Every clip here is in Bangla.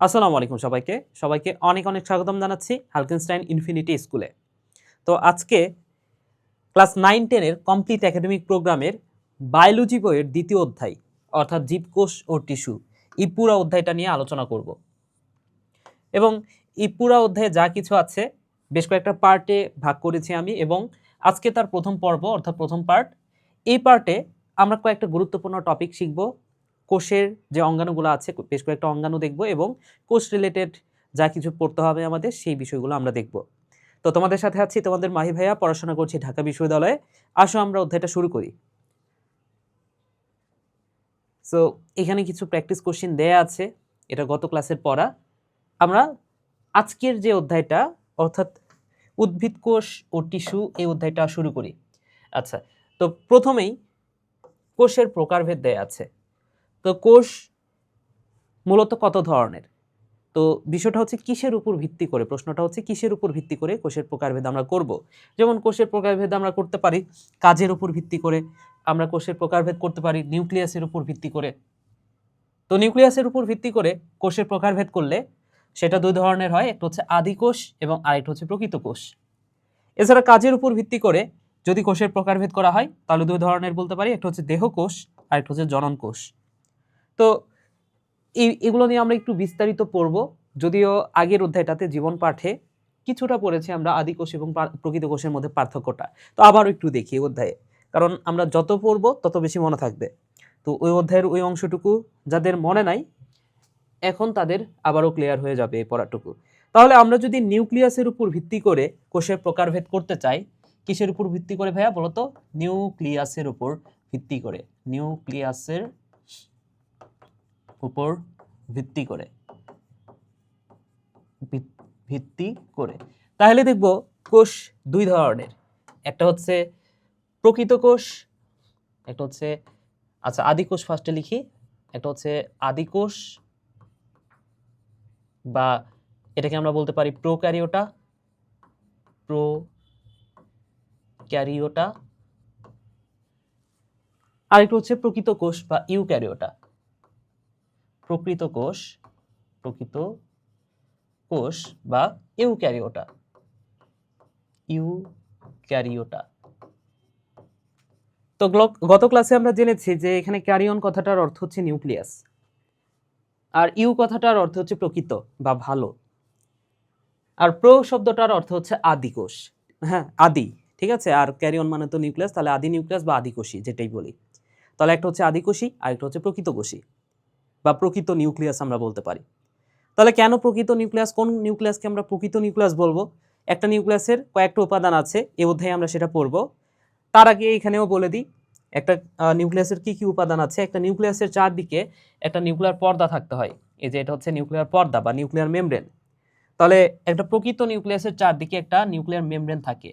আসসালামু আলাইকুম সবাইকে সবাইকে অনেক অনেক স্বাগতম জানাচ্ছি হালকেনস্টাইন ইনফিনিটি স্কুলে। তো আজকে ক্লাস 9-10 এর কমপ্লিট একাডেমিক প্রোগ্রামের বায়োলজি বইয়ের দ্বিতীয় অধ্যায় অর্থাৎ জীবকোষ ও টিস্যু এই পুরো অধ্যায়টা নিয়ে আলোচনা করব। এবং এই পুরো অধ্যায়ে যা কিছু আছে বেশ কয়েকটা পার্টে ভাগ করেছি আমি, এবং আজকে তার প্রথম পর্ব অর্থাৎ প্রথম পার্ট। এই পার্টে আমরা কয়েকটা গুরুত্বপূর্ণ টপিক শিখব। কোষের যে অঙ্গাণুগুলো আছে বেশ কয়েকটা অঙ্গাণু দেখব, এবং কোষ রিলেটেড যা কিছু পড়তে হবে আমাদের সেই বিষয়গুলো আমরা দেখব। তো তোমাদের সাথে আছি তোমাদের মাহি ভাইয়া, পড়াশোনা করছি ঢাকা বিশ্ববিদ্যালয়ে। আসো আমরা অধ্যায়টা শুরু করি। সো এখানে কিছু প্র্যাকটিস কোশ্চেন দেয়া আছে, এটা গত ক্লাসের পড়া। আমরা আজকের যে অধ্যায়টা অর্থাৎ উদ্ভিদ কোষ ও টিস্যু এই অধ্যায়টা শুরু করি। আচ্ছা, তো প্রথমেই কোষের প্রকারভেদ দেয়া আছে। তো কোষ মূলত কত ধরনের? তো বিষয়টা হচ্ছে কিসের উপর ভিত্তি করে, প্রশ্নটা হচ্ছে কিসের উপর ভিত্তি করে কোষের প্রকারভেদ আমরা করব। যেমন কোষের প্রকারভেদ আমরা করতে পারি কাজের উপর ভিত্তি করে, আমরা কোষের প্রকারভেদ করতে পারি নিউক্লিয়াসের উপর ভিত্তি করে। তো নিউক্লিয়াসের উপর ভিত্তি করে কোষের প্রকারভেদ করলে সেটা দুই ধরনের হয়, একটা হচ্ছে আদি কোষ এবং আরেকটা হচ্ছে প্রকৃত কোষ। এছাড়া কাজের উপর ভিত্তি করে যদি কোষের প্রকারভেদ করা হয় তাহলে দুই ধরনের বলতে পারি, একটা হচ্ছে দেহ কোষ আর একটা হচ্ছে জনন কোষ। তো এগুলো নিয়ে আমরা একটু বিস্তারিত পড়ব, যদিও আগের অধ্যায়টাতে জীবন পাঠে কিছুটা পড়েছি আমরা আদি কোষ এবং প্রকৃত কোষের মধ্যে পার্থক্যটা। তো আবারও একটু দেখি অধ্যায়ে, কারণ আমরা যত পড়ব তত বেশি মনে থাকবে। তো ওই অধ্যায়ের ওই অংশটুকু যাদের মনে নাই এখন তাদের আবারও ক্লিয়ার হয়ে যাবে এই পড়াটুকু। তাহলে আমরা যদি নিউক্লিয়াসের উপর ভিত্তি করে কোষের প্রকারভেদ করতে চাই, কিসের উপর ভিত্তি করে ভাইয়া বলতো? নিউক্লিয়াসের উপর ভিত্তি করে, নিউক্লিয়াসের উপর ভিত্তি করে ভিত্তি করে তাহলে দেখব কোষ দুই ধরনের, একটা হচ্ছে প্রকৃত কোষ, একটা হচ্ছে আচ্ছা আদি কোষ ফার্স্টে লিখি, একটা হচ্ছে আদি কোষ বা এটাকে আমরা বলতে পারি প্রোক্যারিওটা, প্রোক্যারিওটা, আরেকটা হচ্ছে প্রকৃত কোষ বা ইউক্যারিওটা, প্রকৃত কোষ, প্রকৃত কোষ বা ইউক্যারিওটা, ইউক্যারিওটা। তো গত ক্লাসে আমরা জেনেছি যে এখানে ক্যারিয়ন কথাটার অর্থ হচ্ছে নিউক্লিয়াস, আর ইউ কথাটার অর্থ হচ্ছে প্রকৃত বা ভালো, আর প্রো শব্দটার অর্থ হচ্ছে আদি কোষ। হ্যাঁ, আদি, ঠিক আছে। আর ক্যারিয়ন মানে তো নিউক্লিয়াস, তাহলে আদি নিউক্লিয়াস বা আদি কোষী যেটাই বলি। তাহলে একটা হচ্ছে আদি কোষী আর একটা হচ্ছে প্রকৃত কোষী বা প্রকৃত নিউক্লিয়াস আমরা বলতে পারি। তাহলে কেন প্রকৃত নিউক্লিয়াস, কোন নিউক্লিয়াসকে আমরা প্রকৃত নিউক্লিয়াস বলবো? একটা নিউক্লিয়াসের কয়েকটা উপাদান আছে, এই অধ্যায়ে আমরা সেটা পড়বো। তার আগে এখানেও বলে দিই একটা নিউক্লিয়াসের কি কি উপাদান আছে। একটা নিউক্লিয়াসের চারদিকে একটা নিউক্লিয়ার পর্দা থাকতে হয়, এই যে এটা হচ্ছে নিউক্লিয়ার পর্দা বা নিউক্লিয়ার মেমব্রেন। তাহলে একটা প্রকৃত নিউক্লিয়াসের চারদিকে একটা নিউক্লিয়ার মেমব্রেন থাকে,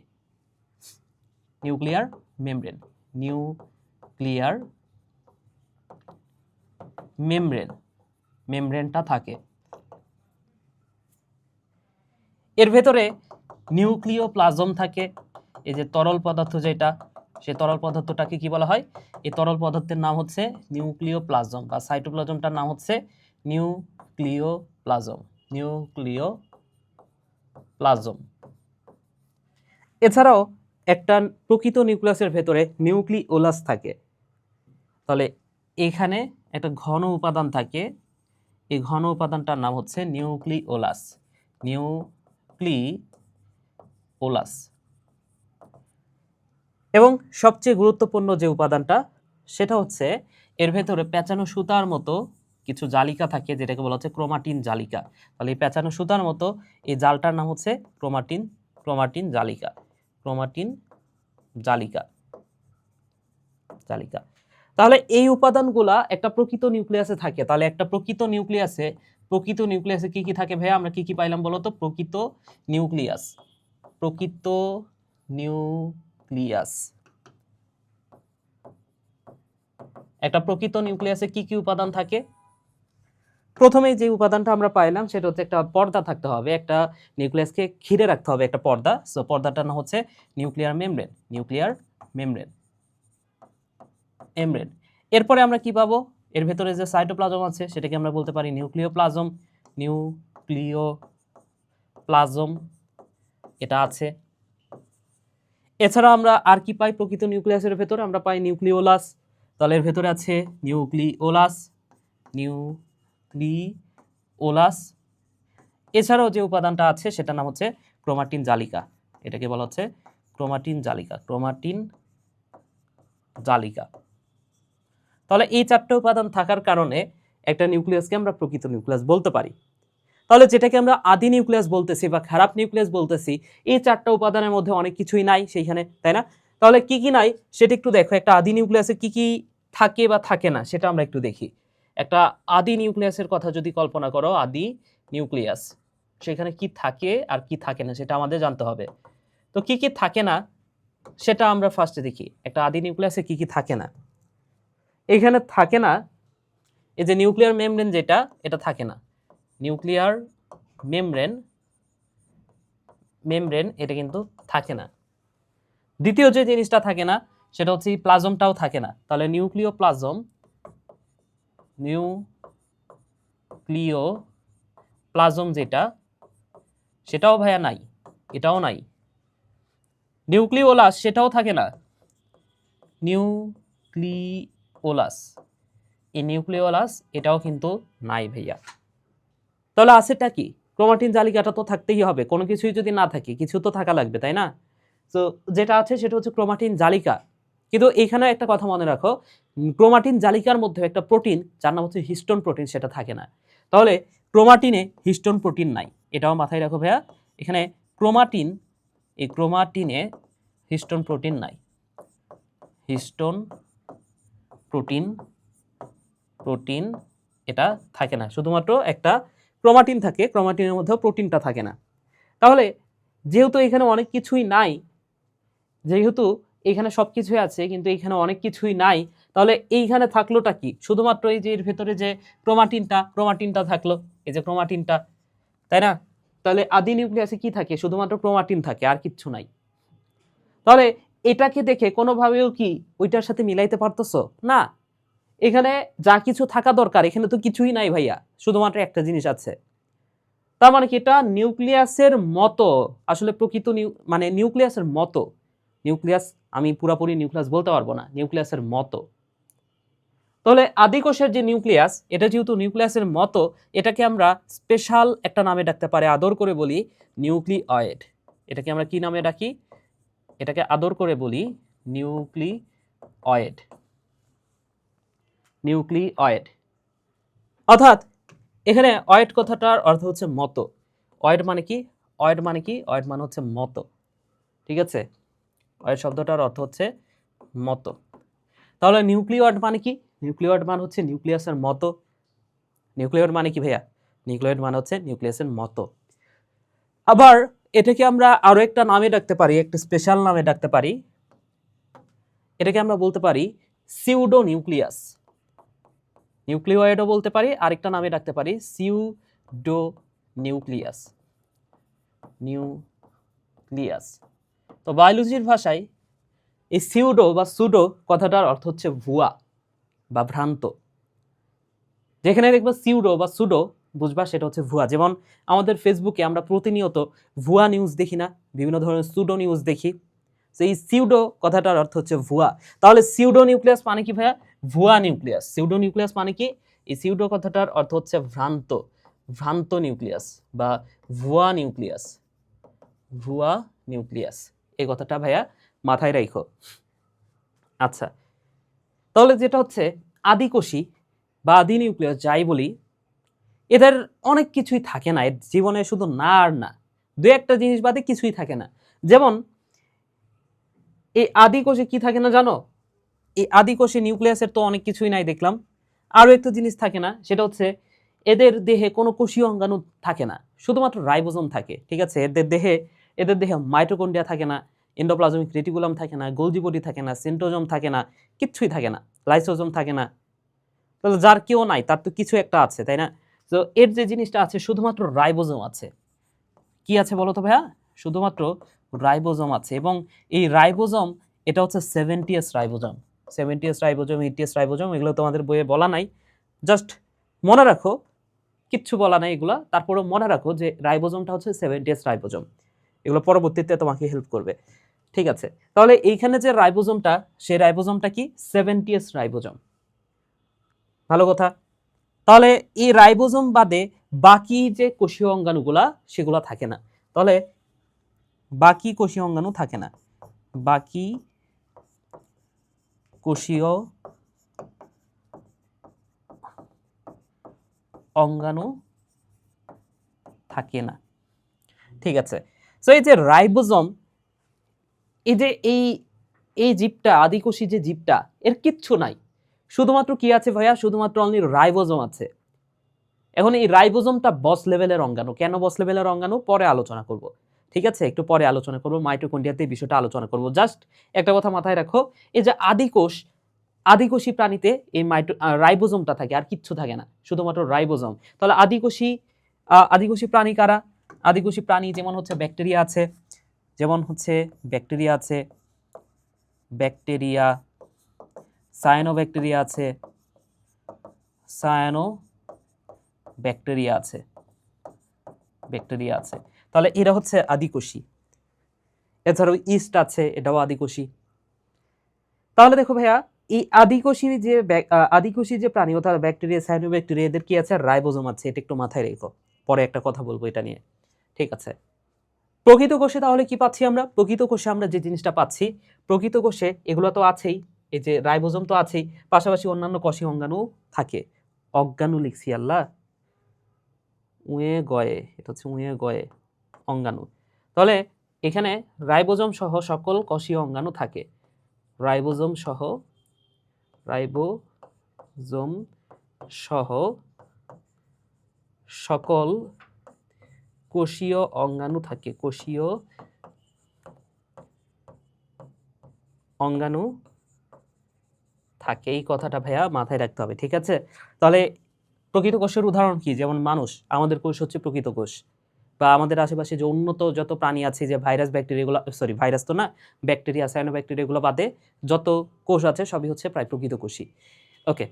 নিউক্লিয়ার মেমব্রেন, নিউক্লিয়ার মেমব্রেন, মেমব্রেনটা থাকে। এর ভেতরে নিউক্লিওপ্লাজম থাকে, এই যে তরল পদার্থ যেটা, সেই তরল পদার্থটাকে কি বলা হয়? এই তরল পদার্থের নাম হচ্ছে নিউক্লিওপ্লাজম বা সাইটোপ্লাজমটার নাম হচ্ছে নিউক্লিওপ্লাজম, নিউক্লিওপ্লাজম। এছাড়াও একটা প্রকৃত নিউক্লিয়াসের ভেতরে নিউক্লিওলাস থাকে। তাহলে এখানে একটা ঘন উপাদান থাকে, এই ঘন উপাদানটার নাম হচ্ছে নিউক্লিওলাস, নিউক্লিওলাস। এবং সবচেয়ে গুরুত্বপূর্ণ যে উপাদানটা সেটা হচ্ছে এর ভেতরে পেঁচানো সুতার মতো কিছু জালিকা থাকে, যেটাকে বলা হচ্ছে ক্রোমাটিন জালিকা। তাহলে এই পেঁচানো সুতার মতো এই জালটার নাম হচ্ছে ক্রোমাটিন, ক্রোমাটিন জালিকা, ক্রোমাটিন জালিকা, জালিকা। তাহলে এই উপাদানগুলা একটা প্রকৃত নিউক্লিয়াসে থাকে। তাহলে একটা প্রকৃত নিউক্লিয়াসে কি কি থাকে ভাইয়া? আমরা কি কি পাইলাম বলো তো? প্রকৃত নিউক্লিয়াস, প্রকৃত নিউক্লিয়াস, একটা প্রকৃত নিউক্লিয়াসে কি কি উপাদান থাকে? প্রথমেই যে উপাদানটা আমরা পাইলাম সেটা হচ্ছে একটা পর্দা থাকতে হবে, একটা নিউক্লিয়াসকে ঘিরে রাখতে হবে একটা পর্দা। সো পর্দাটার নাম হচ্ছে nuclear membrane, nuclear membrane, membrane. এরপরে আমরা কি পাবো? এর ভেতরে যে সাইটোপ্লাজম আছে সেটাকে আমরা বলতে পারি নিউক্লিওপ্লাজম, নিউক্লিওপ্লাজম এটা আছে। এছাড়া আমরা আর কি পাই প্রকৃত নিউক্লিয়াসের ভেতরে? আমরা পাই নিউক্লিওলাস, তাহলে এর ভেতরে আছে নিউক্লিওলাস। এছাড়াও যে উপাদানটা আছে সেটার নাম হচ্ছে ক্রোমাটিন জালিকা, এটাকে বলা হচ্ছে ক্রোমাটিন জালিকা। তাহলে এই চারটে উপাদান থাকার কারণে একটা নিউক্লিয়াসকে আমরা প্রকৃত নিউক্লিয়াস বলতে পারি। তাহলে যেটাকে আমরা আদি নিউক্লিয়াস বলতেছি বা খারাপ নিউক্লিয়াস বলতেছি, এই চারটা উপাদানের মধ্যে অনেক কিছুই নাই সেইখানে, তাই না? তাহলে কি কি নাই সেটা একটু দেখো। একটা আদি নিউক্লিয়াসে কি কি থাকে বা থাকে না সেটা আমরা একটু দেখি। একটা আদি নিউক্লিয়াসের কথা যদি কল্পনা করো, আদি নিউক্লিয়াস, সেখানে কি থাকে আর কি থাকে না সেটা আমাদের জানতে হবে। তো কি কি থাকে না সেটা আমরা ফার্স্টে দেখি। একটা আদি নিউক্লিয়াসে কি কি থাকে না? এখানে থাকে না এই যে নিউক্লিয়ার মেমব্রেন, যেটা এটা থাকে না। নিউক্লিয়ার মেমব্রেন এটা কিন্তু থাকে না। দ্বিতীয় যে জিনিসটা থাকে না সেটা হচ্ছে প্লাজমটাও থাকে না। তাহলে নিউক্লিওপ্লাজম যেটা, সেটাও ভাইয়া নাই, এটাও নাই। নিউক্লিওলাস সেটাও থাকে না, এই নিউক্লিওলাস এটাও কিন্তু নাই ভাইয়া। তাহলে আছেটা কি? ক্রোমাটিন জালিকাটা তো থাকতেই হবে, কোনো কিছুই যদি না থাকে কিছু তো থাকা লাগবে, তাই না? তো যেটা আছে সেটা হচ্ছে ক্রোমাটিন জালিকা। কিন্তু এখানে একটা কথা মনে রাখো, ক্রোমাটিন জালিকার মধ্যে একটা প্রোটিন যার নাম হচ্ছে হিস্টোন প্রোটিন, সেটা থাকে না। তাহলে ক্রোমাটিনে হিস্টোন প্রোটিন নাই, এটাও মাথায় রাখো ভাইয়া। এখানে ক্রোমাটিনে হিস্টোন প্রোটিন নাই, হিস্টোন প্রোটিন এটা থাকে না, শুধুমাত্র একটা ক্রোমাটিন থাকে, ক্রোমাটিনের মধ্যে প্রোটিনটা থাকে না। তাহলে যেহেতু এখানে অনেক কিছুই নাই, যেহেতু এখানে সব কিছুই আছে কিন্তু এখানে অনেক কিছুই নাই, তাহলে এইখানে থাকলোটা কি? শুধুমাত্র এই যে এর ভেতরে যে ক্রোমাটিনটা থাকলো, এই যে ক্রোমাটিনটা, তাই না? তাহলে আদি নিউক্লিয়াসে কি থাকে? শুধুমাত্র ক্রোমাটিন থাকে, আর কিচ্ছু নাই। তাহলে এটাকে দেখে কোনোভাবেও কি ওইটার সাথে মিলাইতে পারতেছো না? এখানে যা কিছু থাকা দরকার এখানে তো কিছুই নাই ভাইয়া, শুধুমাত্র একটা জিনিস আছে। তার মানে কি এটা নিউক্লিয়াসের মতো, আসলে প্রকৃত মানে নিউক্লিয়াসের মতো। নিউক্লিয়াস আমি পুরোপুরি নিউক্লিয়াস বলতে পারবো না, নিউক্লিয়াসের মতো। তাহলে আদিকোষের যে নিউক্লিয়াস, এটা যেহেতু নিউক্লিয়াসের মতো, এটাকে আমরা স্পেশাল একটা নামে ডাকতে পারি, আদর করে বলি নিউক্লিওয়েড। এটাকে আমরা কি নামে ডাকি? এটাকে আদর করে বলি নিউক্লিওয়েড। অর্থাৎ এখানে অয়েড কথাটার অর্থ হচ্ছে মতো। অয়েড মানে কি? অয়েড মানে হচ্ছে মতো, ঠিক আছে? অয়েড শব্দটার অর্থ হচ্ছে মতো। তাহলে নিউক্লিওয়েড মানে কি? নিউক্লিওয়েড মানে হচ্ছে নিউক্লিয়াসের মতো। নিউক্লিওয়েড মানে কি ভাইয়া? নিউক্লিওয়েড মানে হচ্ছে নিউক্লিয়াসের মতো। আবার এটাকে আমরা আরো একটা নামে ডাকতে পারি, একটা স্পেশাল নামে ডাকতে পারি। এটাকে আমরা বলতে পারি সিউডো নিউক্লিয়াস। নিউক্লিওয়েডও বলতে পারি, আরেকটা নামে ডাকতে পারি সিউডো নিউক্লিয়াস। তো বায়োলজির ভাষায় এই সিউডো বা সুডো কথাটার অর্থ হচ্ছে ভুয়া বা ভ্রান্ত। যেখানে দেখবো সিউডো বা সুডো বুঝবা সেটা হচ্ছে ভুয়া। যেমন আমাদের ফেসবুকে আমরা প্রতিনিয়ত ভুয়া নিউজ দেখি না, বিভিন্ন ধরনের সুডো নিউজ দেখি। তো এই সিউডো কথাটার অর্থ হচ্ছে ভুয়া। তাহলে সিউডো নিউক্লিয়াস মানে কি ভাইয়া? ভুয়া নিউক্লিয়াস। সিউডো নিউক্লিয়াস মানে কি? এই সিউডো কথাটার অর্থ হচ্ছে ভ্রান্ত নিউক্লিয়াস বা ভুয়া নিউক্লিয়াস। এই কথাটা ভাইয়া মাথায় রাখো। আচ্ছা, তাহলে যেটা হচ্ছে আদিকোষী বা আদি নিউক্লিয়াস যাই বলি, এদের অনেক কিছুই থাকে না, এর জীবনে শুধু না আর না, দু একটা জিনিস বাদে কিছুই থাকে না। যেমন এই আদিকোষে কি থাকে না জানো? এই আদিকোষে নিউক্লিয়াসের তো অনেক কিছুই নাই দেখলাম। আরো একটা জিনিস থাকে না, সেটা হচ্ছে এদের দেহে কোনো কোষীয় অঙ্গাণু থাকে না, শুধুমাত্র রাইবোজোম থাকে, ঠিক আছে? এদের দেহে মাইটোকন্ড্রিয়া থাকে না, এন্ডোপ্লাজমিক রেটিকুলাম থাকে না, গোলজি বডি থাকে না, সেন্ট্রোজোম থাকে না, কিচ্ছুই থাকে না, লাইসোজোম থাকে না। তাহলে যার কেউ নাই তার তো কিছু একটা আছে, তাই না? তো এর যে জিনিসটা আছে শুধুমাত্র রাইবোজোম আছে। কি আছে বলো তো ভাইয়া? শুধুমাত্র রাইবোজোম আছে। এবং এই রাইবোজোম এটা হচ্ছে 70s রাইবোজোম, 80s রাইবোজোম, এগুলো তোমাদের বইয়ে বলা নাই, জাস্ট মনে রাখো কিচ্ছু বলা নাই এগুলা, তারপরে মনে রাখো যে রাইবোজোমটা হচ্ছে 70s রাইবোজোম, এগুলো পরবর্তীতে তোমাকে হেল্প করবে। ঠিক আছে, তাহলে এইখানে যে রাইবোজোমটা, সেই রাইবোজোমটা কি 70s রাইবোজোম। ভালো কথা। তাহলে এই রাইবোজোম বাদে বাকি যে কোষীয় অঙ্গাণুগুলা সেগুলা থাকে না। তাহলে বাকি কোষীয় অঙ্গাণু থাকে না, বাকি কোষীয় অঙ্গাণু থাকে না। ঠিক আছে, সো এই যে রাইবোজোম, এই যে এই জীবটা, আদিকোষী যে জীবটা, এর কিচ্ছু নাই, শুধুমাত্র কি আছে ভাইয়া, শুধুমাত্র অনলি রাইবোজোম আছে। এখন এই রাইবোজোমটা বস লেভেলের অঙ্গাণু। কেন বস লেভেলের অঙ্গাণু পরে আলোচনা করব, ঠিক আছে, একটু পরে আলোচনা করব, মাইটোকন্ড্রিয়াতে এই বিষয়টা আলোচনা করব। জাস্ট একটা কথা মাথায় রাখো, এই যে আদিকোষী প্রাণীতে এই রাইবোজোমটা থাকে, আর কিচ্ছু থাকে না, শুধুমাত্র রাইবোজোম। তাহলে আদিকোষী প্রাণী কারা? আদিকোষী প্রাণী যেমন হচ্ছে ব্যাকটেরিয়া আছে, ব্যাকটেরিয়া, সায়ানোব্যাকটেরিয়া আছে, ব্যাকটেরিয়া আছে। তাহলে এরা হচ্ছে আদিকোষী। এছাড়াও ইস্ট আছে, এটাও আদিকোষী। তাহলে দেখো ভাইয়া, এই আদিকোষী যে প্রাণী, অর্থাৎ ব্যাকটেরিয়া, সায়ানোব্যাকটেরিয়া, এদের কি আছে? রাইবোজোম আছে। এটা একটু মাথায় রেখো, পরে একটা কথা বলবো এটা নিয়ে। ঠিক আছে, প্রকৃত কোষে তাহলে কি পাচ্ছি আমরা? প্রকৃত কোষে আমরা যে জিনিসটা পাচ্ছি, প্রকৃত কোষে এগুলো তো আছেই, এই যে রাইবোজোম তো আছেই, পাশাপাশি অন্যান্য কোষীয় অঙ্গাণু থাকে। অজ্ঞাণু লিখছি আল্লাহ, উয়ে গয়ে, এটা হচ্ছে উয়ে গয়ে অঙ্গাণু। তাহলে এখানে রাইবোজোম সহ সকল কোষীয় অঙ্গাণু থাকে। রাইবোজোম সহ সকল কোষীয় অঙ্গাণু থাকে, কোষীয় অঙ্গাণু থাকে। এই কথাটা ভাইয়া মাথায় রাখতে হবে, ঠিক আছে? তাহলে প্রকৃত কোষের উদাহরণ কি? যেমন মানুষ, আমাদের কোষ হচ্ছে প্রকৃত কোষ। বা আমাদের আশেপাশে যে উন্নত যত প্রাণী আছে, যে ভাইরাস, ব্যাকটেরিয়াগুলো, সরি ভাইরাস তো না, ব্যাকটেরিয়া, সায়ানোব্যাকটেরিয়াগুলো বাদে যত কোষ আছে সবই হচ্ছে প্রায় প্রকৃত কোষই। ওকে,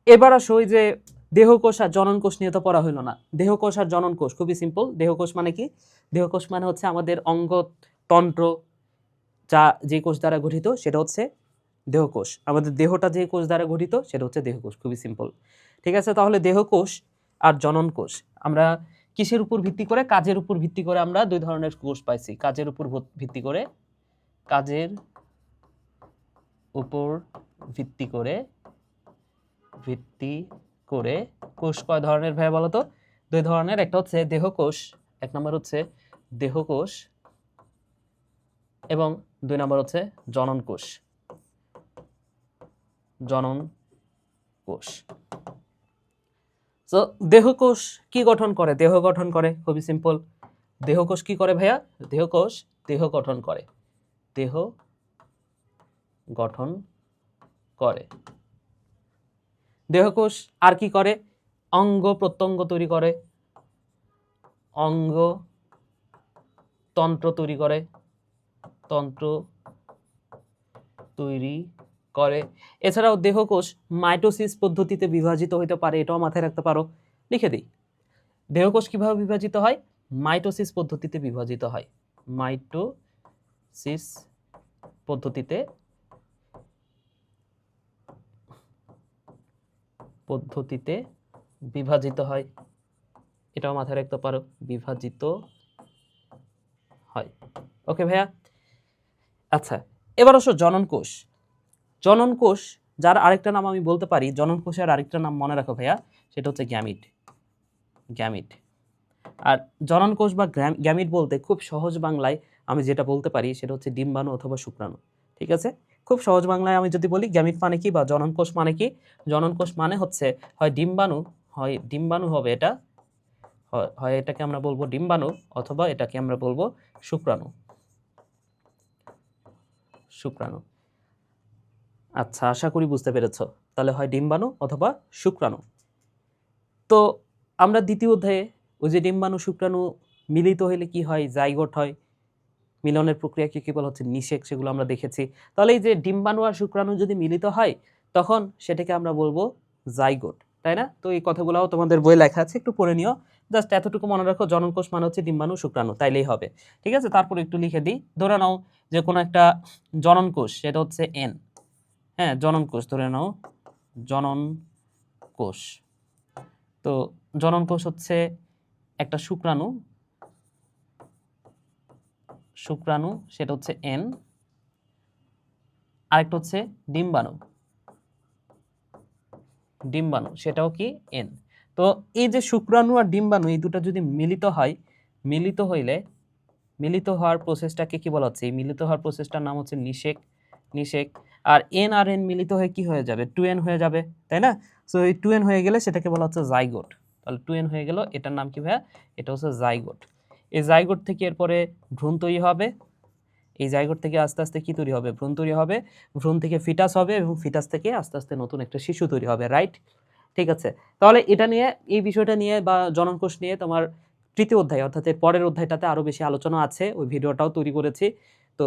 এবার আসো ওই যে দেহকোষ আর জনন কোষ নিয়ে তো পড়া হইল না। দেহকোষ আর জনন কোষ খুবই সিম্পল। দেহকোষ মানে কি? দেহকোষ মানে হচ্ছে আমাদের অঙ্গতন্ত্র, যা যে কোষ দ্বারা গঠিত সেটা হচ্ছে দেহকোষ। আমাদের দেহটা যে কোষ দ্বারা গঠিত সেটা হচ্ছে দেহকোষ। খুবই সিম্পল, ঠিক আছে? তাহলে দেহকোষ আর জনন কোষ আমরা কিসের উপর ভিত্তি করে? কাজের উপর ভিত্তি করে আমরা দুই ধরনের কোষ পাইছি। কাজের উপর ভিত্তি করে কোষ কয় ধরনের ভাই বলো তো? দুই ধরনের। একটা হচ্ছে দেহকোষ, এক নম্বর হচ্ছে দেহকোষ, এবং দুই নম্বর হচ্ছে জনন কোষ। সো দেহকোষ কি গঠন করে? দেহ গঠন করে। খুবই সিম্পল। দেহকোষ কি করে ভাইয়া? দেহকোষ দেহ গঠন করে। দেহকোষ আর কি করে? অঙ্গ প্রত্যঙ্গ তৈরি করে, তন্ত্র তৈরি করে। এছাড়াও দেহকোষ মাইটোসিস পদ্ধতিতে বিভাজিত হতে পারে, এটাও মাথায় রাখতে পারো। লিখে দিই, দেহকোষ কিভাবে বিভাজিত হয়? মাইটোসিস পদ্ধতিতে বিভাজিত হয়। মাইটোসিস পদ্ধতিতে বিভাজিত হয়, এটাও মাথায় রাখতে পারো, বিভাজিত হয়। ওকে ভাইয়া, আচ্ছা এবার আসো জনন কোষ। জনন কোষ, যার আরেকটা নাম আমি বলতে পারি, জনন কোষের আরেকটা নাম মনে রাখো ভাইয়া, সেটা হচ্ছে গ্যামিট। আর জনন কোষ বা গ্যামিট বলতে খুব সহজ বাংলায় আমি যেটা বলতে পারি সেটা হচ্ছে ডিম্বাণু অথবা শুক্রাণু। ঠিক আছে, খুব সহজ বাংলায় আমি যদি বলি গ্যামিট মানে কি বা জনন কোষ মানে কি? জনন কোষ মানে হচ্ছে হয় ডিম্বাণু হবে এটা, হয় এটাকে আমরা বলবো ডিম্বাণু, অথবা এটাকে আমরা বলবো শুক্রাণু। আচ্ছা, আশা করি বুঝতে পেরেছো। তাহলে হয় ডিম্বাণু অথবা শুক্রাণু। তো আমরা দ্বিতীয় অধ্যায়ে ওই যে ডিম্বাণু শুক্রাণু মিলিত হইলে কি হয়? জাইগোট হয়। মিলনের প্রক্রিয়াকে কি বলা হচ্ছে? নিষেক। সেগুলো আমরা দেখেছি। তাহলে এই যে ডিম্বাণু আর শুক্রাণু যদি মিলিত হয় তখন সেটাকে আমরা বলবো জাইগোট, তাই না? তো এই কথাগুলোও তোমাদের বই লেখা আছে, একটু পড়ে নিও। জাস্ট এতটুকু মনে রাখো, জননকোষ মানে হচ্ছে ডিম্বাণু শুক্রাণু, তাইলেই হবে। ঠিক আছে, তারপর একটু লিখে দিই। ধরে নাও যে কোনো একটা জননকোষ, সেটা হচ্ছে এন। হ্যাঁ, জননকোষ ধরে নাও, জননকোষ। তো জননকোষ হচ্ছে একটা শুক্রাণু, সেটা হচ্ছে এন। আরেকটা হচ্ছে ডিম্বাণু, সেটাও কি এন। তো এই যে শুক্রাণু আর ডিম্বাণু, এই দুটো যদি মিলিত হয়, মিলিত হওয়ার প্রসেসটাকে কি বলা হচ্ছে? এই মিলিত হওয়ার প্রসেসটার নাম হচ্ছে নিষেক। আর এন আর এন মিলিত হয়ে কি হয়ে যাবে? 2n হয়ে যাবে, তাই না? সো এই 2n হয়ে গেলে সেটাকে বলা হচ্ছে জাইগোট। তাহলে 2n হয়ে গেল, এটার নাম কি ভাইয়া? এটা হচ্ছে জাইগোট। এই জাইগোট থেকে এরপরে ভ্রূণ তৈরি হবে। এই জাইগোট থেকে আস্তে আস্তে কি তৈরি হবে? ভ্রূণ তৈরি হবে। ভ্রূণ থেকে ফিটাস হবে, এবং ফিটাস থেকে আস্তে আস্তে নতুন একটা শিশু তৈরি হবে, রাইট? ঠিক আছে, তাহলে এটা নিয়ে, এই বিষয়টা নিয়ে বা জননকোষ নিয়ে তোমার তৃতীয় অধ্যায়, অর্থাৎ এর পরের অধ্যায়টাতে আরো বেশি আলোচনা আছে, ওই ভিডিওটাও তৈরি করেছি। তো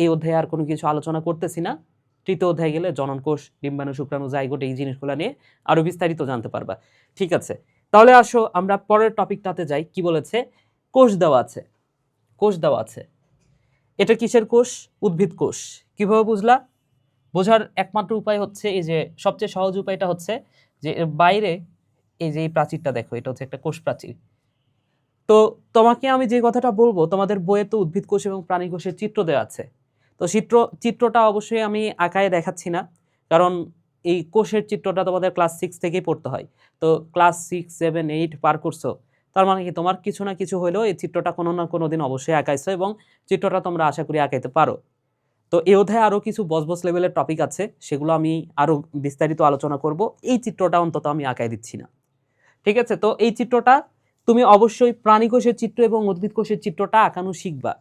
এই অধ্যায়ে আর কোনো কিছু আলোচনা করতেছি না। তৃতীয় অধ্যায় গেলে জননকোষ, ডিম্বাণু, শুক্রাণু, জাইগোট, এই জিনিসগুলো নিয়ে আরো বিস্তারিত জানতে পারবা। ঠিক আছে, তাহলে আসো আমরা পরের টপিকটাতে যাই। কি বলেছে? কোষ দেওয়া আছে। এটা কিসের কোষ? উদ্ভিদ কোষ। কিভাবে বুঝলা? বোঝার একমাত্র উপায় হচ্ছে, এই যে সবচেয়ে সহজ উপায়টা হচ্ছে যে এর বাইরে এই যে এই প্রাচীরটা দেখো, এটা হচ্ছে একটা কোষ প্রাচীর। তো তোমাকে আমি যে কথাটা বলবো, তোমাদের বইয়ে তো উদ্ভিদ কোষ এবং প্রাণী কোষের চিত্র দেওয়া আছে। তো চিত্রটা অবশ্যই আমি আঁকায় দেখাচ্ছি না, কারণ এই কোষের চিত্রটা তোমাদের ক্লাস 6 থেকেই পড়তে হয়। তো ক্লাস 6, 7, 8 পার করছো, তার মানে কি তোমার কিছু না কিছু হলেও এই চিত্রটা কোনো না কোনো দিন অবশ্যই আঁকাইছো, এবং চিত্রটা তোমরা আশা করি আঁকাইতে পারো। তো এই অধ্যায়ে আরও কিছু বস লেভেলের টপিক আছে, সেগুলো আমি আরও বিস্তারিত আলোচনা করব। এই চিত্রটা অন্তত আমি আঁকাই দিচ্ছি না। ঠিক আছে, তো এই চিত্রটা তুমি অবশ্যই প্রাণী কোষের চিত্র এবং উদ্ভিদ কোষের চিত্রটা আঁকানো শিখবা।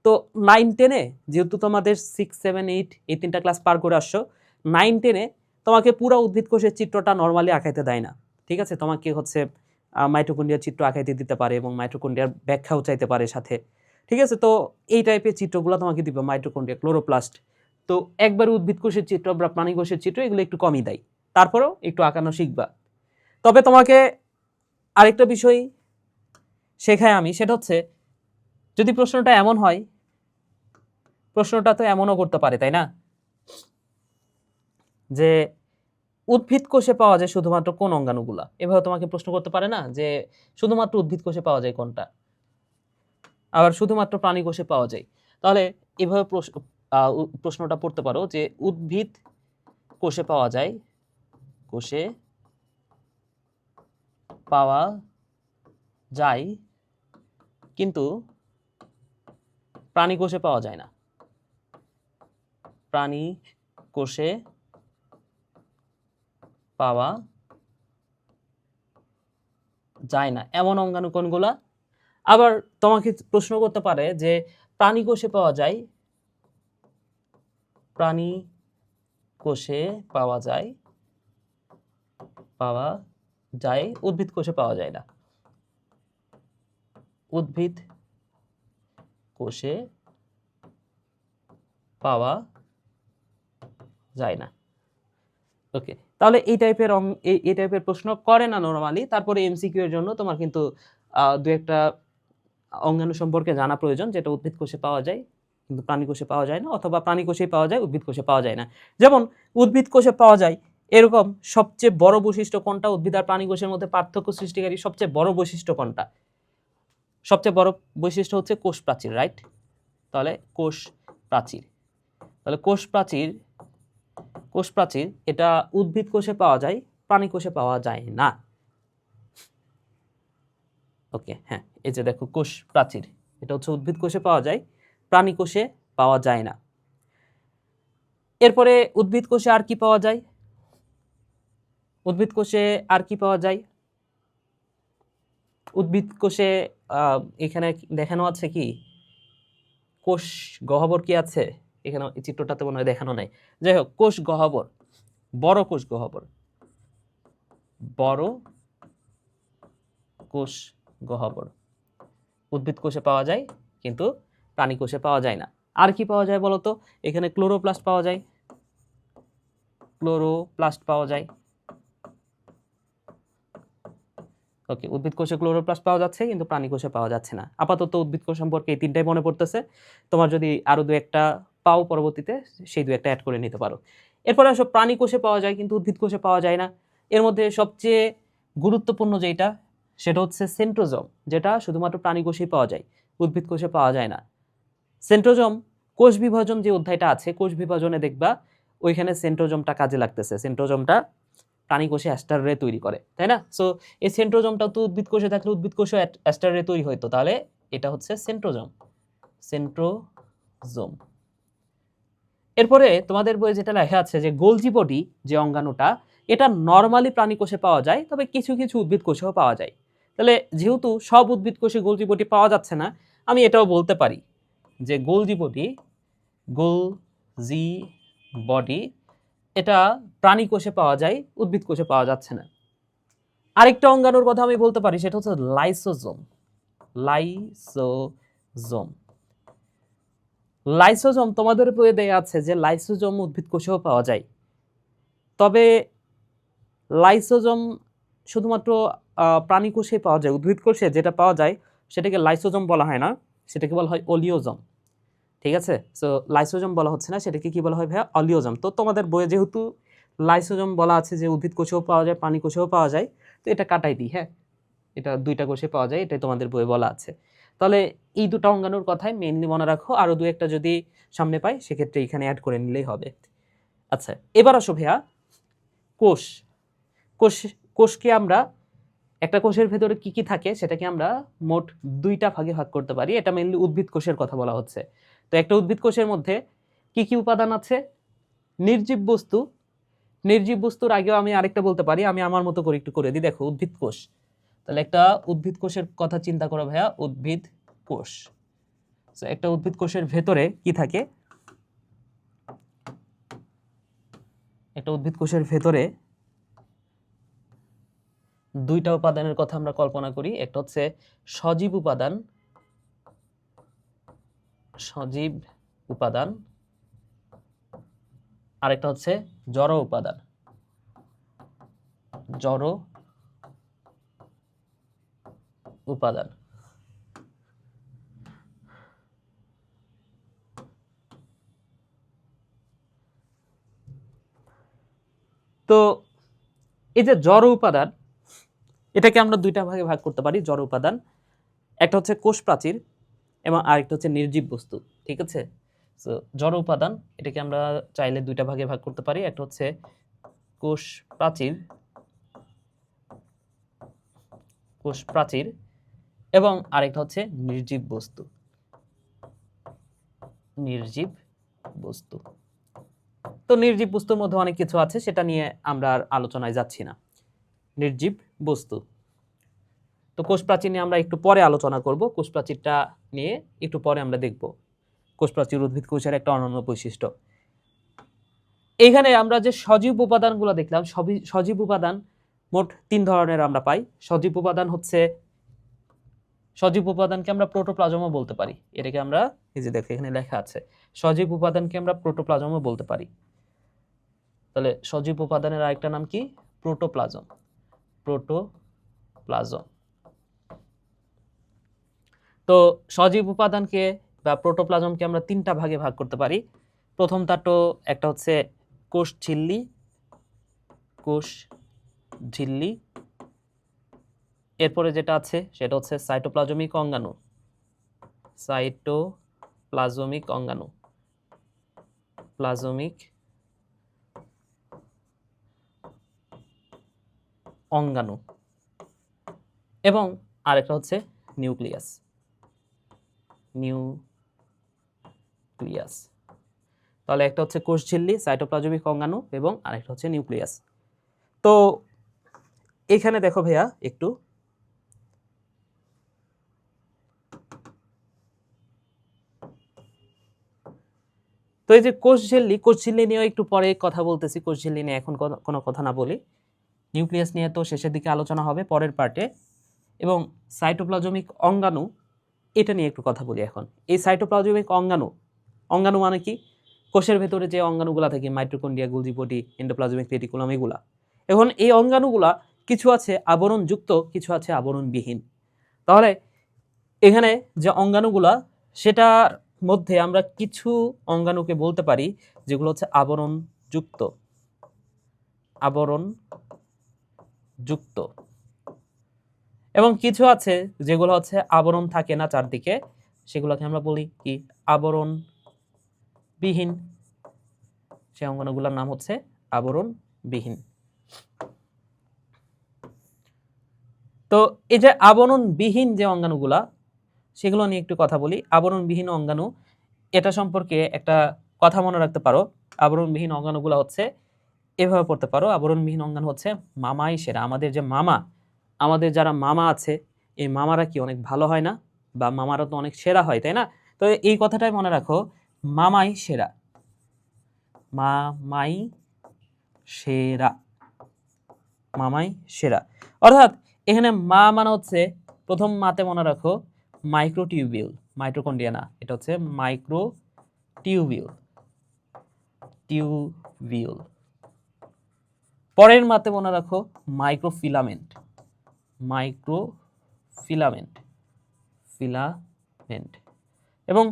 তো 9-10-এ যেহেতু তোমাদের 6, 7, 8 এই তিনটা ক্লাস পার করে আসছো, 9-10-এ তোমাকে পুরো উদ্ভিদ কোষের চিত্রটা নর্মালি আঁকাইতে দেয় না। ঠিক আছে, তোমাকে হচ্ছে মাইটোকন্ড্রিয়ার চিত্র আঁকাইতে দিতে পারে, এবং মাইটোকন্ড্রিয়ার ব্যাখ্যাও চাইতে পারে সাথে। ঠিক আছে, তো এই টাইপের চিত্রগুলো তোমাকে দিবে, মাইটোকন্ড্রিয়া, ক্লোরোপ্লাস্ট। তো একবার উদ্ভিদ কোষের চিত্র বা প্রাণী কোষের চিত্র এগুলো একটু কমই দেয়, তারপরেও একটু আঁকানো শিখবা। তবে তোমাকে আরেকটা বিষয় শেখায় আমি, সেটা হচ্ছে যদি প্রশ্নটা এমন হয়, প্রশ্নটা তো এমনও করতে পারে, তাই না, যে উদ্ভিদ কোষে পাওয়া যায় শুধুমাত্র কোন অঙ্গাণুগুলা? এভাবে তোমাকে প্রশ্ন করতে পারে না যে শুধুমাত্র উদ্ভিদ কোষে পাওয়া যায় কোনটা, আবার শুধুমাত্র প্রাণী কোষে পাওয়া যায়। তাহলে এভাবে প্রশ্নটা পড়তে পারো যে উদ্ভিদ কোষে পাওয়া যায়, কিন্তু প্রাণী কোষে পাওয়া যায় না। প্রাণী কোষে পাওয়া যায় না এমন অঙ্গাণু কোনগুলা? আবার তোমাকে প্রশ্ন করতে পারে যে প্রাণী কোষে পাওয়া যায়, উদ্ভিদ কোষে পাওয়া যায় না। উদ্ভিদ কোষে পাওয়া যায় না। ওকে, তাহলে এই টাইপের প্রশ্ন করে না নরমালি। তারপরে এমসিকিউ এর জন্য তোমার কিন্তু দু একটা অঙ্গাণু সম্পর্কে জানা প্রয়োজন, যেটা উদ্ভিদ কোষে পাওয়া যায় কিন্তু প্রাণী কোষে পাওয়া যায় না, অথবা প্রাণী কোষেই পাওয়া যায়, উদ্ভিদ কোষে পাওয়া যায় না। যেমন উদ্ভিদ কোষে পাওয়া যায়, এরকম সবচেয়ে বড় বৈশিষ্ট্য কোনটা? উদ্ভিদ আর প্রাণী কোষের মধ্যে পার্থক্য সৃষ্টিকারী সবচেয়ে বড় বৈশিষ্ট্য কোনটা? সবচেয়ে বড় বৈশিষ্ট্য হচ্ছে কোষ প্রাচীর, রাইট? তাহলে কোষ প্রাচীর এটা উদ্ভিদ কোষে পাওয়া যায়, প্রাণী কোষে পাওয়া যায় না। ওকে, হ্যাঁ, এই যে দেখো কোষ প্রাচীর, এটা হচ্ছে উদ্ভিদ কোষে পাওয়া যায়, প্রাণী কোষে পাওয়া যায় না। এরপরে উদ্ভিদ কোষে আর কি পাওয়া যায়? উদ্ভিদ কোষে এখানে দেখানো আছে কি কোষ গহ্বর কি আছে? এখানে এই চিত্রটাতে মনে হয় দেখানো নাই। যাই হোক, কোষ গহ্বর, বড় কোষ গহ্বর উদ্ভিদ কোষে পাওয়া যায়, কিন্তু প্রাণী কোষে পাওয়া যায় না। আর কি পাওয়া যায় বলতো? এখানে ক্লোরোপ্লাস্ট পাওয়া যায়, ওকে, উদ্ভিদ কোষে ক্লোরোপ্লাস্ট পাওয়া যাচ্ছে কিন্তু প্রাণী কোষে পাওয়া যাচ্ছে না। আপাতত উদ্ভিদ কোষ সম্পর্কে এই তিনটাই মনে পড়তেছে। তোমার যদি আরো দু একটা পাও পরবর্তীতে সেই দু একটা অ্যাড করে নিতে পারো। এরপরে আসো প্রাণী কোষে পাওয়া যায় কিন্তু উদ্ভিদ কোষে পাওয়া যায় না। এর মধ্যে সবচেয়ে গুরুত্বপূর্ণ যেটা সেটা হচ্ছে সেন্ট্রোজোম, যেটা শুধুমাত্র প্রাণী কোষেই পাওয়া যায়, উদ্ভিদ কোষে পাওয়া যায় না। সেন্ট্রোজোম কোষ বিভাজন যে অধ্যায়টা আছে, কোষ বিভাজনে দেখবা ওইখানে সেন্ট্রোজোমটা কাজে লাগতেছে। সেন্ট্রোজোমটা প্রাণী কোষে অ্যাস্টার রে তৈরি করে, তাই না? সো এই সেন্ট্রোজোমটা তো উদ্ভিদ কোষে থাকলে উদ্ভিদ কোষে অ্যাস্টার রে তৈরি হইতো, তাহলে এটা হচ্ছে সেন্ট্রোজোম। সেন্ট্রোজোম। এরপরে তোমাদের বইয়ে যেটা লেখা আছে যে গোলজি বডি যে অঙ্গাণুটা, এটা নরমালি প্রাণী কোষে পাওয়া যায়, তবে কিছু কিছু উদ্ভিদ কোষেও পাওয়া যায়। তাহলে যেহেতু সব উদ্ভিদ কোষে গোলজি বডি পাওয়া যাচ্ছে না, আমি এটাও বলতে পারি যে গোলজি বডি এটা প্রাণী কোষে পাওয়া যায়, উদ্ভিদ কোষে পাওয়া যাচ্ছে না। আরেকটা অঙ্গাণুর কথা আমি বলতে পারি, সেটা হচ্ছে লাইসোজোম। লাইসোজোম তোমাদের বইয়ে দেয়া আছে যে লাইসোজোম উদ্ভিদ কোষেও পাওয়া যায়, তবে লাইসোজোম শুধুমাত্র প্রাণী কোষে পাওয়া যায়। উদ্ভিদ কোষে যেটা পাওয়া যায় সেটাকে লাইসোজোম বলা হয় না, সেটাকে বলা হয় অলিওজোম। ঠিক আছে, সো লাইসোজোম বলা হচ্ছে না, সেটাকে কি বলা হয় ভাইয়া? অলিওজোম। তো তোমাদের বইয়ে যেহেতু লাইসোজোম বলা আছে যে উদ্ভিদ কোষেও পাওয়া যায়, প্রাণী কোষেও পাওয়া যায়, তো এটা কাটাই দিই। হ্যাঁ, এটা দুইটা কোষে পাওয়া যায়, এটাই তোমাদের বইয়ে বলা আছে। তাহলে এই দুটো অঙ্গাণুর কথাই মেইনলি মনে রাখো, আরো দু একটা যদি সামনে পাই সেক্ষেত্রে এখানে অ্যাড করে নিলেই হবে। আচ্ছা, এবার আসো ভাইয়া কোষ। কোষ কোষকে আমরা একটা কোষের ভেতরে কি কি থাকে সেটাকে আমরা মোট দুইটা ভাগে ভাগ করতে পারি। এটা মেইনলি উদ্ভিদ কোষের কথা বলা হচ্ছে। তো একটা উদ্ভিদ কোষের মধ্যে কি কি উপাদান আছে? নির্জীব বস্তু। নির্জীব বস্তুর আগেও আমি আরেকটা বলতে পারি, আমি আমার মতো করে একটু করে দিই। দেখো, উদ্ভিদ কোষ, তাহলে একটা উদ্ভিদ কোষের কথা চিন্তা করো ভাইয়া, উদ্ভিদ কোষ। একটা উদ্ভিদ কোষের ভেতরে কি থাকে? একটা উদ্ভিদ কোষের ভেতরে দুইটা উপাদানের কথা আমরা কল্পনা করি। একটা হচ্ছে সজীব উপাদান, আরেকটা হচ্ছে জড় উপাদান। তো এই যে জড় উপাদান, এটাকে আমরা দুইটা ভাগে ভাগ করতে পারি। জড় উপাদান একটা হচ্ছে কোষ প্রাচীর এবং আরেকটা হচ্ছে নির্জীব বস্তু। ঠিক আছে, সো জড় উপাদান এটাকে আমরা চাইলে দুইটা ভাগে ভাগ করতে পারি। একটা হচ্ছে কোষ প্রাচীর এবং আরেকটা হচ্ছে নির্জীব বস্তু। তো নির্জীব বস্তুর মধ্যে অনেক কিছু আছে, সেটা নিয়ে আমরা আর আলোচনায় যাচ্ছি না। নির্জীব বস্তু, তো কোষ প্রাচীর নিয়ে আমরা একটু পরে আলোচনা করব। কোষ প্রাচীরটা নিয়ে একটু পরে আমরা দেখব। কোষ প্রাচীর উদ্ভিদ কোষের একটা অনন্য বৈশিষ্ট্য। এইখানে আমরা যে সজীব উপাদানগুলো দেখলাম, সজীব উপাদান মোট তিন ধরনের আমরা পাই। সজীব উপাদানকে আমরা প্রোটোপ্লাজমও বলতে পারি। এটাকে আমরা, এই যে দেখো এখানে লেখা আছে, সজীব উপাদানকে আমরা প্রোটোপ্লাজমও বলতে পারি। তাহলে সজীব উপাদানের আরেকটা নাম কি? প্রোটোপ্লাজম। তো সজীব উপাদানকে বা প্রোটোপ্লাজমকে আমরা তিনটা ভাগে ভাগ করতে পারি। প্রথমটা তো একটা হচ্ছে কোষ ঝিল্লি, এরপরে যেটা আছে সেটা হচ্ছে সাইটোপ্লাজমিক অঙ্গাণু এবং আরেকটা হচ্ছে নিউক্লিয়াস। তাহলে একটা হচ্ছে কোষ ঝিল্লি, সাইটোপ্লাজমিক অঙ্গাণু এবং আরেকটা হচ্ছে নিউক্লিয়াস। তো এখানে দেখো ভাইয়া একটু, তো এই যে কোষ ঝিল্লি নিয়ে একটু পরে কথা বলতেছি। কোষ ঝিল্লি নিয়ে এখন কোনো কথা না বলি। নিউক্লিয়াস নিয়ে তো শেষের দিকে আলোচনা হবে পরের পার্টে। এবং সাইটোপ্লাজমিক অঙ্গাণু, এটা নিয়ে একটু কথা বলি এখন। এই সাইটোপ্লাজমিক অঙ্গাণু মানে কি? কোষের ভেতরে যে অঙ্গাণুগুলা থাকে, mitochondria, Golgi body, endoplasmic reticulum, এগুলা। এখন এই অঙ্গাণুগুলা কিছু আছে আবরণ যুক্ত, কিছু আছে আবরণবিহীন। তাহলে এখানে যে অঙ্গাণুগুলা, সেটার মধ্যে আমরা কিছু অঙ্গাণুকে বলতে পারি যেগুলো হচ্ছে আবরণ যুক্ত, আবরণ যুক্ত, এবং কিছু আছে যেগুলো হচ্ছে আবরণ থাকে না চারদিকে, সেগুলোকে আমরা বলি কি আবরণবিহীন। সেই অঙ্গাণুগুলোর নাম হচ্ছে আবরণবিহীন। তো এই যে আবরণবিহীন যে অঙ্গাণুগুলা, সেগুলো নিয়ে একটু কথা বলি। আবরণবিহীন অঙ্গাণু, এটা সম্পর্কে একটা কথা মনে রাখতে পারো। আবরণবিহীন অঙ্গাণুগুলো হচ্ছে, এভাবে পড়তে পারো, আবরণবিহীন অঙ্গাণু হচ্ছে মামাই সেরা। আমাদের যে মামা, আমাদের যারা মামা আছে, এই মামারা কি অনেক ভালো হয় না? বা মামারা তো অনেক সেরা হয়, তাই না? তো এই কথাটাই মনে রাখো, মামাই সেরা, মামাই সেরা, মামাই সেরা। অর্থাৎ এখানে মা মানে হচ্ছে, প্রথম মাতে মনে রাখো মাইক্রোটিউবিউল, মাইটোকন্ড্রিয়া না, এটা হচ্ছে মাইক্রোটিউবিউল, টিউবিউল। পরের মাতে মনে রাখো মাইক্রোফিলামেন্ট, মাইক্রোফিলামেন্ট, ফিলামেন্ট। এবং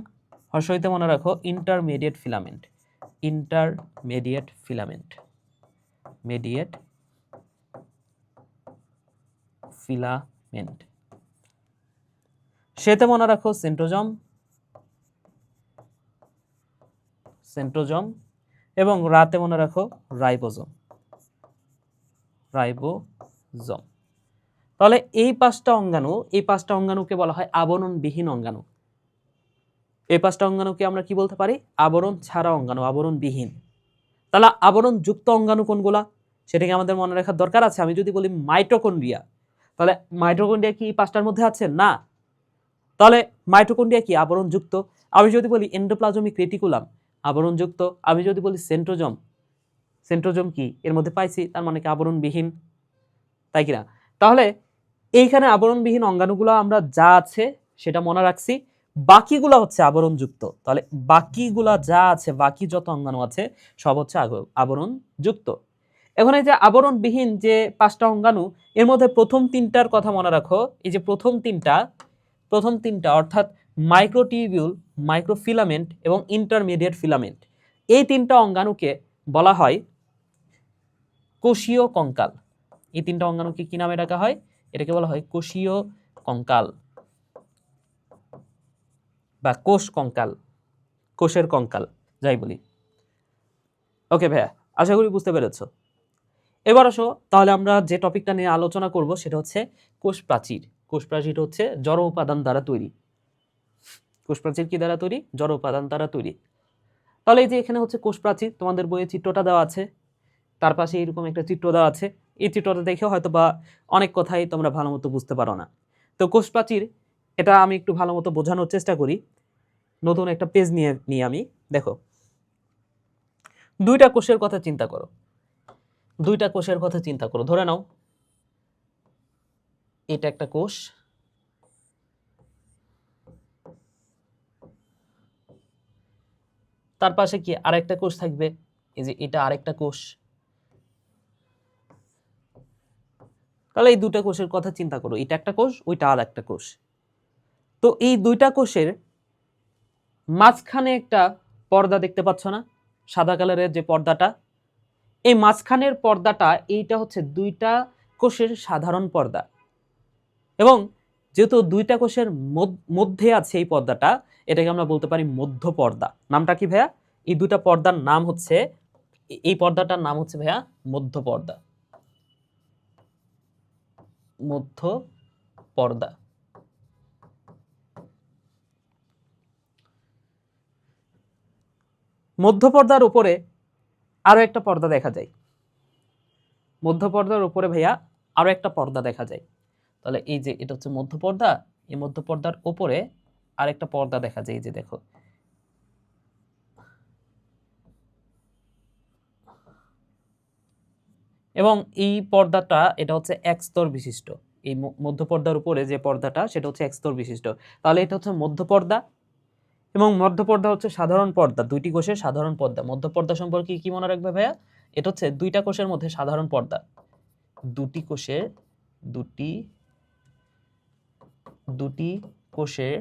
হর্ষইতে মনে রাখো intermediate filament, intermediate filament, mediate filament. সেতে মনে রাখো সেন্ট্রোজম, সেন্ট্রোজম। এবং রাতে মনে রাখো রাইবোজোম, রাইবোজোম। তাহলে এই পাঁচটা অঙ্গাণু, এই পাঁচটা অঙ্গাণুকে বলা হয় আবরণবিহীন অঙ্গাণু। এই পাঁচটা অঙ্গাণুকে আমরা কি বলতে পারি? আবরণ ছাড়া অঙ্গাণু, আবরণবিহীন। তাহলে আবরণ যুক্ত অঙ্গাণু কোনগুলা, সেটাকে আমাদের মনে রাখার দরকার আছে। আমি যদি বলি মাইটোকন্ড্রিয়া, তাহলে মাইটোকন্ড্রিয়া কি এই পাঁচটার মধ্যে আছে? না। তাহলে মাইটোকন্ড্রিয়া কি আবরণ যুক্ত? আমি যদি বলি এন্ডোপ্লাজমিক রেটিকুলাম, আবরণ যুক্ত। আমি যদি বলি সেন্ট্রোজম, সেন্ট্রোজম কি এর মধ্যে পাইছি, তার মানে কি আবরণবিহীন, তাই কিনা? তাহলে এইখানে আবরণবিহীন অঙ্গাণুগুলো আমরা যা আছে সেটা মনে রাখছি, বাকিগুলা হচ্ছে আবরণ যুক্ত। তাহলে বাকিগুলা যা আছে, বাকি যত অঙ্গাণু আছে সব হচ্ছে আবরণ যুক্ত। এখন এই যে আবরণবিহীন যে পাঁচটা অঙ্গাণু, এর মধ্যে প্রথম তিনটার কথা মনে রাখো। এই যে প্রথম তিনটা অর্থাৎ মাইক্রোটিউবিউল, মাইক্রোফিলামেন্ট এবং ইন্টারমিডিয়েট ফিলামেন্ট, এই তিনটা অঙ্গাণুকে বলা হয় কোষীয় কঙ্কাল। এই তিনটা অঙ্গাণুকে কি নামে ডাকা হয়? এটাকে বলা হয় কোষীয় কঙ্কাল বা কোষ কঙ্কাল, কোষের কঙ্কাল যাই বলি। ওকে ভাইয়া, আশা করি বুঝতে পেরেছো। এবার আসো, তাহলে আমরা যে টপিকটা নিয়ে আলোচনা করব সেটা হচ্ছে কোষ প্রাচীর। কোষ প্রাচীর হচ্ছে জড় উপাদান দ্বারা তৈরি। কোষ প্রাচীর কি দ্বারা তৈরি? জড় উপাদান দ্বারা তৈরি। তাহলে এই যে এখানে হচ্ছে কোষ প্রাচীর, তোমাদের বইয়ে চিত্রটা দেওয়া আছে, তার পাশে এরকম একটা চিত্র দেওয়া আছে। এই চিত্রটা দেখে হয়তো বা অনেক কথাই তোমরা ভালো মতো বুঝতে পারো না। তো কোষ প্রাচীর, এটা আমি একটু ভালো মতো বোঝানোর চেষ্টা করি। নতুন একটা পেজ নিয়ে আমি, দেখো, দুইটা কোষের কথা চিন্তা করো, দুইটা কোষের কথা চিন্তা করো। ধরে নাও এটা একটা কোষ, তার পাশে কি আরেকটা কোষ থাকবে, এই যে এটা আরেকটা কোষ। তাহলে এই দুটা কোষের কথা চিন্তা করো, এটা একটা কোষ, ওইটা আর একটা কোষ। তো এই দুইটা কোষের মাঝখানে একটা পর্দা দেখতে পাচ্ছ না, সাদা কালারের যে পর্দাটা, এই মাঝখানের পর্দাটা, এইটা হচ্ছে দুইটা কোষের সাধারণ পর্দা। এবং যেহেতু দুইটা কোষের মধ্যে আছে এই পর্দাটা, এটাকে আমরা বলতে পারি মধ্য পর্দা। নামটা কি ভাইয়া? এই দুইটা পর্দার নাম হচ্ছে, এই পর্দাটার নাম হচ্ছে ভাইয়া মধ্য পর্দা, মধ্য পর্দা। মধ্য পর্দার উপরে আরো একটা পর্দা দেখা যায়, মধ্য পর্দার উপরে ভাইয়া আরো একটা পর্দা দেখা যায়। তাহলে এই যে এটা হচ্ছে মধ্য পর্দা, এই মধ্য পর্দার উপরে আরেকটা পর্দা দেখা যায়, এই যে দেখো। এবং এই পর্দাটা, এটা হচ্ছে এক স্তর বিশিষ্ট। এই মধ্য পর্দার উপরে যে পর্দাটা, সেটা হচ্ছে এক স্তর বিশিষ্ট। তাহলে এটা হচ্ছে মধ্য পর্দা। এবং মধ্য পর্দা হচ্ছে সাধারণ পর্দা, দুইটি কোষের সাধারণ পর্দা। মধ্য পর্দা সম্পর্কে কি মনে রাখবে ভাইয়া? এটা হচ্ছে দুইটা কোষের মধ্যে সাধারণ পর্দা। দুটি কোষের দুটি কোষের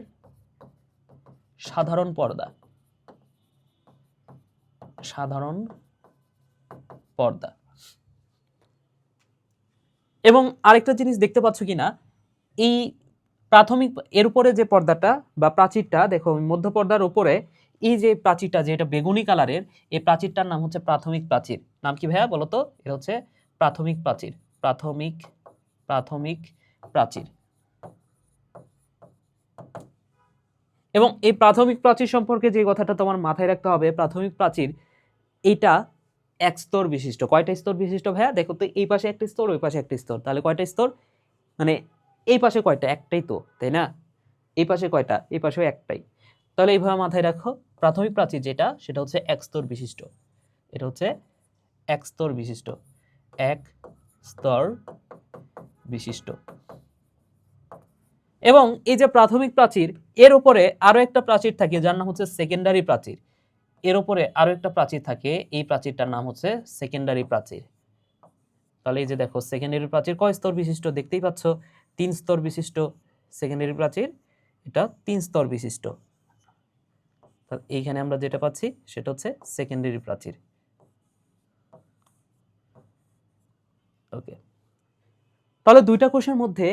সাধারণ পর্দা এবং আরেকটা জিনিস দেখতে পাচ্ছ কিনা, এই প্রাথমিক এর উপরে যে পর্দাটা বা প্রাচীরটা দেখো, মধ্য পর্দার উপরে এই যে প্রাচীরটা, যেটা বেগুনি কালারের, এই প্রাচীরটার নাম হচ্ছে প্রাথমিক প্রাচীর। নাম কি ভাইয়া বলো তো? এটা হচ্ছে প্রাথমিক প্রাচীর। প্রাথমিক প্রাচীর। এবং এই প্রাথমিক প্রাচীর সম্পর্কে যে কথাটা তোমার মাথায় রাখতে হবে, প্রাথমিক প্রাচীর এটা এক স্তর বিশিষ্ট। কয়টা স্তর বিশিষ্ট ভাইয়া? দেখো তো, এই পাশে একটা স্তর, ওই পাশে একটা স্তর, তাহলে কয়টা স্তর? মানে এই পাশে কয়টা? একটাই তো, তাই না? এই পাশে কয়টা? এই পাশেও একটাই। তাহলে এইভাবে মাথায় রাখো, প্রাথমিক প্রাচীর যেটা, সেটা হচ্ছে এক স্তর বিশিষ্ট। এটা হচ্ছে এক স্তর বিশিষ্ট। এবং এই যে প্রাথমিক প্রাচীর, এর উপরে আরো একটা প্রাচীর থাকে যার নাম হচ্ছে সেকেন্ডারি প্রাচীর। এর উপরে আরো একটা প্রাচীর থাকে, এই প্রাচীরটার নাম হচ্ছে সেকেন্ডারি প্রাচীর। তাহলে এই যে দেখো, সেকেন্ডারি প্রাচীর কয় স্তর বিশিষ্ট? দেখতেই পাচ্ছ, 3 স্তর বিশিষ্ট সেকেন্ডারি প্রাচীর, এটা 3 স্তর বিশিষ্ট। এইখানে আমরা যেটা পাচ্ছি সেটা হচ্ছে সেকেন্ডারি প্রাচীর। ওকে, তাহলে দুইটা কোষের মধ্যে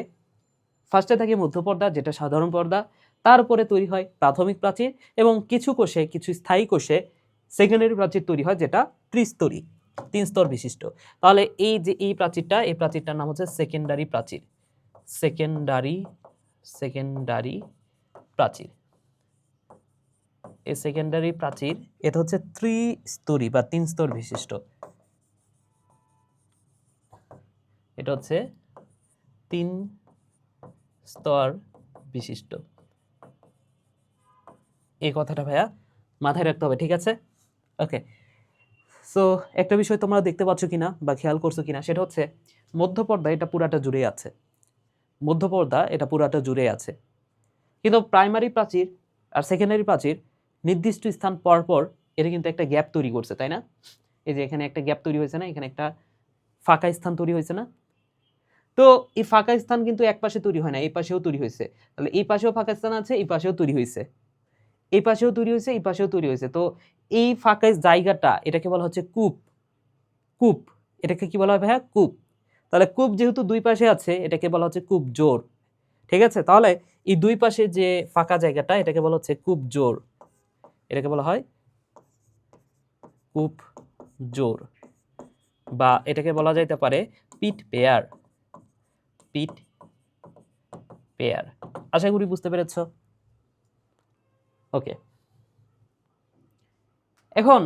ফার্স্টে থাকে মধ্য পর্দা, যেটা সাধারণ পর্দা, তারপরে তৈরি হয় প্রাথমিক প্রাচীর, এবং কিছু কোষে, কিছু স্থায়ী কোষে সেকেন্ডারি প্রাচীর তৈরি হয়, যেটা ত্রিস্তরী, 3 স্তর বিশিষ্ট। তাহলে এই যে এই প্রাচীরটার নাম হচ্ছে সেকেন্ডারি প্রাচীর। সেকেন্ডারি প্রাচীর। এই সেকেন্ডারি প্রাচীর এটা হচ্ছে ত্রিস্তরী বা 3 স্তর বিশিষ্ট। এটা হচ্ছে 3 স্তর বিশিষ্ট। এই কথাটা ভাইয়া মাথায় রাখতে হবে, ঠিক আছে? ওকে, সো একটা বিষয় তোমরা দেখতে পাচ্ছ কিনা বা খেয়াল করছো কিনা, সেটা হচ্ছে মধ্যপর্দা এটা পুরাটা জুড়ে আছে। মধ্যপর্দা এটা পুরাটা জুড়ে আছে, কিন্তু প্রাইমারি প্রাচীর আর সেকেন্ডারি প্রাচীর নির্দিষ্ট স্থান পর পর এটা কিন্তু একটা গ্যাপ তৈরি করছে, তাই না? এই যে এখানে একটা গ্যাপ তৈরি হয়েছে না, এখানে একটা ফাঁকা স্থান তৈরি হয়েছে না? তো এই ফাঁকা স্থান কিন্তু এক পাশে তৈরি হয় না, এই পাশেও তৈরি হয়েছে। তাহলে এই পাশেও ফাঁকা স্থান আছে, এই পাশেও তৈরি হয়েছে, এই পাশেও তৈরি হয়েছে, এই পাশেও তৈরি হয়েছে। তো এই ফাঁকা জায়গাটা, এটাকে বলা হচ্ছে কূপ। কূপ, এটাকে কি বলা হয় ভাইয়া? কূপ। তাহলে কূপ যেহেতু দুই পাশে আছে, এটাকে বলা হচ্ছে কূপ জোড়, ঠিক আছে? তাহলে এই দুই পাশে যে ফাঁকা জায়গাটা, এটাকে বলা হচ্ছে কূপ জোড়। এটাকে বলা হয় কূপ জোড়, বা এটাকে বলা যাইতে পারে পিট পেয়ার। আশা করি বুঝতে পেরেছ। ওকে, এখন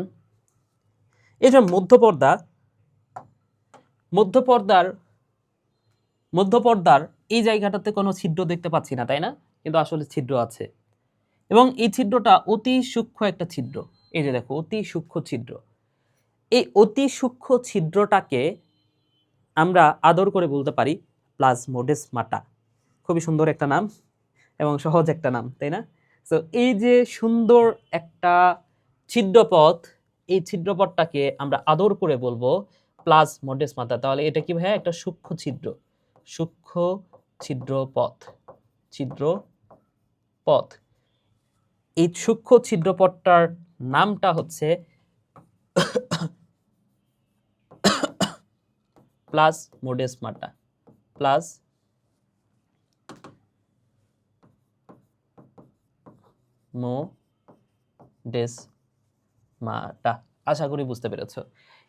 এই যে মধ্যপর্দার এই জায়গাটাতে কোনো ছিদ্র দেখতে পাচ্ছি না, তাই না? কিন্তু আসলে ছিদ্র আছে, এবং এই ছিদ্রটা অতি সূক্ষ্ম একটা ছিদ্র। এই যে দেখো, অতি সূক্ষ্ম ছিদ্র। এই অতি সূক্ষ্ম ছিদ্রটাকে আমরা আদর করে বলতে পারি প্লাজমোডেসমাটা। খুবই সুন্দর একটা নাম এবং সহজ একটা নাম, তাই না? তো এই যে সুন্দর একটা ছিদ্রপথ, এই ছিদ্রপথটাকে আমরা আদর করে বলবো প্লাজমোডেসমাটা। তাহলে এটা কি ভাইয়া? একটা সূক্ষ্ম ছিদ্রপথ। এই সূক্ষ্ম ছিদ্রপথটার নামটা হচ্ছে প্লাজমোডেসমাটা। আশা করি বুঝতে পেরেছো।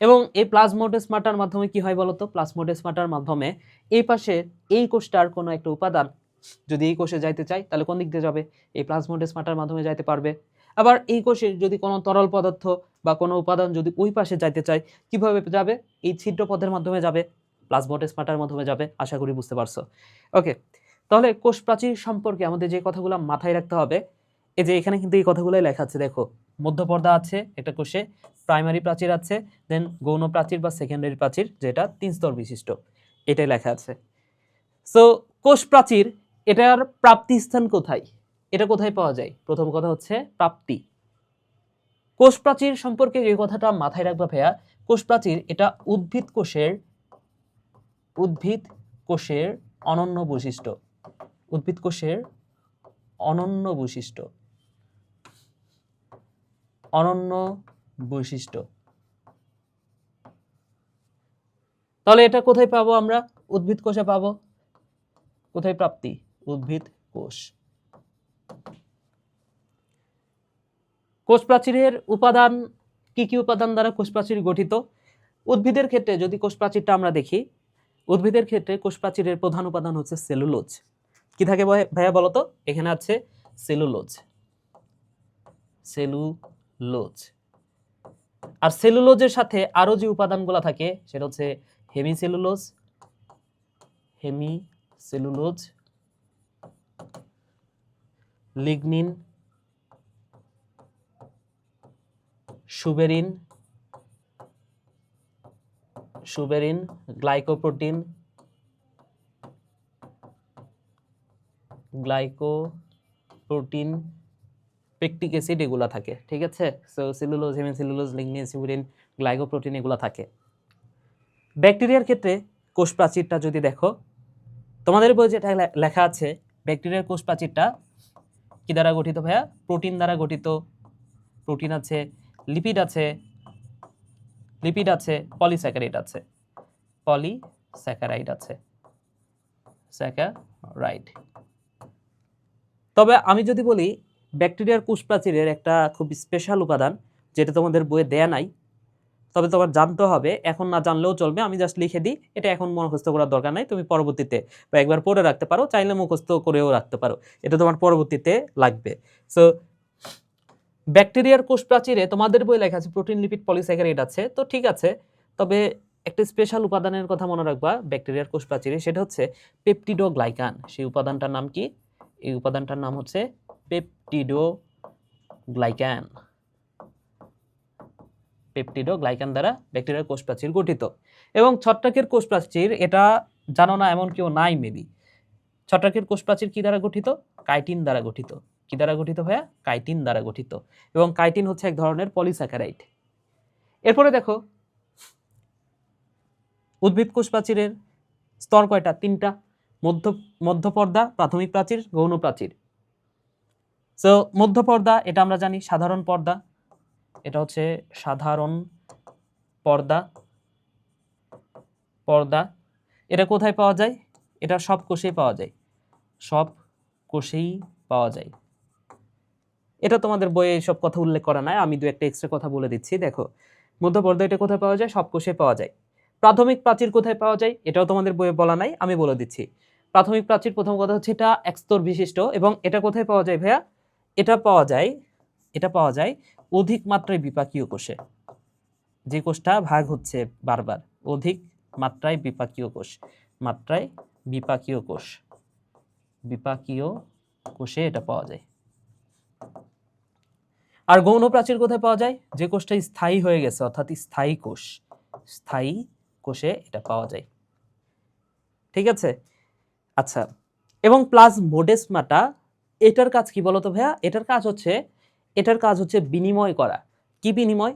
এবং এই প্লাজমোডেসমাটার মাধ্যমে কি হয় বলতো? প্লাজমোডেসমাটার মাধ্যমে এই পাশে এই কোষটার কোনো একটা উপাদান যদি এই কোষে যাইতে চায়, তাহলে কোন দিক দিয়ে যাবে? এই প্লাজমোডেসমাটার মাধ্যমে যাইতে পারবে। আবার এই কোষে যদি কোনো তরল পদার্থ বা কোনো উপাদান যদি ওই পাশে যাইতে চায়, কিভাবে যাবে? এই ছিদ্রপথের মাধ্যমে যাবে, প্লাজমোডেসমাটার মাধ্যমে যাবে। আশা করি বুঝতে পারছো। ওকে, তাহলে কোষ প্রাচীর সম্পর্কে আমাদের যে কথাগুলো মাথায় রাখতে হবে, এই যে এখানে কিন্তু এই কথাগুলোই লেখা আছে, দেখো, মধ্যপর্দা আছে একটা কোষে, প্রাইমারি প্রাচীর আছে, দেন গৌণ প্রাচীর বা সেকেন্ডারি প্রাচীর, যেটা 3 স্তর বিশিষ্ট, এটাই লেখা আছে। সো কোষ প্রাচীর, এটার প্রাপ্তি স্থান কোথায়? এটা কোথায় পাওয়া যায়? প্রথম কথা হচ্ছে প্রাপ্তি। কোষ প্রাচীর সম্পর্কে যে কথাটা মাথায় রাখবা ভাইয়া, কোষ প্রাচীর এটা উদ্ভিদ কোষের অনন্য বৈশিষ্ট্য। উদ্ভিদ কোষের অনন্য বৈশিষ্ট্য, অনন্য বৈশিষ্ট্য। তাহলে এটা কোথায় পাবো আমরা? উদ্ভিদ কোষে পাবো। কোথায় প্রাপ্তি? উদ্ভিদ কোষ। কোষ প্রাচীরের উপাদান কি কি উপাদান দ্বারা কোষ প্রাচীর গঠিত? উদ্ভিদের ক্ষেত্রে যদি কোষ প্রাচীরটা আমরা দেখি, উদ্ভিদের ক্ষেত্রে কোষ প্রাচীরের প্রধান উপাদান হচ্ছে সেলুলোজ। কি থাকে ভাইয়া বলো তো? এখানে আছে সেলুলোজ, সেলুলোজ। আর সেলুলোজের সাথে আরো যে উপাদানগুলো থাকে সেটা হচ্ছে hemicellulose, hemicellulose, lignin, suberin, suberin, glycoprotein, glycoprotein, pectic acid, এগুলা থাকে। ঠিক আছে? So cellulose, hemicellulose, lignin, suberin, glycoprotein এগুলা থাকে। ব্যাকটেরিয়ার ক্ষেত্রে কোষ প্রাচীরটা যদি দেখো, তোমাদের বই যেটা লেখা আছে, ব্যাকটেরিয়ার কোষ প্রাচীরটা কি দ্বারা গঠিত ভাইয়া? প্রোটিন দ্বারা গঠিত। প্রোটিন আছে, লিপিড আছে, লিপিড আছে, পলিস্যাকারাইড আছে, পলিস্যাকারাইড আছে, স্যাকারাইড। তবে আমি যদি বলি ব্যাকটেরিয়ার কোষ প্রাচীরের একটা খুব স্পেশাল উপাদান যেটা তোমাদের বইয়ে দেয়া নাই, তবে তোমার জানতে হবে, এখন না জানলেও চলবে, আমি জাস্ট লিখে দিই, এটা এখন মুখস্থ করার দরকার নাই, তুমি পরবর্তীতে বা একবার পড়ে রাখতে পারো, চাইলে মুখস্থ করেও রাখতে পারো, এটা তোমার পরবর্তীতে লাগবে। সো ব্যাকটেরিয়ার কোষ প্রাচীরে তোমাদের বই লেখা আছে প্রোটিন, লিপিড, পলিস্যাকারাইড আছে, তো ঠিক আছে। তবে একটা স্পেশাল উপাদানের কথা মনে রাখবা ব্যাকটেরিয়ার কোষ প্রাচীরে, সেটা হচ্ছে পেপটিডোগ্লাইকান। সেই উপাদানটার নাম কি? এই উপাদানটার নাম হচ্ছে পেপটিডোগ্লাইকান। পেপটিডোগ্লাইকান দ্বারা ব্যাকটেরিয়ার কোষ প্রাচীর গঠিত। এবং ছত্রাকের কোষ প্রাচীর, এটা জানো না এমন কেউ নাই মেবি। ছত্রাকের কোষ প্রাচীর কি দ্বারা গঠিত? কাইটিন দ্বারা গঠিত। কি দ্বারা গঠিত ভাইয়া? কাইটিন দ্বারা গঠিত। এবং কাইটিন হচ্ছে এক ধরনের পলিস্যাকারাইড। এরপরে দেখো উদ্ভিদ কোষ প্রাচীরের স্তর কয়টা? তিনটা। মধ্যপর্দা, প্রাথমিক প্রাচীর, গৌণ প্রাচীর। সো মধ্যপর্দা এটা আমরা জানি সাধারণ পর্দা, এটা হচ্ছে সাধারণ পর্দা। পর্দা এটা কোথায় পাওয়া যায়? এটা সব কোষেই পাওয়া যায়, সব কোষেই পাওয়া যায়। এটা তোমাদের বইয়ে সব কথা উল্লেখ করা নাই, আমি দু একটা এক্সট্রা কথা বলে দিচ্ছি। দেখো মধ্যপর্দা এটা কোথায় পাওয়া যায়? সব কোষে পাওয়া যায়। প্রাথমিক প্রাচীর কোথায় পাওয়া যায়? এটাও তোমাদের বইয়ে বলা নাই, আমি বলে দিচ্ছি। প্রাথমিক প্রাচীর প্রথম কথা হচ্ছে এটা একস্তর বিশিষ্ট, এবং এটা কোথায় পাওয়া যায় ভাইয়া? এটা পাওয়া যায় অধিক মাত্রায় বিপাকীয় কোষে। যে কোষটা ভাগ হচ্ছে বারবার, অধিক মাত্রায় বিপাকীয় কোষ, মাত্রায় বিপাকীয় কোষ, বিপাকীয় কোষে এটা পাওয়া যায়। আর গৌণ প্রাচীর কোথায় পাওয়া যায়? যে কোষটা স্থায়ী হয়ে গেছে, অর্থাৎ স্থায়ী কোষ, স্থায়ী কোষে এটা পাওয়া যায়। ঠিক আছে? আচ্ছা, এবং প্লাজমোডেসমাটা, এটার কাজ কি বলতো ভাইয়া? এটার কাজ হচ্ছে বিনিময় করা। কি বিনিময়?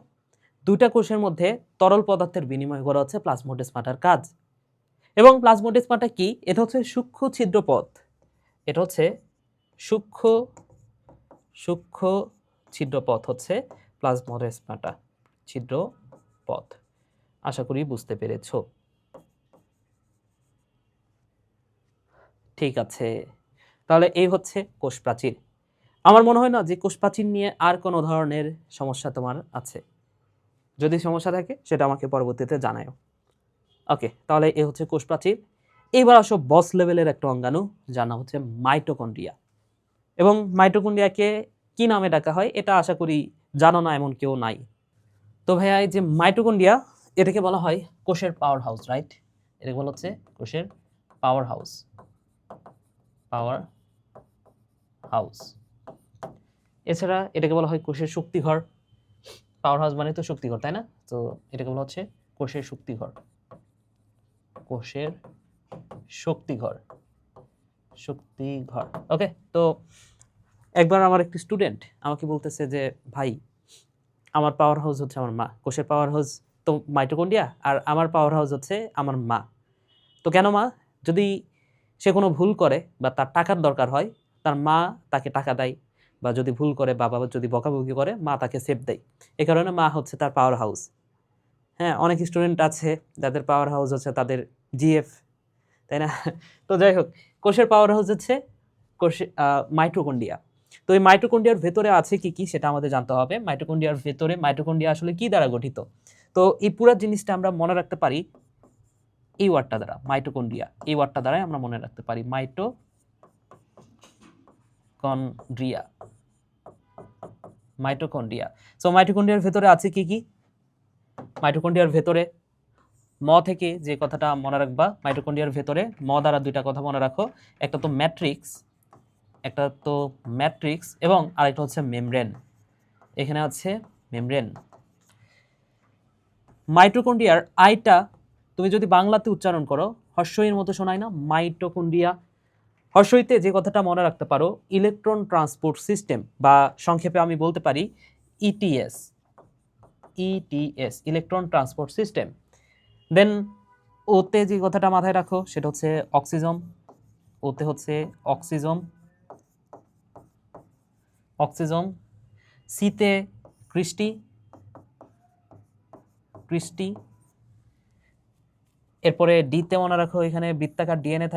দুইটা কোষের মধ্যে তরল পদার্থের বিনিময় করা হচ্ছে প্লাজমোডেসমাটার কাজ। এবং প্লাজমোডেসমাটা কি? এটা হচ্ছে সূক্ষ্ম ছিদ্রপথ। এটা হচ্ছে সূক্ষ্ম ছিদ্রপথ হচ্ছে প্লাজমোডেসমাটা, ছিদ্রপথ। আশা করি বুঝতে পেরেছো। ঠিক আছে, তাহলে এই হচ্ছে কোষ প্রাচীর। আমার মনে হয় না যে কোষ প্রাচীর নিয়ে আর কোনো ধরনের সমস্যা তোমার আছে। যদি সমস্যা থাকে সেটা আমাকে পরবর্তীতে জানাও। ওকে, তাহলে এই হচ্ছে কোষ প্রাচীর। এইবার আসো বস লেভেলের একটা অঙ্গাণু, যার নাম হচ্ছে মাইটোকন্ড্রিয়া। এবং মাইটোকন্ড্রিয়াকে কি নামে ডাকা হয় এটা আশা করি জানো না এমন কেউ নাই। তো ভাইয়া এই যে মাইটোকন্ড্রিয়া, এটাকে বলা হয় কোষের পাওয়ার হাউস, রাইট? এটাকে বলা হচ্ছে কোষের পাওয়ার হাউস, পাওয়ার হাউস। এছাড়া এটাকে বলা হয় কোষের শক্তিঘর। পাওয়ার হাউস মানে তো শক্তিঘর, তাই না? তো এটাকে বলা হচ্ছে কোষের শক্তিঘর, কোষের শক্তিঘর, শক্তিঘর। ওকে, তো একবার আমার একটি স্টুডেন্ট আমাকে বলতেছে যে ভাই, আমার পাওয়ার হাউস হচ্ছে আমার মা। কোষের পাওয়ার হাউস তো মাইটোকন্ড্রিয়া, আর আমার পাওয়ার হাউস হচ্ছে আমার মা। তো কেন মা? যদি সে কোনো ভুল করে বা তার টাকার দরকার হয়, তার মা তাকে টাকা দেয়, বা যদি ভুল করে বাবা যদি বকাবকি করে মা তাকে সেভ দেয়। এই কারণে মা হচ্ছে তার পাওয়ার হাউস। হ্যাঁ, অনেক স্টুডেন্ট আছে যাদের পাওয়ার হাউস হচ্ছে তাদের জিএফ, তাই না? তো যাই হোক, কোষের পাওয়ার হাউস হচ্ছে মাইটোকন্ড্রিয়া। তো এই মাইটোকন্ড্রিয়ার ভেতরে আছে কি কি সেটা আমাদের জানতে হবে। মাইটোকন্ড্রিয়ার ভেতরে মাইটোকন্ড্রিয়া আসলে কি দ্বারা গঠিত? তো এই পুরো জিনিসটা আমরা মনে রাখতে পারি এই ওয়ার্ডটা দ্বারা, মাইটোকন্ড্রিয়া। এই ওয়ার্ডটা দ্বারাই আমরা মনে রাখতে পারি, মাইটোকন্ড্রিয়া। মাইটোকন্ড্রিয়া। সো মাইটোকন্ড্রিয়ার ভেতরে আছে কি কি? মাইটোকন্ড্রিয়ার ভেতরে থেকে যে কথাটা মনে রাখবা, মাইটোকন্ড্রিয়ার ভেতরে দ্বারা দুইটা কথা মনে রাখো। একটা তো ম্যাট্রিক্স এবং আরেকটা হচ্ছে মেমব্রেন। এখানে আছে মেমব্রেন। মাইটোকন্ড্রিয়ার আইটা তুমি যদি বাংলাতে উচ্চারণ করো হর্ষইর মতো শোনায় না, মাইটোকন্ড্রিয়া। হর্ষইতে যে কথাটা মনে রাখতে পারো, ইলেকট্রন ট্রান্সপোর্ট সিস্টেম, বা সংক্ষেপে আমি বলতে পারি ইটিএস, ইলেকট্রন ট্রান্সপোর্ট সিস্টেম। দেন ওতে যে কথাটা মাথায় রাখো সেটা হচ্ছে অক্সিজম। ওতে হচ্ছে অক্সিজম। সিতে ক্রিস্টি। এরপরে ডিতে মনে রাখো এখানে বৃত্তাকার ডিএনএ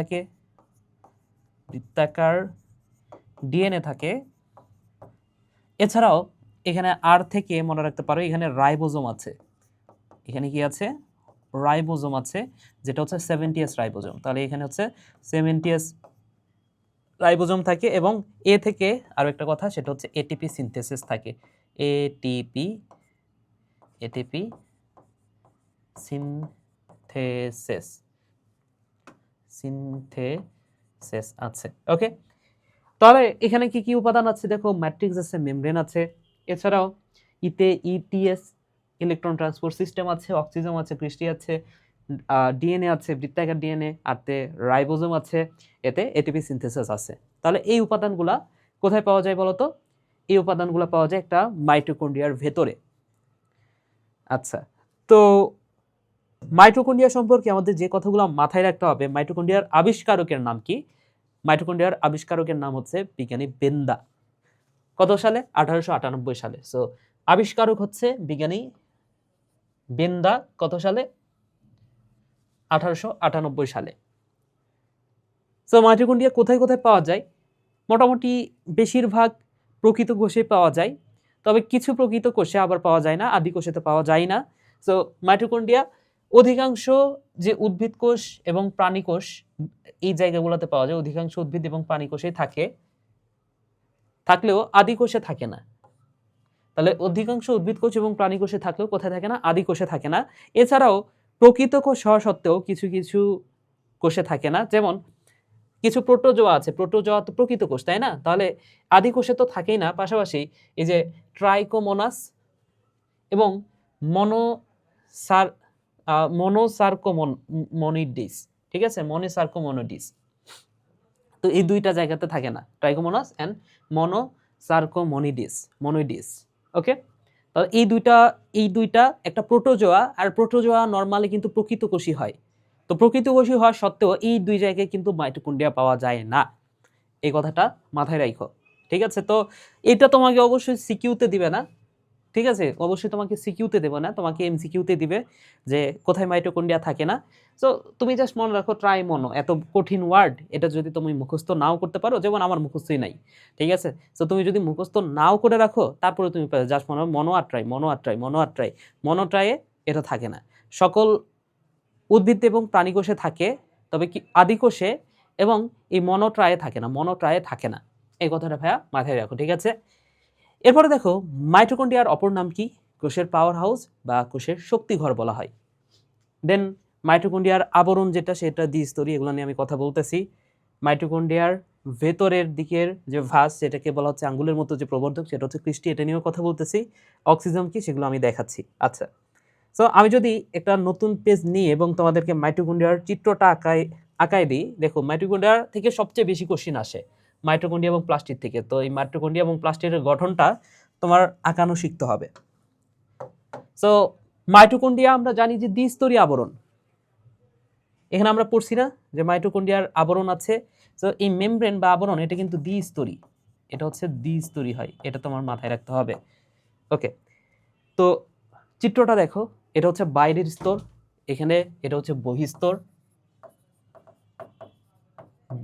থাকে। এছাড়াও এখানে আর থেকে মনে রাখতে পারো এখানে রাইবোজোম আছে। এখানে কি আছে? রাইবোজোম আছে, যেটা হচ্ছে 70S রাইবোজোম। তাহলে এখানে হচ্ছে 70S রাইবোজোম থাকে। এবং এ থেকে আরো একটা কথা, সেটা হচ্ছে এটিপি সিনথেসিস থাকে। এটিপি সিনথেসিস আছে। ওকে, তাহলে এখানে কি কি উপাদান আছে দেখো, ম্যাট্রিক্স আছে, মেমব্রেন আছে, এছাড়াও ইটিএস ইলেকট্রন ট্রান্সপোর্ট সিস্টেম আছে, অক্সিজেন আছে, ক্রিস্টি আছে, ডিএনএ আছে, বৃত্তাকার ডিএনএ, আরতে রাইবোজোম আছে, এতে এটিপি সিনথেসিস আছে। তাহলে এই উপাদানগুলা কোথায় পাওয়া যায় বলতো? এই উপাদানগুলো পাওয়া যায় একটা মাইটোকন্ড্রিয়ার ভেতরে। আচ্ছা, তো মাইটোকন্ড্রিয়া সম্পর্কে আমাদের যে কথাগুলো মাথায় রাখতে হবে, মাইটোকন্ড্রিয়ার আবিষ্কারকের নাম কি? মাইটোকন্ড্রিয়ার আবিষ্কারকের নাম হচ্ছে বিজ্ঞানী বেন্দা। কত সালে? 1898 সালে। সো আবিষ্কারক হচ্ছে বিজ্ঞানী বেন্দা। কত সালে? 1898 সালে। সো মাইটোকন্ড্রিয়া কোথায় কোথায় পাওয়া যায়? মোটামুটি বেশিরভাগ প্রকৃত কোষে পাওয়া যায়, তবে কিছু প্রকৃত কোষে আবার পাওয়া যায় না, আদি কোষে তো পাওয়া যায় না। সো মাইটোকন্ড্রিয়া অধিকাংশ যে উদ্ভিদ কোষ এবং প্রাণী কোষ, এই জায়গাগুলোতে পাওয়া যায়। অধিকাংশ উদ্ভিদ এবং প্রাণী কোষে থাকলেও আদি কোষে থাকে না। তাহলে অধিকাংশ উদ্ভিদ কোষ এবং প্রাণী কোষে থাকলেও কোথায় থাকে না? আদি কোষে থাকে না। এছাড়াও প্রকৃত কোষ হওয়া সত্ত্বেও কিছু কিছু কোষে থাকে না। যেমন কিছু প্রোটোজোয়া আছে, প্রোটোজোয়া তো প্রকৃত কোষ, তাই না? তাহলে আদি কোষে তো থাকেই না। পাশাপাশি এই যে ট্রাইকোমোনাস এবং মনোসার্কোমনিডিস, ঠিক আছে, মনোসার্কোমনিডিস, তো এই দুইটা জায়গাতে থাকে না, ট্রাইকোমোনাস এন্ড মনোইডিস। ওকে, তাহলে এই দুইটা একটা প্রোটোজোয়া, আর প্রোটোজোয়া নরমালি কিন্তু প্রকৃত কোষী হয়। তো প্রকৃত কোষী হওয়া সত্ত্বেও এই দুই জায়গায় কিন্তু মাইটোকন্ড্রিয়া পাওয়া যায় না। এই কথাটা মাথায় রাখো, ঠিক আছে? তো এটা তোমাকে অবশ্যই সিকিউতে দিবে না, ঠিক আছে? অবশ্যই তোমাকে সিকিউতে দেবে না, তোমাকে এমসিকিউতে দিবে যে কোথায় মাইটোকন্ড্রিয়া থাকে না। সো তুমি জাস্ট মনে রাখো ট্রাইমোনো, এত কঠিন ওয়ার্ড, এটা যদি তুমি মুখস্থ নাও করতে পারো, যেমন আমার মুখস্থই নাই, ঠিক আছে? সো তুমি যদি মুখস্থ নাও করে রাখো, তারপরে তুমি জাস্ট মনে মনো আর ট্রাইয়ে এটা থাকে না। সকল উদ্ভিদ এবং প্রাণী কোষে থাকে, তবে কি আদি কোষে এবং এই মনোট্রায়ে থাকে না। এই কথাটা ভাইয়া মাথায় রাখো, ঠিক আছে? এরপরে দেখো মাইটোকন্ড্রিয়ার অপর নাম কি? কোষের পাওয়ার হাউস বা কোষের শক্তিঘর বলা হয়। দেন মাইটোকন্ড্রিয়ার আবরণ যেটা, সেটা দ্বিস্তরী, এগুলো নিয়ে আমি কথা বলতেছি। মাইটোকন্ড্রিয়ার ভেতরের দিকের যে ভাস, সেটাকে বলা হচ্ছে আঙ্গুলের মতো যে প্রবর্ধক, সেটা হচ্ছে ক্রিস্টি, এটা নিয়েও কথা বলতেছি। অক্সিজম কি, সেগুলো আমি দেখাচ্ছি। আচ্ছা, সো আমি যদি একটা নতুন পেজ নিই এবং তোমাদেরকে মাইটোকন্ড্রিয়ার চিত্রটা আঁকায় দিই, দেখো মাইটোকন্ড্রিয়ার থেকে সবচেয়ে বেশি কোশ্চিন আসে মাইটোকন্ড্রিয়া এবং প্লাস্টিড থেকে। তো এই মাইটোকন্ড্রিয়া এবং প্লাস্টিডের গঠনটা তোমার আঁকানো শিখতে হবে। সো মাইটোকন্ড্রিয়া আমরা জানি যে দ্বিস্তরী আবরণ, এখানে আমরা পড়ছি না যে মাইটোকন্ড্রিয়ার আবরণ আছে, তো এই মেমব্রেন বা আবরণ এটা কিন্তু দ্বিস্তরী, এটা হচ্ছে দ্বিস্তরী হয়, এটা তোমার মাথায় রাখতে হবে। ওকে, তো চিত্রটা দেখো, এটা হচ্ছে বাইরের স্তর, এখানে এটা হচ্ছে বহিস্তর,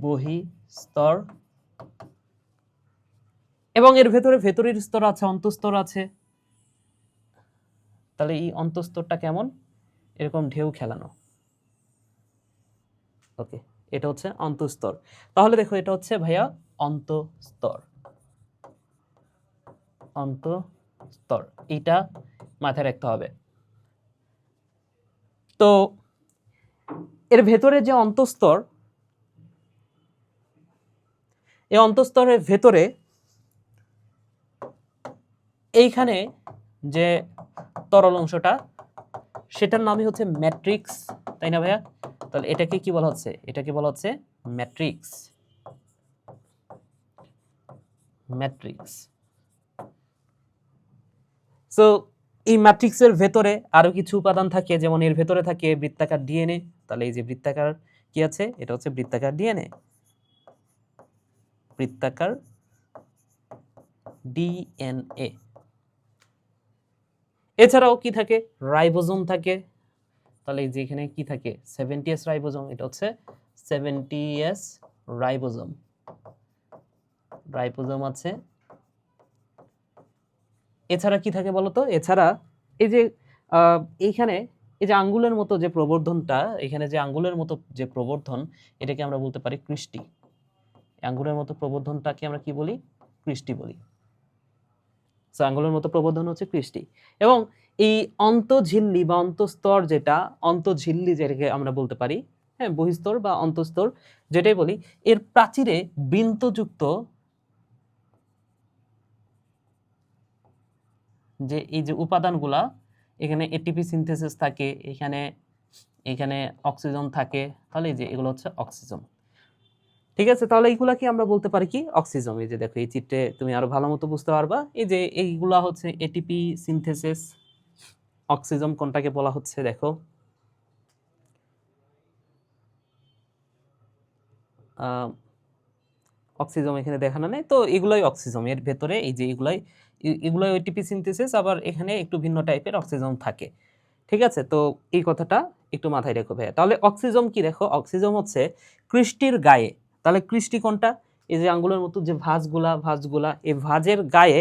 বহিস্তর, এবং এর ভেতরে ভেতরের স্তর আছে, অন্তঃস্তর আছে। তাহলে এই অন্তঃস্তরটা কেমন, এরকম ঢেউ খেলানো। ওকে, এটা হচ্ছে অন্তঃস্তর। তাহলে দেখো এটা হচ্ছে ভাইয়া অন্তঃস্তর, অন্তঃস্তর, এটা মাথায় রাখতে হবে। তো এর ভেতরে যে অন্তঃস্তর, এই অন্তঃস্তরের ভেতরে এইখানে যে তরল অংশটা, সেটার নামই হচ্ছে ম্যাট্রিক্স, তাই না ভাইয়া? তাহলে এটাকে কি বলা হচ্ছে, এটাকে বলা হচ্ছে ম্যাট্রিক্স, ম্যাট্রিক্স। সো এই ম্যাট্রিক্সের ভেতরে আরো কিছু উপাদান থাকে, যেমন এর ভেতরে থাকে বৃত্তাকার ডিএনএ। তাহলে এই যে বৃত্তাকার কি আছে, এটা হচ্ছে বৃত্তাকার ডিএনএ, বৃত্তাকার ডিএনএ। এছাড়াও কি থাকে, রাইবোজোম থাকে। তাহলে এই যে এখানে কি থাকে, 70S রাইবোজোম, এটা হচ্ছে 70S রাইবোজোম, রাইবোজোম আছে। এছাড়া কি থাকে বলতো, এছাড়া এই যে এইখানে এই যে আঙ্গুলের মতো যে প্রবর্ধনটা, এখানে যে আঙ্গুলের মতো যে প্রবর্ধন, এটাকে আমরা বলতে পারি কৃষ্টি। আঙ্গুলের মতো প্রবর্ধনটাকে আমরা কি বলি, কৃষ্টি বলি। সো আঙ্গুলের মতো প্রবর্ধন হচ্ছে কৃষ্টি। এবং এই অন্তঃঝিল্লি বা অন্তঃস্তর, যেটা অন্তঃঝিল্লি যেটাকে আমরা বলতে পারি, হ্যাঁ, বহিস্তর বা অন্তঃস্তর যেটাই বলি, এর প্রাচীরে বৃন্তযুক্ত যে এই যে উপাদানগুলা, এখানে এটিপি সিনথেসিস থাকে, এখানে এখানে অক্সিজেন থাকে। তাহলে এই যে এগুলো হচ্ছে অক্সিজেন, ঠিক আছে? তাহলে এইগুলা কি আমরা বলতে পারি কি, অক্সিজেন। এই যে দেখো এই চিত্রে তুমি আরো ভালো মতো বুঝতে পারবা, এই যে এইগুলা হচ্ছে এটিপি সিনথেসিস। অক্সিজেন কোনটাকে বলা হচ্ছে দেখো, অক্সিজেন এখানে দেখানো নেই, তো এগুলাই অক্সিজেন। এর ভেতরে এই যে এগুলাই এটিপি সিনথেসিস, আবার এখানে একটু ভিন্ন টাইপের অক্সিজেন থাকে, ঠিক আছে? তো এই কথাটা একটু মাথায় রেখো ভাইয়া। তাহলে অক্সিজেন কি, দেখো অক্সিজেন হচ্ছে কৃষ্টির গায়ে। তাহলে কৃষ্টি কোনটা, এই যে আঙ্গুলের মতো যে ভাঁজগুলা, এই ভাঁজের গায়ে,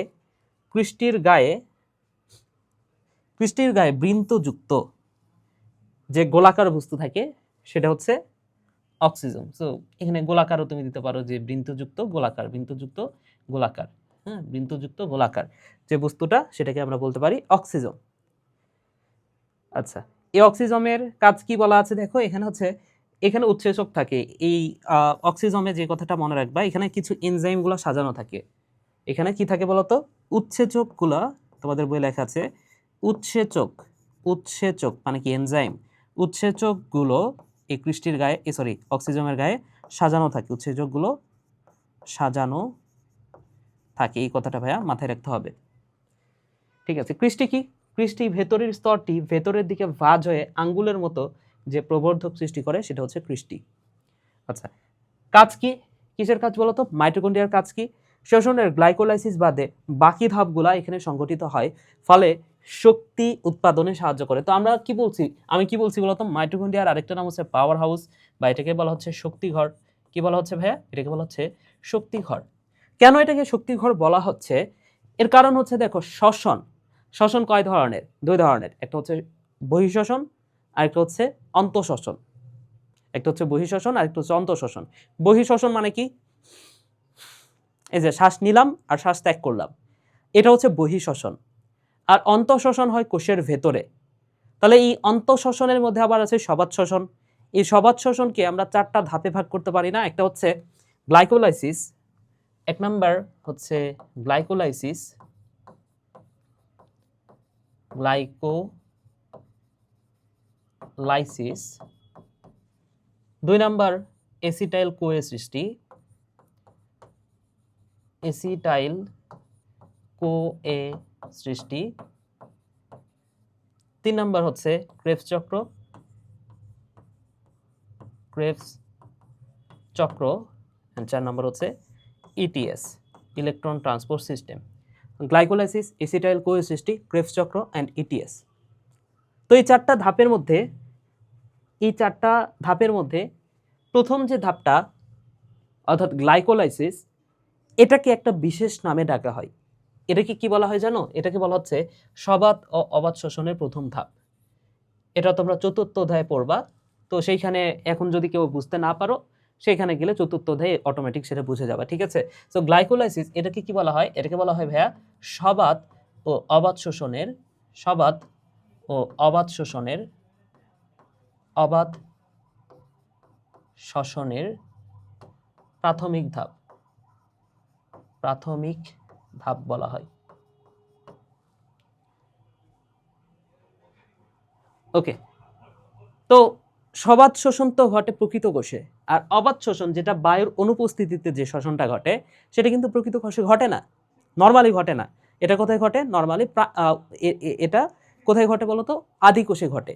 কৃষ্টির গায়ে, কৃষ্টির গায়ে বৃন্তযুক্ত যে গোলাকার বস্তু থাকে, সেটা হচ্ছে অক্সিজেন। সো এখানে গোলাকারও তুমি দিতে পারো, যে বৃন্তযুক্ত গোলাকার, বৃন্তযুক্ত গোলাকার, হ্যাঁ, বৃন্তযুক্ত গোলাকার যে বস্তুটা, সেটাকে আমরা বলতে পারি অক্সিজেন। আচ্ছা, এই অক্সিজমের কাজ কি বলা আছে দেখো, এখানে হচ্ছে, এখানে উৎসেচক থাকে। এই অক্সিজমে যে কথাটা মনে রাখবা, এখানে কিছু এনজাইমগুলো সাজানো থাকে। এখানে কি থাকে বলতো, উৎসেচকগুলা, তোমাদের বই লেখা আছে উৎসেচক, উৎসেচক মানে কি এনজাইম। উৎসেচকগুলো এই কৃষ্টির গায়ে, সরি অক্সিজমের গায়ে সাজানো থাকে, উৎসেচকগুলো সাজানো থাকে। এই কথাটা ভাইয়া মাথায় রাখতে হবে, ঠিক আছে? কৃষ্টি কি, কৃষ্টি ভেতরের স্তরটি ভেতরের দিকে ভাঁজ হয়ে আঙ্গুলের মতো যে প্রবর্ধক সৃষ্টি করে, সেটা হচ্ছে কৃষ্টি। আচ্ছা, কাজ কি, কিসের কাজ বলতো, মাইটোকন্ড্রিয়ার কাজ কি, শ্বসনের গ্লাইকোলাইসিস বাদে বাকি ধাপগুলা এখানে সংঘটিত হয়, ফলে শক্তি উৎপাদনে সাহায্য করে। তো আমরা কি বলছি, আমি কি বলছি বলতো, মাইটোকন্ড্রিয়ার আরেকটা নাম হচ্ছে পাওয়ার হাউস, বা এটাকে বলা হচ্ছে শক্তিঘর। কি বলা হচ্ছে ভাইয়া, এটাকে বলা হচ্ছে শক্তিঘর। কেন এটাকে শক্তিঘর বলা হচ্ছে, এর কারণ হচ্ছে দেখো, শ্বসন, শ্বসন কয় ধরনের, দুই ধরনের, একটা হচ্ছে বহিঃশ্বসন আর একটা হচ্ছে অন্তঃশ্বসন। একটা হচ্ছে বহিঃশ্বসন আর একটা হচ্ছে অন্তঃশ্বসন। বহিঃশ্বসন মানে কি, এই যে শ্বাস নিলাম আর শ্বাস ত্যাগ করলাম, এটা হচ্ছে বহিঃশ্বসন। আর অন্তঃশ্বসন হয় কোষের ভেতরে। তাহলে এই অন্তঃশ্বসনের মধ্যে আবার আছে সবাত শ্বসন। এই সবাত শ্বসনকে আমরা চারটা ধাপে ভাগ করতে পারি না, একটা হচ্ছে গ্লাইকোলাইসিস, এক নাম্বার হচ্ছে গ্লাইকোলাইসিস, গ্লাইকোলাইসিস, দুই নাম্বার এসিটাইল কোয়ে সৃষ্টি, এসিটাইল কোয়ে সৃষ্টি, তিন নাম্বার হচ্ছে ক্রেবস চক্র, ক্রেবস চক্র, 4 নম্বর হচ্ছে ETS, electron transport system. Glycolysis, acetyl CoA সৃষ্টি, ক্রেবস চক্র অ্যান্ড ইটিএস। তো এই 4টা ধাপের মধ্যে প্রথম যে ধাপটা অর্থাৎ গ্লাইকোলাইসিস, এটাকে একটা বিশেষ নামে ডাকা হয়। এটাকে কি বলা হয় জানো? এটাকে বলা হচ্ছে সবাত ও অবাত শ্বসনের প্রথম ধাপ। এটা তোমরা 4র্থ অধ্যায়ে পড়বা। তো সেইখানে এখন যদি কেউ বুঝতে না পারো, সেইখানে গেলে 4র্থ অধ্যায়ে অটোমেটিক সেটা বুঝে যাবে, ঠিক আছে? সো গ্লাইকোলাইসিস এটাকে কি বলা হয়? এটাকে বলা হয় ভাইয়া সবাত ও অবাত শ্বসনের প্রাথমিক ধাপ বলা হয়। ওকে, তো সবাত শোষণ তো ঘটে প্রকৃত কোষে, আর অবাত শোষণ যেটা বায়ুর অনুপস্থিতিতে যে শোষণটা ঘটে সেটা কিন্তু প্রকৃত কোষে ঘটে না, নর্মালি ঘটে না। এটা কোথায় ঘটে? নর্মালি এটা কোথায় ঘটে বলো তো? আদি কোষে ঘটে,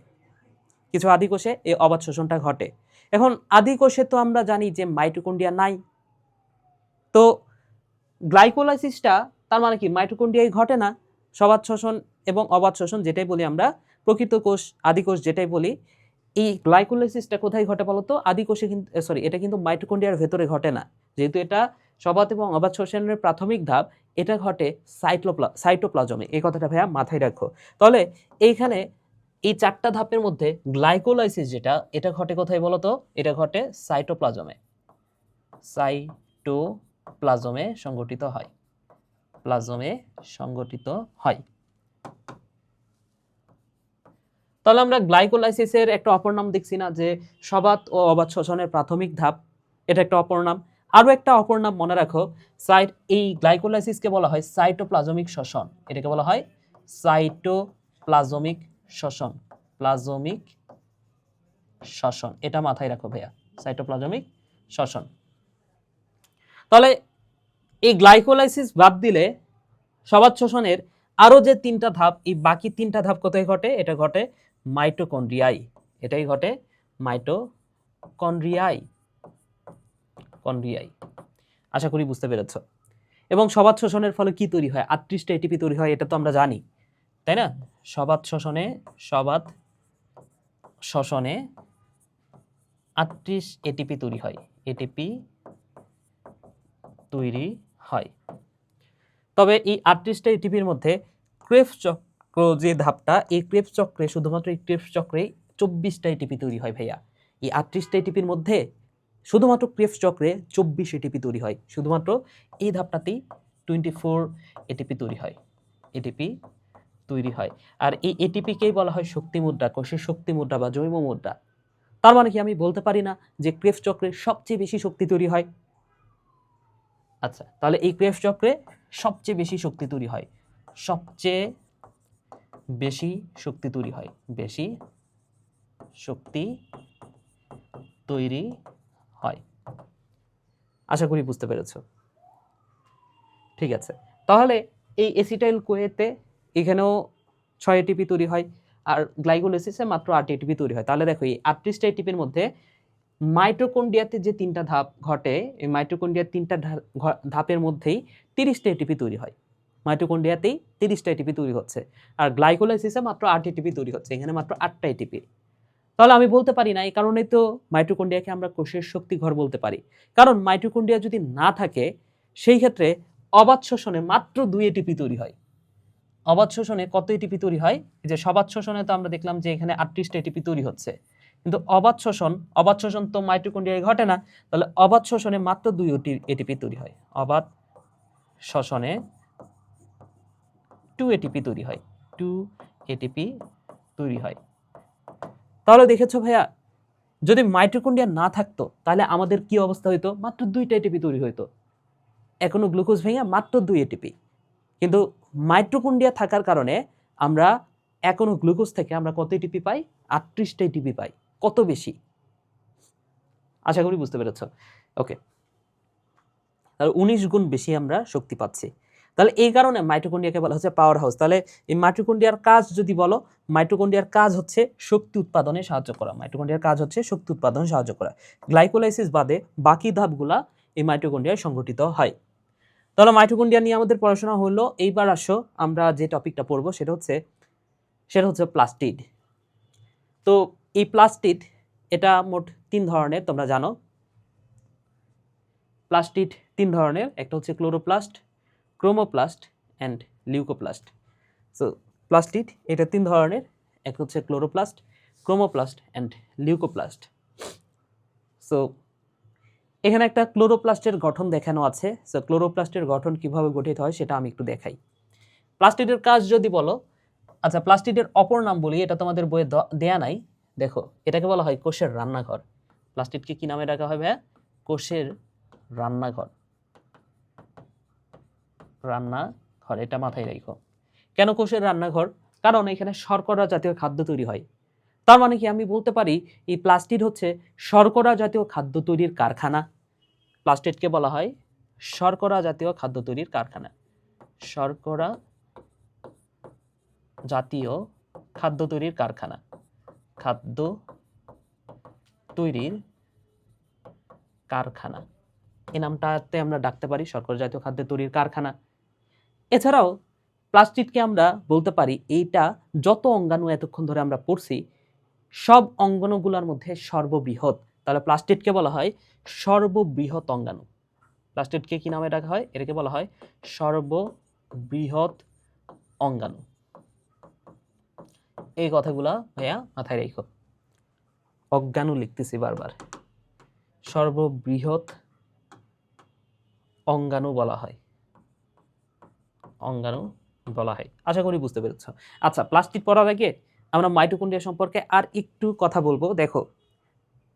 কিছু আদি কোষে এই অবাত শোষণটা ঘটে। এখন আদি কোষে তো আমরা জানি যে মাইটোকন্ড্রিয়া নাই, তো গ্লাইকোলাইসিসটা তার মানে কি মাইটোকন্ড্রিয়ায় ঘটে না। সবাত শোষণ এবং অবাত শোষণ যেটাই বলি আমরা, প্রকৃত কোষ আদি কোষ যেটাই বলি, এই গ্লাইকোলাইসিসটা কোথায় ঘটে বলতো? আদি কোষে কিন্তু এটা কিন্তু মাইটোকন্ড্রিয়ার ভেতরে ঘটে না, যেহেতু এটা সবাত এবং অবাত শোষণের প্রাথমিক ধাপ, এটা ঘটে সাইটোপ্লাজমে। এই কথাটা ভাইয়া মাথায় রাখো। তাহলে এইখানে এই 4টা ধাপের মধ্যে গ্লাইকোলাইসিস যেটা, এটা ঘটে কোথায় বলতো? এটা ঘটে সাইটোপ্লাজমে সংগঠিত হয়। তাহলে আমরা গ্লাইকোলাইসিসের একটা অপর নাম দেখছি না, যে সবাত ও অবাত শোষণের প্রাথমিক ধাপ, এটা একটা অপর নাম। আরও একটা অপর নাম মনে রাখো, এই গ্লাইকোলাইসিসকে বলা হয় সাইটোপ্লাজমিক শ্বসন। এটাকে বলা হয় সাইটোপ্লাজমিক শ্বসন। এটা মাথায় রাখো ভাইয়া, সাইটোপ্লাজমিক শ্বসন। তাহলে এই গ্লাইকোলাইসিস বাদ দিলে সবাত শোষণের আরো যে 3টা ধাপ, এই বাকি 3টা ধাপ কোথায় ঘটে? এটা ঘটে মাইটোকন্ড্রিয়ায়। এটাই ঘটে মাইটোকন্ড্রিয়ায়। আশা করি বুঝতে পেরেছ। এবং সবাত শোষণের ফলে কি তৈরি হয়? 38টা এটিপি তৈরি হয়, এটা তো আমরা জানি, তাই না? সবাত শোষণে 38 এটিপি তৈরি হয়। তবে এই 38টা এটিপির মধ্যে ক্রেবস চক্র যে ধাপটা, এই ক্রেবস চক্রে শুধুমাত্র এই ক্রেবস চক্রে 24টা এটিপি তৈরি হয় ভাইয়া। এই 38টা এটিপির মধ্যে শুধুমাত্র ক্রেবস চক্রে 24 এটিপি তৈরি হয়। শুধুমাত্র এই ধাপটাতেই 24 এটিপি তৈরি হয়। আর এই এটিপিকেই বলা হয় শক্তি মুদ্রা, কোষের শক্তি মুদ্রা বা জৈব মুদ্রা। তার মানে কি আমি বলতে পারি না যে ক্রেবস চক্রে সবচেয়ে বেশি শক্তি তৈরি হয়? আচ্ছা, তাহলে এই ক্রেবস চক্রে সবচেয়ে বেশি শক্তি তৈরি হয়। আশা করি বুঝতে পেরেছ। ঠিক আছে, তাহলে এই এসিটাইল কোয়েতে এখানেও 6 এটিপি তৈরি হয়, আর গ্লাইকোলাইসিসে মাত্র 8 এটিপি তৈরি হয়। তাহলে দেখো এই 38টা এটিপির মধ্যে মাইটোকন্ড্রিয়াতে যে 3টা ধাপ ঘটে, এই মাইটোকন্ড্রিয়ার 3টা ধাপের মধ্যেই 30টা এটিপি তৈরি হয়। মাইটোকন্ড্রিয়াতেই 30টা এটিপি তৈরি হচ্ছে, আর গ্লাইকোলাইসিসে মাত্র 8 এটিপি তৈরি হচ্ছে, এখানে মাত্র 8টা এটিপি। তাহলে আমি বলতে পারি না, এই কারণে তো মাইটোকন্ড্রিয়াকে আমরা কোষের শক্তি ঘর বলতে পারি, কারণ মাইটোকন্ড্রিয়া যদি না থাকে সেই ক্ষেত্রে অবাত শোষণে মাত্র 2 এটিপি তৈরি হয়। অবাত শোষণে কত এটিপি তৈরি হয়? এই যে সবাত শোষণে তো আমরা দেখলাম যে এখানে 38টা এটিপি তৈরি হচ্ছে, কিন্তু অবাত শোষণ তো মাইটোকন্ড্রিয়ায় ঘটে না। তাহলে অবাত শোষণে মাত্র 2 এটিপি তৈরি হয়। অবাত শোষণে 2 এটিপি তৈরি হয়। তাহলে দেখেছো ভাইয়া, যদি মাইটোকন্ড্রিয়া না থাকতো তাহলে আমাদের কি অবস্থা হইতো? মাত্র 2টা এটিপি তৈরি হইতো, এখনো গ্লুকোজ ভেঙে মাত্র 2 এটিপি। কিন্তু মাইটোকন্ড্রিয়া থাকার কারণে আমরা এখনো গ্লুকোজ থেকে আমরা কত এটিপি পাই? 38টা এটিপি পাই। কত বেশি? আশা করি বুঝতে পেরেছ। ওকে, তাহলে 19 গুণ বেশি আমরা শক্তি পাচ্ছি। তাহলে এই কারণে মাইটোকন্ড্রিয়াকে বলা হচ্ছে পাওয়ার হাউস। তাহলে এই মাইটোকন্ড্রিয়ার কাজ যদি বলো, মাইটোকন্ড্রিয়ার কাজ হচ্ছে শক্তি উৎপাদনে সাহায্য করা। মাইটোকন্ড্রিয়ার কাজ হচ্ছে শক্তি উৎপাদনে সাহায্য করা। গ্লাইকোলাইসিস বাদে বাকি ধাপগুলা এই মাইটোকন্ড্রিয়ায় সংঘটিত হয়। তাহলে মাইটোকন্ড্রিয়া নিয়ে আমাদের পড়াশোনা হলো। এইবার আসো আমরা যে টপিকটা পড়বো সেটা হচ্ছে প্লাস্টিড। তো এই প্লাস্টিড এটা মোট 3 ধরনের, তোমরা জানো। প্লাস্টিড 3 ধরনের, একটা হচ্ছে chloroplast, chromoplast and leucoplast. So plastid এটা 3 ধরনের, একটা হচ্ছে chloroplast, chromoplast and leucoplast. So এখানে একটা ক্লোরোপ্লাস্টের গঠন দেখানো আছে। সো ক্লোরোপ্লাস্টের গঠন কিভাবে গঠিত হয় সেটা আমি একটু দেখাই। প্লাস্টিডের কাজ যদি বলো, আচ্ছা প্লাস্টিডের অপর নাম বলি, এটা তোমাদের বইয়ে দেয়া নাই। দেখো, এটাকে বলা হয় কোষের রান্নাঘর। প্লাস্টিডকে কি নামে ডাকা হয় ভাইয়া? কোষের রান্নাঘর। রান্নাঘর, এটা মাথায় রাখো। কেন কোষের রান্নাঘর? কারণ এখানে শর্করা জাতীয় খাদ্য তৈরি হয়। তার মানে কি আমি বলতে পারি এই প্লাস্টিড হচ্ছে শর্করা জাতীয় খাদ্য তৈরির কারখানা। প্লাস্টিডকে বলা হয় শর্করা জাতীয় খাদ্য তৈরির কারখানা। শর্করা জাতীয় খাদ্য তৈরির কারখানা। খাদ্য তৈরির কারখানা, এই নামটাতে আমরা ডাকতে পারি শর্করা জাতীয় খাদ্য তৈরির কারখানা। এছাড়াও প্লাস্টিডকে আমরা বলতে পারি এইটা যত অঙ্গাণু এতক্ষণ ধরে আমরা পড়ছি সব অঙ্গাণুগুলোর মধ্যে সর্ববৃহৎ। তাহলে প্লাস্টিডকে বলা হয় সর্ববৃহৎ অঙ্গাণু। প্লাস্টিডকে কি নামে ডাকা হয়? এটাকে বলা হয় সর্ববৃহৎ অঙ্গাণু। এই কথাগুলা ভাইয়া মাথায় রেখো। অজ্ঞাণু লিখতেছি বারবার। সর্ববৃহৎ অঙ্গাণু বলা হয়, অঙ্গাণু বলা হয়। আশা করি বুঝতে পেরেছ। আচ্ছা, প্লাস্টিড পড়ার আগে আমরা মাইটোকন্ড্রিয়া সম্পর্কে আর একটু কথা বলবো। দেখো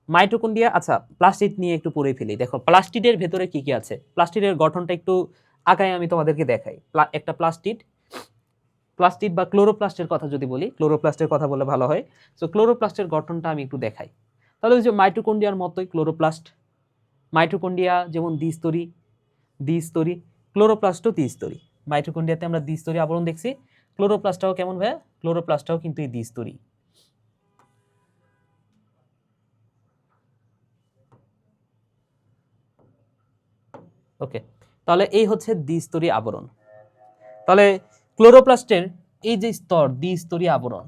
মাইটোকন্ড্রিয়া, আচ্ছা প্লাস্টিড নিয়ে একটু পড়ে ফেলি। দেখো প্লাস্টিডের ভেতরে কি কি আছে, প্লাস্টিডের গঠনটা একটু আগায় আমি তোমাদেরকে দেখাই। একটা প্লাস্টিড বা ক্লোরোপ্লাস্টের কথা যদি বলি, ক্লোরোপ্লাস্টের কথা বলে ভালো হয়। সো ক্লোরোপ্লাস্টের গঠনটা আমি একটু দেখাই। তাহলে ওই যে মাইটোকন্ড্রিয়ার মতোই ক্লোরোপ্লাস্ট। মাইটোকন্ড্রিয়া যেমন দ্বিস্তরী, ক্লোরোপ্লাস্টও দ্বিস্তরী। মাইটোকন্ড্রিয়াতে আমরা দ্বিস্তরী আবরণ দেখছি, ক্লোরোপ্লাস্টটাও কেমন ভাইয়া? ক্লোরোপ্লাস্টটাও কিন্তু এই দ্বিস্তরী। ওকে, তাহলে এই হচ্ছে দ্বিস্তরী আবরণ। তাহলে ক্লোরোপ্লাস্টের এই যে স্তর, দ্বিস্তরী আবরণ,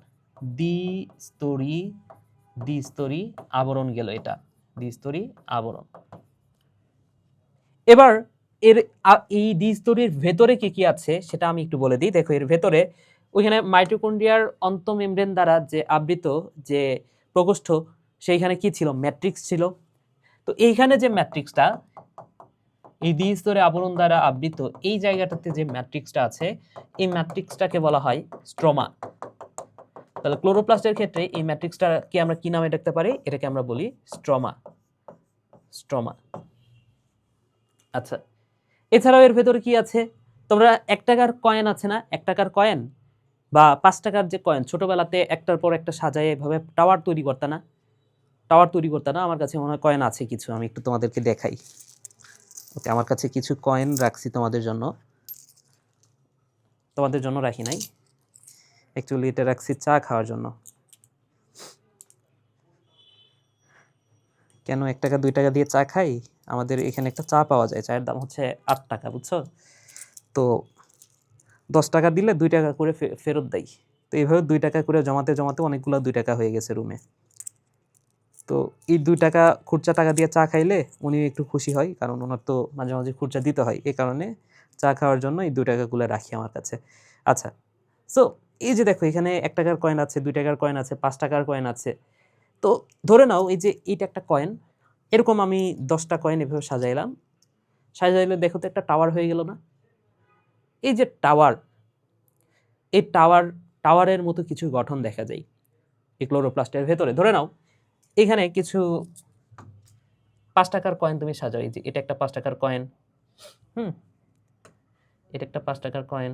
দ্বিস্তরী আবরণ গেল, এটা দ্বিস্তরী আবরণ। এবার এই দ্বিস্তরীর ভেতরে কি কি আছে সেটা আমি একটু বলে দিই। দেখো এর ভেতরে ওইখানে মাইটোকন্ড্রিয়ার অন্তঃমেমব্রেন দ্বারা যে আবৃত যে প্রকোষ্ঠ, সেইখানে কি ছিল? ম্যাট্রিক্স ছিল। তো এইখানে যে ম্যাট্রিক্সটা, এই দ্বিস্তরী আবরণ দ্বারা আবৃত এই জায়গাটাতে যে ম্যাট্রিক্সটা আছে, এই ম্যাট্রিক্সটাকে বলা হয় স্ট্রোমা। তাহলে ক্লোরোপ্লাস্টের ক্ষেত্রে এই ম্যাট্রিক্সটাকে আমরা কি নামে ডাকতে পারি? এটাকে আমরা বলি স্ট্রোমা। আচ্ছা, এছাড়াও এর ভেতরে কি আছে? তোমরা 1 টাকার কয়েন আছে না, 1 টাকার কয়েন বা 5 টাকার যে কয়েন, ছোটবেলাতে একটার পর একটা সাজায় এভাবে টাওয়ার তৈরি করতে না? আমার কাছে মনে হয় কয়েন আছে কিছু, আমি একটু তোমাদেরকে দেখাই। ওকে, আমার কাছে কিছু কয়েন রাখছি তোমাদের জন্য রাখি নাই, অ্যাকচুয়ালি এটা রাখছি চা খাওয়ার জন্য। কেন 1 টাকা 2 টাকা দিয়ে চা খাই? আমাদের এখানে একটা চা পাওয়া যায়, চায়ের দাম হচ্ছে 8 টাকা, বুঝছো? তো 10 টাকা দিলে 2 টাকা করে ফেরত দেয়। তো এইভাবে 2 টাকা করে জমাতে অনেকগুলো 2 টাকা হয়ে গেছে রুমে। তো এই 2 টাকা খুচরা টাকা দিয়ে চা খাইলে উনি একটু খুশি হয়, কারণ ওনার তো মাঝে মাঝে খুচরা দিতে হয়। এই কারণে চা খাওয়ার জন্য এই 2 টাকাগুলো রাখি আমার কাছে। আচ্ছা, সো এই যে দেখো এখানে 1 টাকার কয়েন আছে, 2 টাকার কয়েন আছে, 5 টাকার কয়েন আছে। তো ধরে নাও এই যে এইটা একটা কয়েন, এরকম আমি 10টা কয়েন এভাবে সাজাইলে দেখো তো একটা টাওয়ার হয়ে গেল না? এই যে টাওয়ার, এই টাওয়ারের মতো কিছু গঠন দেখা যায় এই ক্লোরোপ্লাস্টের ভেতরে। ধরে নাও এখানে কিছু 5 টাকার কয়েন তুমি সাজাও। এই যে এটা একটা 5 টাকার কয়েন, এটা একটা 5 টাকার কয়েন,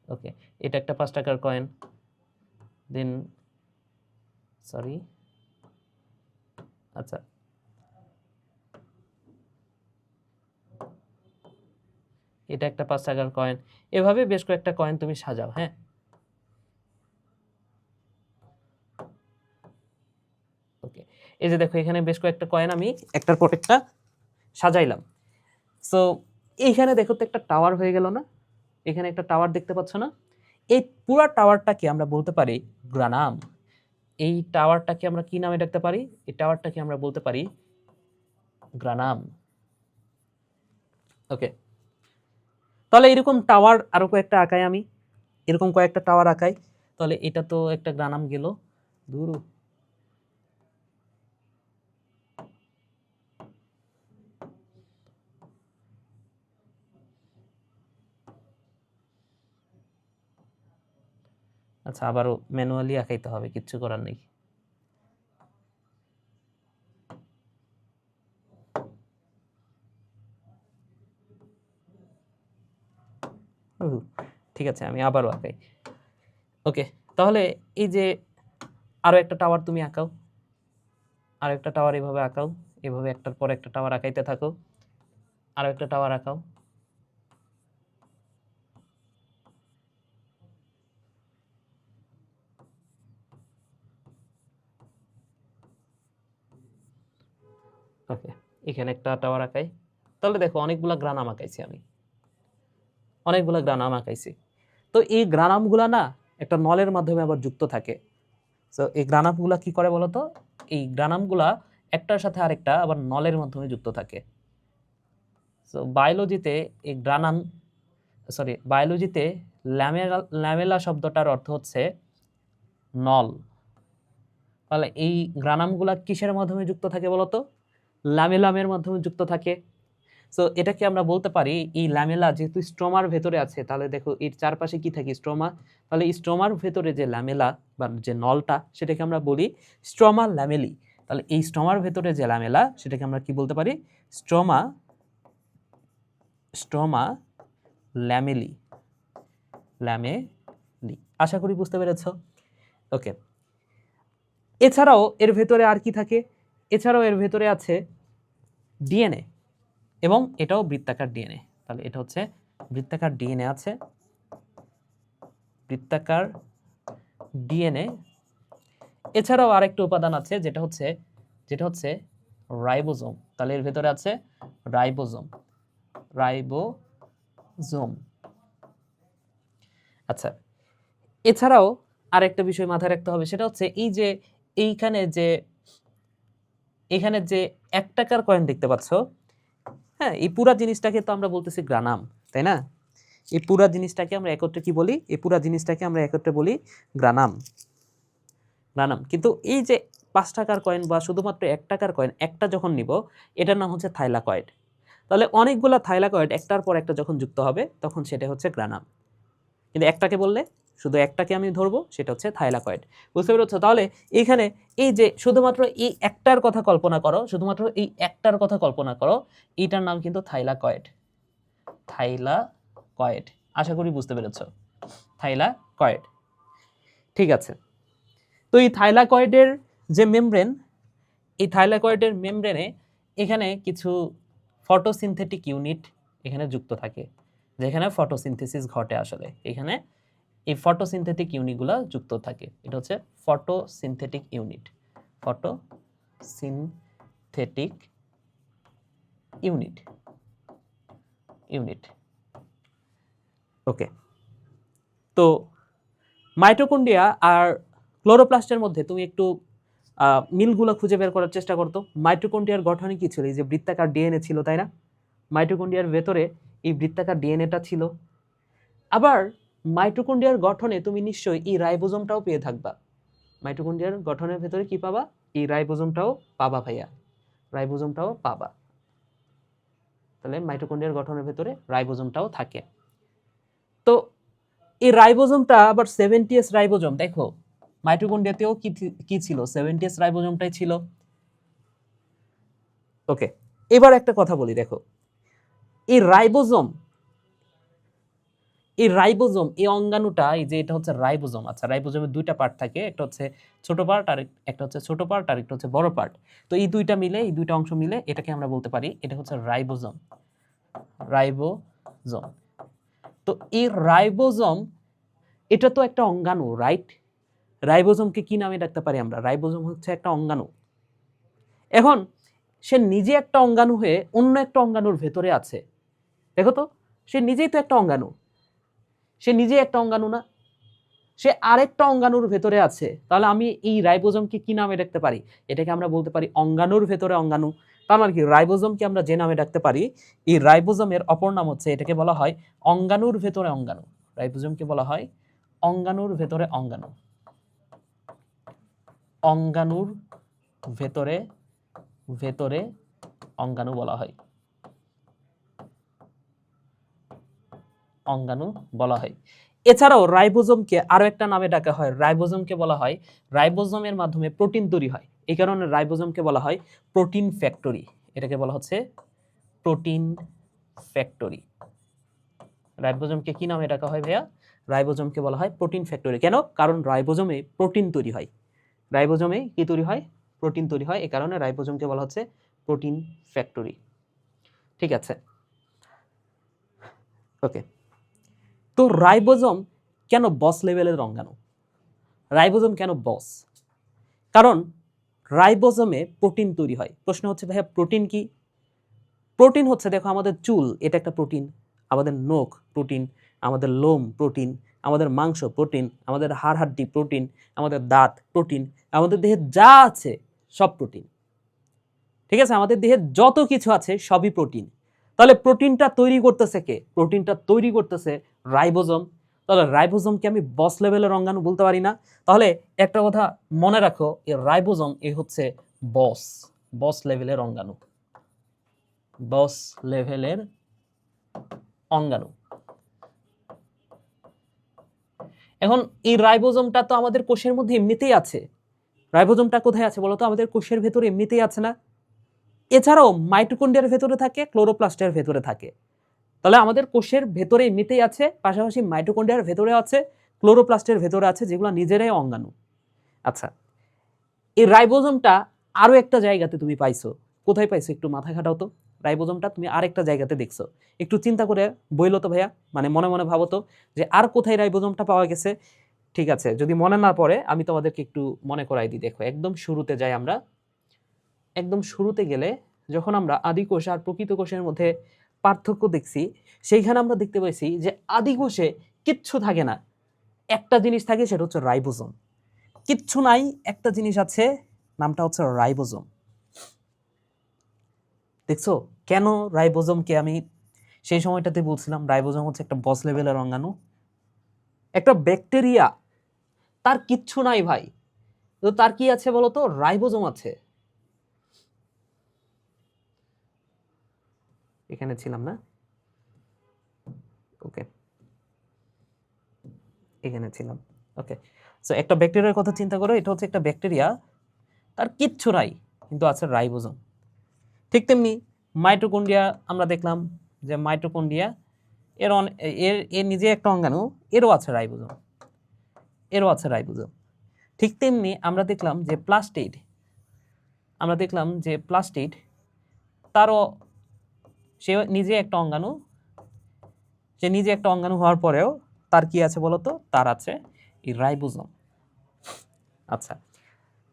ওকে, এটা একটা 5 টাকার কয়েন, দেন সরি, আচ্ছা এটা একটা 5 টাকার কয়েন। এভাবে বেশ কয়েকটা কয়েন তুমি সাজাও। হ্যাঁ, ওকে। এই যে দেখো এখানে বেশ কয়েকটা কয়েন আমি একটার পর একটা সাজাইলাম। সো এইখানে দেখো তো একটা টাওয়ার হয়ে গেল না? এখানে একটা টাওয়ার দেখতে পাচ্ছ না? এই পুরো টাওয়ারটাকে আমরা বলতে পারি গ্রানাম। এই টাওয়ারটাকে আমরা কি নামে ডাকতে পারি? এই টাওয়ারটাকে আমরা বলতে পারি গ্রানাম। ওকে, তাহলে এরকম টাওয়ার আরো কয়েকটা আঁকাই আমি, এরকম কয়েকটা টাওয়ার আঁকাই। তাহলে এটা তো একটা গ্রানাম গেল দূর। আচ্ছা, আবারও ম্যানুয়ালি আঁকাইতে হবে, কিচ্ছু করার নেই। ঠিক আছে, আমি আবারও আঁকাই। ওকে, তাহলে এই যে আরো একটা টাওয়ার তুমি আঁকাও, আরো একটা টাওয়ার এভাবে আঁকাও, এভাবে একটার পর একটা টাওয়ার আঁকাইতে থাকো, আরো একটা টাওয়ার আঁকাও। ওকে, এখানে একটা টাওয়ার আঁকাই। তাহলে দেখো অনেকগুলা গ্রানাম আঁকাইছি আমি, অনেকগুলা গ্রানাম আঁকাইছি। তো এই গ্রানামগুলা না একটা নলের মাধ্যমে আবার যুক্ত থাকে। তো এই গ্রানামগুলা কি করে বলতো? এই গ্রানামগুলা একটার সাথে আরেকটা আবার নলের মাধ্যমে যুক্ত থাকে। সো বায়োলজিতে এই গ্রানাম, সরি, বায়োলজিতে ল্যামেলা শব্দটার অর্থ হচ্ছে নল। তাহলে এই গ্রানামগুলা কিসের মাধ্যমে যুক্ত থাকে বলতো? ল্যামেলামের মাধ্যমে যুক্ত থাকে। সো এটাকে আমরা বলতে পারি এই ল্যামেলা যেহেতু স্ট্রোমার ভেতরে আছে, তাহলে দেখো এর চারপাশে কি থাকে? স্ট্রোমা। তাহলে এই স্ট্রোমার ভেতরে যে ল্যামেলা বা যে নলটা, সেটাকে আমরা বলি স্ট্রোমা ল্যামেলি। তাহলে এই স্ট্রোমার ভেতরে যে ল্যামেলা, সেটাকে আমরা কি বলতে পারি? Stroma, stroma lamellae, lamellae. আশা করি বুঝতে পেরেছ। ওকে, এছাড়াও এর ভেতরে আর কি থাকে? এছাড়াও এর ভেতরে আছে ডিএনএ, এবং এটাও বৃত্তাকার ডিএনএ। তাহলে এটা হচ্ছে বৃত্তাকার ডিএনএ আছে, বৃত্তাকার ডিএনএ। এছাড়াও আরেকটা উপাদান আছে যেটা হচ্ছে রাইবোজোম। তাহলে এর ভেতরে আছে রাইবোজোম, রাইবোজোম। আচ্ছা, এছাড়াও আরেকটা বিষয় মাথায় রাখতে হবে, সেটা হচ্ছে এই যে এখানে যে 1 টাকার কয়েন দেখতে পাচ্ছ, হ্যাঁ, এই পুরা জিনিসটাকে তো আমরা বলতেছি গ্রানাম, তাই না? এই পুরা জিনিসটাকে আমরা একত্রে কি বলি? এই পুরা জিনিসটাকে আমরা একত্রে বলি গ্রানাম, গ্রানাম। কিন্তু এই যে 5 টাকার কয়েন বা শুধুমাত্র 1 টাকার কয়েন একটা যখন নিব, এটার নাম হচ্ছে থাইলাকয়েড। তাহলে অনেকগুলা থাইলাকয়েড একটার পর একটা যখন যুক্ত হবে, তখন সেটা হচ্ছে গ্রানাম। কিন্তু একটাকে বললে, শুধু একটাকে আমি ধরবো, সেটা হচ্ছে থাইলাকয়েড। বুঝতে পেরেছো? তাহলে এইখানে এই যে শুধুমাত্র এই একটার কথা কল্পনা করো, শুধুমাত্র এই একটার কথা কল্পনা করো, এইটার নাম কিন্তু থাইলাকয়েড, থাইলাকয়েড। আশা করি বুঝতে পেরেছো, থাইলাকয়েড। ঠিক আছে, তো এই থাইলাকয়েডের যে মেমব্রেন, এই থাইলাকয়েডের মেমব্রেনে এখানে কিছু ফটোসিনথেটিক ইউনিট এখানে যুক্ত থাকে, যেখানে ফটোসিনথেসিস ঘটে। আসলে এখানে এই ফটোসিনথেটিক ইউনিটগুলো যুক্ত থাকে। এটা হচ্ছে photosynthetic unit, photosynthetic unit, unit. Okay, তো মাইটোকন্ড্রিয়া আর ক্লোরোপ্লাস্টের মধ্যে তুমি একটু মিলগুলো খুঁজে বের করার চেষ্টা করতো। মাইটোকন্ড্রিয়ার গঠনে কি ছিল? এই যে বৃত্তাকার ডিএনএ ছিল, তাই না? মাইটোকন্ড্রিয়ার ভেতরে এই বৃত্তাকার ডিএনএটা ছিল। আবার মাইটোকন্ড্রিয়ার গঠনে তুমি নিশ্চয়ই এই রাইবোজোমটাও পেয়ে থাকবা। মাইটোকন্ড্রিয়ার গঠনের ভেতরে কি পাবা? এই রাইবোজোমটাও পাবা ভাইয়া, রাইবোজোমটাও পাবা। তাহলে মাইটোকন্ড্রিয়ার গঠনের ভেতরে রাইবোজোমটাও থাকে। তো এই রাইবোজোমটা আবার 70s রাইবোজোম। দেখো মাইটোকন্ড্রিয়াতেও কি ছিল? 70s রাইবোজোমটাই ছিল। ওকে, এবার একটা কথা বলি, দেখো এই রাইবোজোম, এই রাইবোজোম, এই অঙ্গাণুটা, এই যে এটা হচ্ছে রাইবোজোম। আচ্ছা, রাইবোজোমের দুইটা পার্ট থাকে, একটা হচ্ছে ছোট পার্ট আর একটা হচ্ছে ছোট পার্ট আর একটা হচ্ছে বড় পার্ট। তো এই দুইটা মিলে, এই দুইটা অংশ মিলে এটাকে আমরা বলতে পারি এটা হচ্ছে রাইবোজোম। রাইবোজোম। তো এই রাইবোজোম, এটা তো একটা অঙ্গাণু, রাইট? রাইবোজোমকে কি নামে ডাকতে পারি আমরা? রাইবোজোম হচ্ছে একটা অঙ্গাণু। এখন সে নিজে একটা অঙ্গাণু হয়ে অন্য একটা অঙ্গাণুর ভেতরে আছে। দেখো তো, সে নিজেই তো একটা অঙ্গাণু, সে নিজেই একটা অঙ্গাণু না, সে আরেকটা অঙ্গাণুর ভেতরে আছে। তাহলে আমি এই রাইবোজোমকে কি নামে ডাকতে পারি? এটাকে আমরা বলতে পারি অঙ্গাণুর ভেতরে অঙ্গাণু। তার মানে কি, রাইবোজোমকে আমরা যে নামে ডাকতে পারি, এই রাইবোজোমের অপর নাম হচ্ছে, এটাকে বলা হয় অঙ্গাণুর ভেতরে অঙ্গাণু। রাইবোজোমকে বলা হয় অঙ্গাণুর ভেতরে অঙ্গাণু। অঙ্গাণুর ভেতরে ভেতরে অঙ্গাণু বলা হয়, অঙ্গাণু বলা হয়। এছাড়াও রাইবোজোমকে আরো একটা নামে ডাকা হয়, রাইবোজোমকে বলা হয়, রাইবোজোমের মাধ্যমে প্রোটিন তৈরি হয়, এই কারণে রাইবোজোমকে বলা হয় প্রোটিন ফ্যাক্টরি। এটাকে বলা হচ্ছে প্রোটিন ফ্যাক্টরি। রাইবোজোমকে কি নামে ডাকা হয় ভাইয়া? রাইবোজোমকে বলা হয় প্রোটিন ফ্যাক্টরি। কেন? কারণ রাইবোজোমে প্রোটিন তৈরি হয়। রাইবোজোমে কি তৈরি হয়? প্রোটিন তৈরি হয়, এই কারণে রাইবোজোমকে বলা হচ্ছে প্রোটিন ফ্যাক্টরি। ঠিক আছে, ওকে। তো রাইবোজোম কেন বস লেভেলের অঙ্গাণু? রাইবোজোম কেন বস? কারণ রাইবোজোমে প্রোটিন তৈরি হয়। প্রশ্ন হচ্ছে ভাইয়া প্রোটিন কি? প্রোটিন হচ্ছে, দেখো আমাদের চুল, এটা একটা প্রোটিন, আমাদের নখ প্রোটিন, আমাদের লোম প্রোটিন, আমাদের মাংস প্রোটিন, আমাদের হাড় হাড্ডি প্রোটিন, আমাদের দাঁত প্রোটিন, আমাদের দেহে যা আছে সব প্রোটিন। ঠিক আছে, আমাদের দেহে যত কিছু আছে সবই প্রোটিন। তাহলে প্রোটিনটা তৈরি করতেছে কে? প্রোটিনটা তৈরি করতেছে রাইবোজোম। তাহলে রাইবোজোমকে আমি বস লেভেলের অঙ্গাণু বলতে পারি না। তাহলে একটা কথা মনে রাখো, এই রাইবোজোম এই হচ্ছে বস, বস লেভেলের অঙ্গাণু, বস লেভেলের অঙ্গাণু। এখন এই রাইবোজোমটা তো আমাদের কোষের মধ্যে এমনিতেই আছে। রাইবোজোমটা কোথায় আছে বলতো? আমাদের কোষের ভেতরে এমনিতেই আছে না? এছাড়াও মাইটোকন্ড্রিয়ার ভেতরে থাকে, ক্লোরোপ্লাস্টের ভেতরে থাকে। তাহলে আমাদের কোষের ভেতরে এমনিতেই আছে, পাশাপাশি মাইটোকন্ড্রিয়ার ভেতরে আছে, ক্লোরোপ্লাস্টের ভেতরে আছে, যেগুলো নিজেরাই অঙ্গাণু। আচ্ছা, এই রাইবোজোমটা আরো একটা জায়গাতে তুমি পাইছো। কোথায় পাইছো? একটু মাথা খাটাও তো। রাইবোজোমটা তুমি আরেকটা জায়গাতে দেখছো, একটু চিন্তা করে বইলো তো ভাইয়া, মানে মনে মনে ভাবো তো যে আর কোথায় রাইবোজোমটা পাওয়া গেছে। ঠিক আছে, যদি মনে না পড়ে আমি তোমাদেরকে একটু মনে করাই দিই। দেখো, একদম শুরুতে যাই আমরা। একদম শুরুতে গেলে যখন আমরা আদি কোষ আর প্রকৃত কোষের মধ্যে পার্থক্য দেখছি, সেইখানে আমরা দেখতে পাইছি যে আদি কোষে কিচ্ছু থাকে না, একটা জিনিস থাকে, সেটা হচ্ছে রাইবোজোম। কিচ্ছু নাই, একটা জিনিস আছে, নামটা হচ্ছে রাইবোজোম। দেখছো কেন রাইবোজোমকে আমি সেই সময়টাতে বলছিলাম রাইবোজোম হচ্ছে একটা বস লেভেলের অঙ্গাণু? একটা ব্যাকটেরিয়া, তার কিচ্ছু নাই ভাই, তো তার কি আছে বলতো? রাইবোজোম আছে। এখানে ছিলাম না, ওকে, এখানে ছিলাম, ওকে। সো একটা ব্যাকটেরিয়ার কথা চিন্তা করো, এটা হচ্ছে একটা ব্যাকটেরিয়া, তার কিচ্ছু নাই, কিন্তু আছে রাইবোজোম। ঠিক তেমনি মাইটোকন্ড্রিয়া আমরা দেখলাম যে মাইটোকন্ড্রিয়া এর নিজে একটা অঙ্গাণু, এরও আছে রাইবোজোম, এরও আছে রাইবোজোম। ঠিক তেমনি আমরা দেখলাম যে প্লাস্টিড, আমরা দেখলাম যে প্লাস্টিড, তারও, সে নিজে একটা অঙ্গাণু, সে নিজে একটা অঙ্গাণু হওয়ার পরেও তার কি আছে বলতো? তার আছে এই রাইবোজোম। আচ্ছা,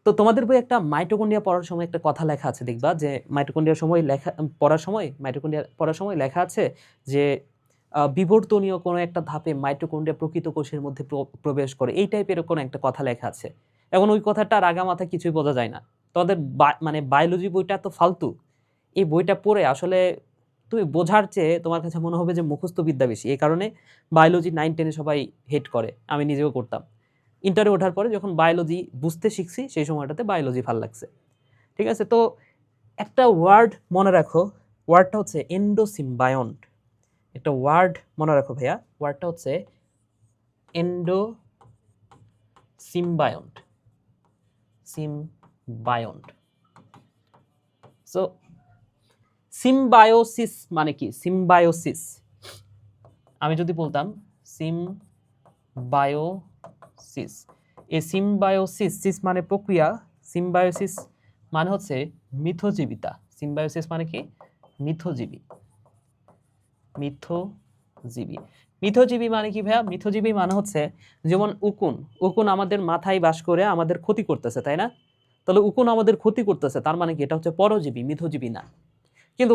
তো তোমাদের বই একটা মাইটোকন্ড্রিয়া পড়ার সময় একটা কথা লেখা আছে, দেখবা যে মাইটোকন্ড্রিয়ার সময় লেখা, মাইটোকন্ড্রিয়া পড়ার সময় লেখা আছে যে বিবর্তনীয় কোনো একটা ধাপে মাইটোকন্ড্রিয়া প্রকৃত কোষের মধ্যে প্রবেশ করে, এই টাইপের কোনো একটা কথা লেখা আছে। এখন ওই কথাটা আর আগা মাথা কিছুই বোঝা যায় না। তোমাদের মানে বায়োলজি বইটা তো ফালতু, এই বইটা পড়ে আসলে তুমি বোঝার চেয়ে তোমার কাছে মনে হবে যে মুখস্থ বিদ্যা বেশি। এই কারণে বায়োলজি 9-10-এ সবাই হেট করে, আমি নিজেও করতাম। ইন্টারে ওঠার পরে যখন বায়োলজি বুঝতে শিখছি, সেই সময়টাতে বায়োলজি ভাল লাগছে। ঠিক আছে, তো একটা ওয়ার্ড মনে রাখো, ওয়ার্ডটা হচ্ছে এন্ডোসিম্বায়ন্ট। একটা ওয়ার্ড মনে রাখো ভাইয়া, ওয়ার্ডটা হচ্ছে এন্ডোসিম্বায়ন্ট, সিম্বায়ন্ট। সো সিম্বায়োসিস মানে কি? সিম্বায়োসিস, আমি যদি বলতাম সিম্বায়োসিস। এই সিম্বায়োসিস, সিস মানে প্রক্রিয়া, সিম্বায়োসিস মানে হচ্ছে মিথজীবিতা। সিম্বায়োসিস মানে কি? মিথজীবী। মিথজীবী, মিথজীবী মানে কি ভাইয়া? মিথজীবী মানে হচ্ছে যেমন উকুন, উকুন আমাদের মাথায় বাস করে আমাদের ক্ষতি করতেছে, তাই না? তাহলে উকুন আমাদের ক্ষতি করতেছে, তার মানে কি? এটা হচ্ছে পরজীবী, মিথজীবী না। কিন্তু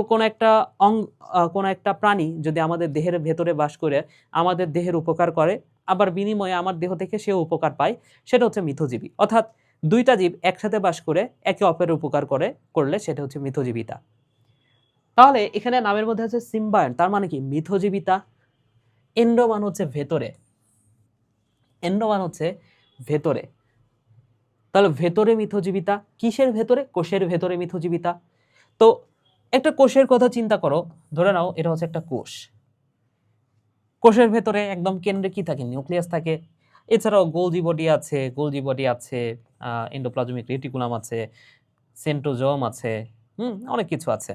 কোন একটা প্রাণী যদি আমাদের দেহের ভেতরে বাস করে আমাদের দেহের উপকার করে, আবার বিনিময়ে আমার দেহ থেকে সেও উপকার পায়, সেটা হচ্ছে মিথজীবী। অর্থাৎ দুইটা জীব একসাথে বাস করে একে অপরের উপকার করলে সেটা হচ্ছে মিথজীবিতা। তাহলে এখানে নামের মধ্যে আছে সিম্বায়ন, তার মানে কি? মিথজীবিতা। এন্ডো মানে হচ্ছে ভেতরে, এন্ডো মানে হচ্ছে ভেতরে। তাহলে ভেতরে মিথজীবিতা, কিসের ভেতরে? কোষের ভেতরে মিথজীবিতা। তো একটা কোষের কথা চিন্তা করো, ধরে নাও এটা হচ্ছে একটা কোষ। কোষের ভেতরে একদম কেন্দ্রে কি থাকে? নিউক্লিয়াস থাকে। এছাড়াও গোলজি বডি আছে, এন্ডোপ্লাজমিক রেটিকুলাম আছে, সেন্ট্রোজোম আছে, অনেক কিছু আছে।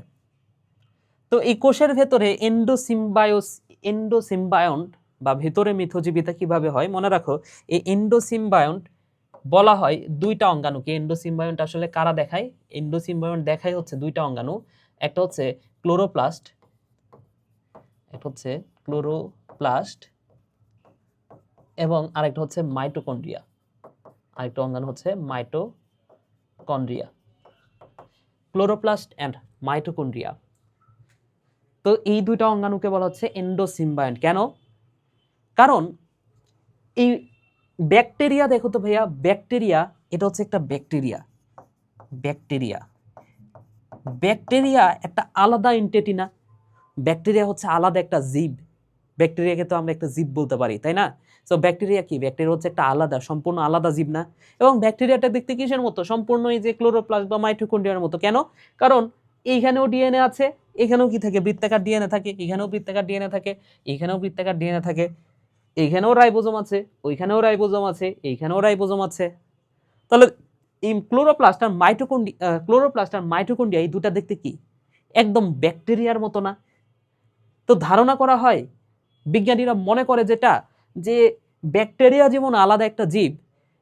তো এই কোষের ভেতরে এন্ডোসিম্বায়ন্ট বা ভেতরে মিথজীবিতা কিভাবে হয়? মনে রাখো, এই এন্ডোসিম্বায়ন্ট বলা হয় দুইটা অঙ্গাণুকে। এন্ডোসিম্বায়ন্ট আসলে কারা দেখায়? এন্ডোসিম্বায়ন্ট দেখায় হচ্ছে দুইটা অঙ্গাণু, একটা হচ্ছে ক্লোরোপ্লাস্ট, এবং আরেকটা হচ্ছে মাইটোকন্ড্রিয়া। আরেকটা অঙ্গাণু হচ্ছে মাইটোকন্ড্রিয়া, ক্লোরোপ্লাস্ট অ্যান্ড মাইটোকন্ড্রিয়া। তো এই দুইটা অঙ্গাণুকে বলা হচ্ছে এন্ডোসিম্বায়ন্ট। কেন? কারণ এই ব্যাকটেরিয়া, দেখো তো ভাইয়া, ব্যাকটেরিয়া এটা হচ্ছে একটা ব্যাকটেরিয়া একটা আলাদা এন্টিটি না? ব্যাকটেরিয়া হচ্ছে আলাদা একটা জীব। ব্যাকটেরিয়াকে তো আমরা একটা জীব বলতে পারি, তাই না? সো ব্যাকটেরিয়া কি? ব্যাকটেরিয়া হচ্ছে একটা সম্পূর্ণ আলাদা জীব না? এবং ব্যাকটেরিয়াটা দেখতে কিসের মতো? সম্পূর্ণ এই যে ক্লোরোপ্লাস্ট বা মাইটোকন্ড্রিয়ার মতো। কেন? কারণ এইখানেও ডিএনএ আছে, এখানেও কি থাকে? বৃত্তাকার ডিএনএ থাকে, এখানেও বৃত্তাকার ডিএনএ থাকে, এখানেও বৃত্তাকার ডিএনএ থাকে, এইখানেও রাইবোজোম আছে, ওইখানেও রাইবোজোম আছে, এইখানেও রাইবোজোম আছে। তাহলে এই ক্লোরোপ্লাস্ট আর মাইটোকন্ড্রিয়া এই দুটা দেখতে কি? একদম ব্যাকটেরিয়ার মতো না? তো ধারণা করা হয়, বিজ্ঞানীরা মনে করে যেটা, যে ব্যাকটেরিয়া যেমন আলাদা একটা জীব,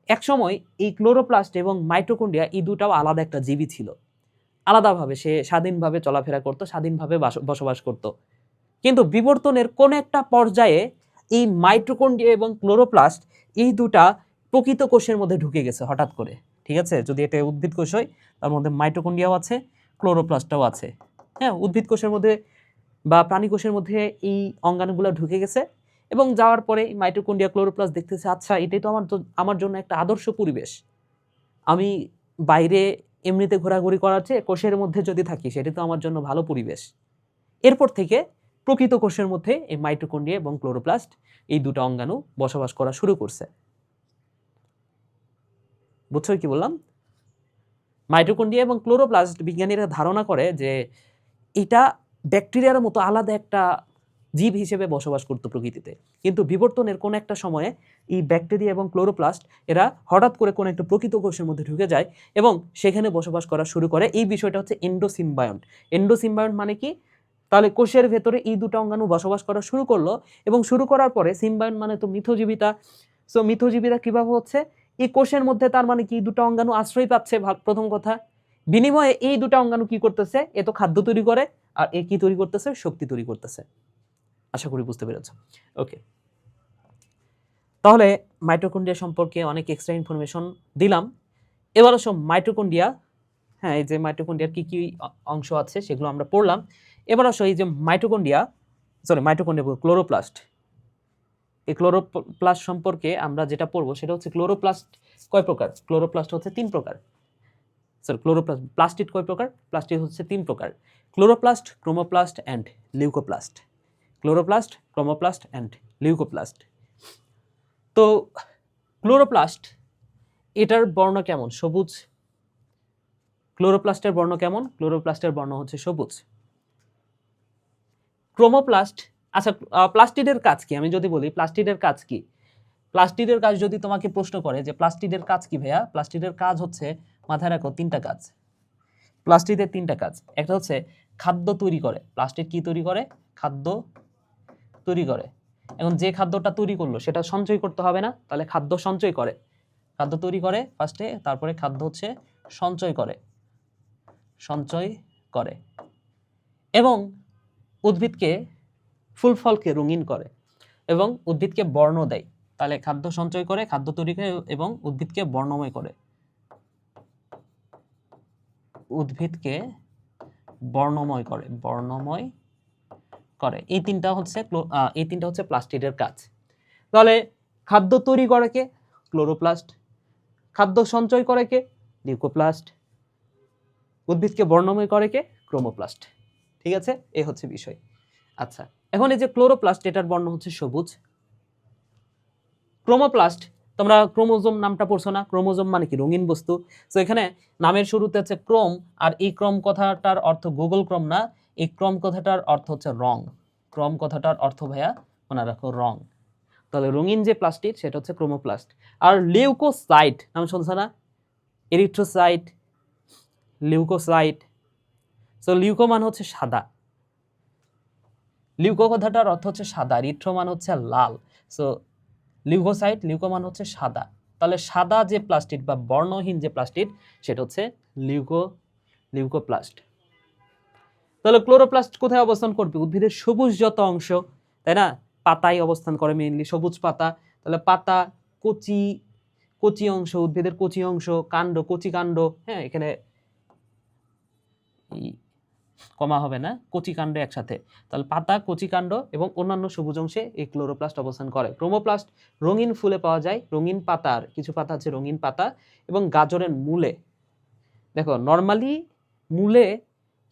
একসময় এই ক্লোরোপ্লাস্ট এবং মাইটোকন্ড্রিয়া এই দুটাও আলাদা একটা জীবই ছিল। আলাদাভাবে সে স্বাধীনভাবে চলাফেরা করত, স্বাধীনভাবে বসবাস করত। কিন্তু বিবর্তনের কোন একটা পর্যায়ে এই মাইটোকন্ড্রিয়া এবং ক্লোরোপ্লাস্ট এই দুটা প্রকৃত কোষের মধ্যে ঢুকে গেছে হঠাৎ করে। ঠিক আছে, যদি এটা উদ্ভিদ কোষ হয় তার মধ্যে মাইটোকন্ড্রিয়াও আছে, ক্লোরোপ্লাস্টটাও আছে। হ্যাঁ, উদ্ভিদ কোষের মধ্যে বা প্রাণী কোষের মধ্যে এই অঙ্গাণুগুলো ঢুকে গেছে, এবং যাওয়ার পরে মাইটোকন্ড্রিয়া, ক্লোরোপ্লাস্ট দেখতেছে, আচ্ছা এটাই তো আমার জন্য একটা আদর্শ পরিবেশ। আমি বাইরে এমনিতে ঘোরাঘুরি করার চেয়ে কোষের মধ্যে যদি থাকি সেটা তো আমার জন্য ভালো পরিবেশ। এরপর থেকে প্রকৃত কোষের মধ্যে এই মাইটোকন্ড্রিয়া এবং ক্লোরোপ্লাস্ট এই দুটো অঙ্গাণু বসবাস করা শুরু করছে। বুঝছো কি বললাম? মাইটোকন্ড্রিয়া এবং ক্লোরোপ্লাস্ট বিজ্ঞানীরা ধারণা করে যে এটা ব্যাকটেরিয়ার মতো আলাদা একটা জীব হিসেবে বসবাস করতো প্রকৃতিতে, কিন্তু বিবর্তনের কোন একটা সময়ে এই ব্যাকটেরিয়া এবং ক্লোরোপ্লাস্ট এরা হঠাৎ করে কোন একটা প্রকৃত কোষের মধ্যে ঢুকে যায় এবং সেখানে বসবাস করা শুরু করে। এই বিষয়টা হচ্ছে এন্ডোসিম্বায়ন্ট। এন্ডোসিম্বায়ন্ট মানে কি? তাহলে কোষের ভেতরে এই দুটো অঙ্গাণু বসবাস করা শুরু করলো, এবং শুরু করার পরে সিম্বায়ন্ট মানে তো মিথজীবিতা। সো মিথজীবিতা কিভাবে হচ্ছে? এই কোষের মধ্যে তার মানে কি দুটো অঙ্গাণু আশ্রয় পাচ্ছে, প্রথম কথা। বিনিময়ে এই দুটো অঙ্গাণু কি করতেছে? এ তো খাদ্য তৈরি করে, আর এ কি তৈরি করতেছে? শক্তি তৈরি করতেছে। আশা করি বুঝতে পেরেছ। ওকে, তাহলে মাইটোকন্ড্রিয়া সম্পর্কে অনেক এক্সট্রা ইনফরমেশন দিলাম। এবার আসো মাইটোকন্ড্রিয়া। হ্যাঁ, এই যে মাইটোকন্ড্রিয়ার কি কি অংশ আছে সেগুলো আমরা পড়লাম। এবার আসো এই যে ক্লোরোপ্লাস্ট। এই ক্লোরোপ্লাস্ট সম্পর্কে আমরা যেটা পড়বো সেটা হচ্ছে ক্লোরোপ্লাস্ট কয় প্রকার? ক্লোরোপ্লাস্ট হচ্ছে 3 প্রকার। প্লাস্টিড কয় প্রকার? প্লাস্টিড হচ্ছে 3 প্রকার: chloroplast, chromoplast and leucoplast. Chloroplast, chromoplast and leucoplast. তো ক্লোরোপ্লাস্ট, এটার বর্ণ কেমন? সবুজ। ক্লোরোপ্লাস্টের বর্ণ কেমন? ক্লোরোপ্লাস্টের বর্ণ হচ্ছে সবুজ। ক্রোমোপ্লাস্ট, আচ্ছা প্লাস্টিডের কাজ কি? আমি যদি বলি প্লাস্টিডের কাজ কি, প্লাস্টিডের কাজ যদি তোমাকে প্রশ্ন করে যে প্লাস্টিডের কাজ কি ভাইয়া, প্লাস্টিডের কাজ হচ্ছে, মাথায় রাখো 3টা কাজ। প্লাস্টিডের 3টা কাজ। একটা হচ্ছে খাদ্য তৈরি করে। প্লাস্টিড কি তৈরি করে? খাদ্য তৈরি করে। এখন যে খাদ্যটা তৈরি করলো সেটা সঞ্চয় করতে হবে না, তাহলে খাদ্য সঞ্চয় করে, খাদ্য তৈরি করে ফার্স্টে, তারপরে খাদ্য হচ্ছে সঞ্চয় করে, সঞ্চয় করে এবং উদ্ভিদকে ফুল ফলকে রঙিন করে এবং উদ্ভিদকে বর্ণ দেয়। তাহলে খাদ্য সঞ্চয় করে, খাদ্য তৈরি করে এবং উদ্ভিদকে বর্ণময় করে, উদ্ভিদকে বর্ণময় করে, বর্ণময় করে। এই তিনটা হচ্ছে প্লাস্টিডের কাজ। তাহলে খাদ্য তৈরি করে কে? ক্লোরোপ্লাস্ট। খাদ্য সঞ্চয় করে কে? লিউকোপ্লাস্ট। উদ্ভিদকে বর্ণময় করে কে? ক্রোমোপ্লাস্ট। ঠিক আছে, এই হচ্ছে বিষয়। আচ্ছা, এখন এই যে ক্লোরোপ্লাস্ট, এটার বর্ণ হচ্ছে সবুজ। ক্রোমোপ্লাস্ট, তোমরা ক্রোমোজোম নামটা পড়ছো না? ক্রোমোজোম মানে কি? রঙিন বস্তু। তো এখানে নামের শুরুতে হচ্ছে ক্রোম, আর এই ক্রোম কথাটার অর্থ গুগল ক্রোম না, এই ক্রোম কথাটার অর্থ হচ্ছে রং। ক্রোম কথাটার অর্থ ভাইয়া মনে রাখো রং। তাহলে রঙিন যে প্লাস্টিড সেটা হচ্ছে ক্রোমোপ্লাস্ট। আর লিউকোসাইট নাম শুনছো না? Erythrocyte, leucocyte. সো লিউকো মানে হচ্ছে সাদা, লিউকো কথাটার অর্থ হচ্ছে সাদা, এরিথ্রো মানে হচ্ছে লাল। সো লিউকোসাইট, লিউকো মানে হচ্ছে সাদা। তাহলে সাদা যে প্লাস্টিড বা বর্ণহীন যে প্লাস্টিড সেটা হচ্ছে লিউকোপ্লাস্ট। তাহলে ক্লোরোপ্লাস্ট কোথায় অবস্থান করবে? উদ্ভিদের সবুজ যত অংশ, তাই না, পাতায় অবস্থান করে মেইনলি, সবুজ পাতা। তাহলে পাতা, কচি কচি অংশ, উদ্ভিদের কচি অংশ, কাণ্ড, কচি কাণ্ড, হ্যাঁ এখানে কমা হবে না, কচি কাণ্ড একসাথে। তাহলে পাতা, কচি কাণ্ড এবং অন্যান্য সবুজ অংশে এই ক্লোরোপ্লাস্ট অবস্থান করে। ক্রোমোপ্লাস্ট রঙিন ফুলে পাওয়া যায়, রঙিন পাতার কিছু পাতা আছে রঙিন পাতা, এবং গাজরের মূলে। দেখো নর্মালি মূলে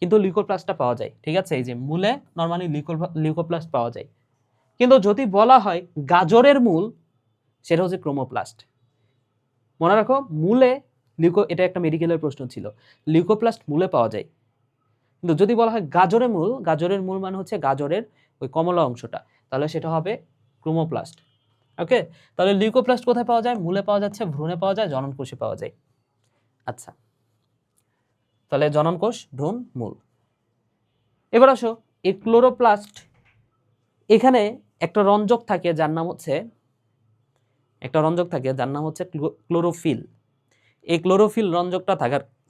কিন্তু লিউকোপ্লাস্টটা পাওয়া যায়, ঠিক আছে, এই যে মূলে নর্মালি লিউকোপ্লাস্ট পাওয়া যায়। কিন্তু যদি বলা হয় গাজরের মূল, সেটা হচ্ছে ক্রোমোপ্লাস্ট। মনে রাখো মূলে এটা একটা মেডিকেলের প্রশ্ন ছিল, লিউকোপ্লাস্ট মূলে পাওয়া যায়। কিন্তু যদি বলা হয় গাজরের মূল, গাজরের মূল মানে হচ্ছে গাজরের ওই কমলা অংশটা, তাহলে সেটা হবে ক্রোমোপ্লাস্ট। ওকে, তাহলে লিউকোপ্লাস্ট কোথায় পাওয়া যায়? মূলে পাওয়া যাচ্ছে, ভ্রূণে পাওয়া যায়, জনন কোষে পাওয়া যায়। আচ্ছা, তাহলে জনন কোষ, ভ্রূণ, মূল। এবার আসো এই ক্লোরোপ্লাস্ট, এখানে একটা রঞ্জক থাকে যার নাম হচ্ছে ক্লোরোফিল। এই ক্লোরোফিল রঞ্জকটা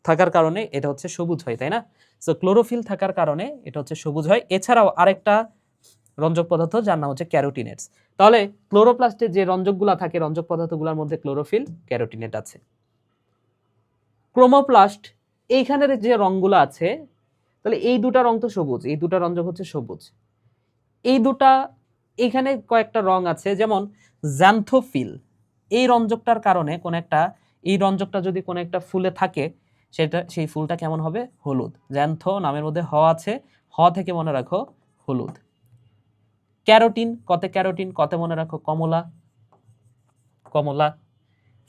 থাকার কারণে এটা হচ্ছে সবুজ হয়, তাই না? সো ক্লোরোফিল থাকার কারণে এটা হচ্ছে সবুজ হয়। এছাড়াও আরেকটা রঞ্জক পদার্থ যার নাম হচ্ছে ক্যারোটিনেটস। তাহলে ক্লোরোপ্লাস্টে যে রঞ্জকগুলো থাকে, রঞ্জক পদার্থগুলোর মধ্যে ক্লোরোফিল, ক্যারোটিনেট আছে। ক্রোমোপ্লাস্ট, এইখানের যে রঙগুলো আছে, তাহলে এই দুটা রং তো সবুজ, এই দুটা রঞ্জক হচ্ছে সবুজ। এই দুটা, এখানে কয়েকটা রং আছে, যেমন জ্যান্থোফিল, এই রঞ্জকটার কারণে এই রঞ্জকটা যদি কোন একটা ফুলে থাকে, সেই ফুলটা কেমন হবে? হলুদ। জ্যান্থো নামের মধ্যে হ আছে, হ থেকে মনে রাখো হলুদ। ক্যারোটিন, কতে মনে রাখো কমলা।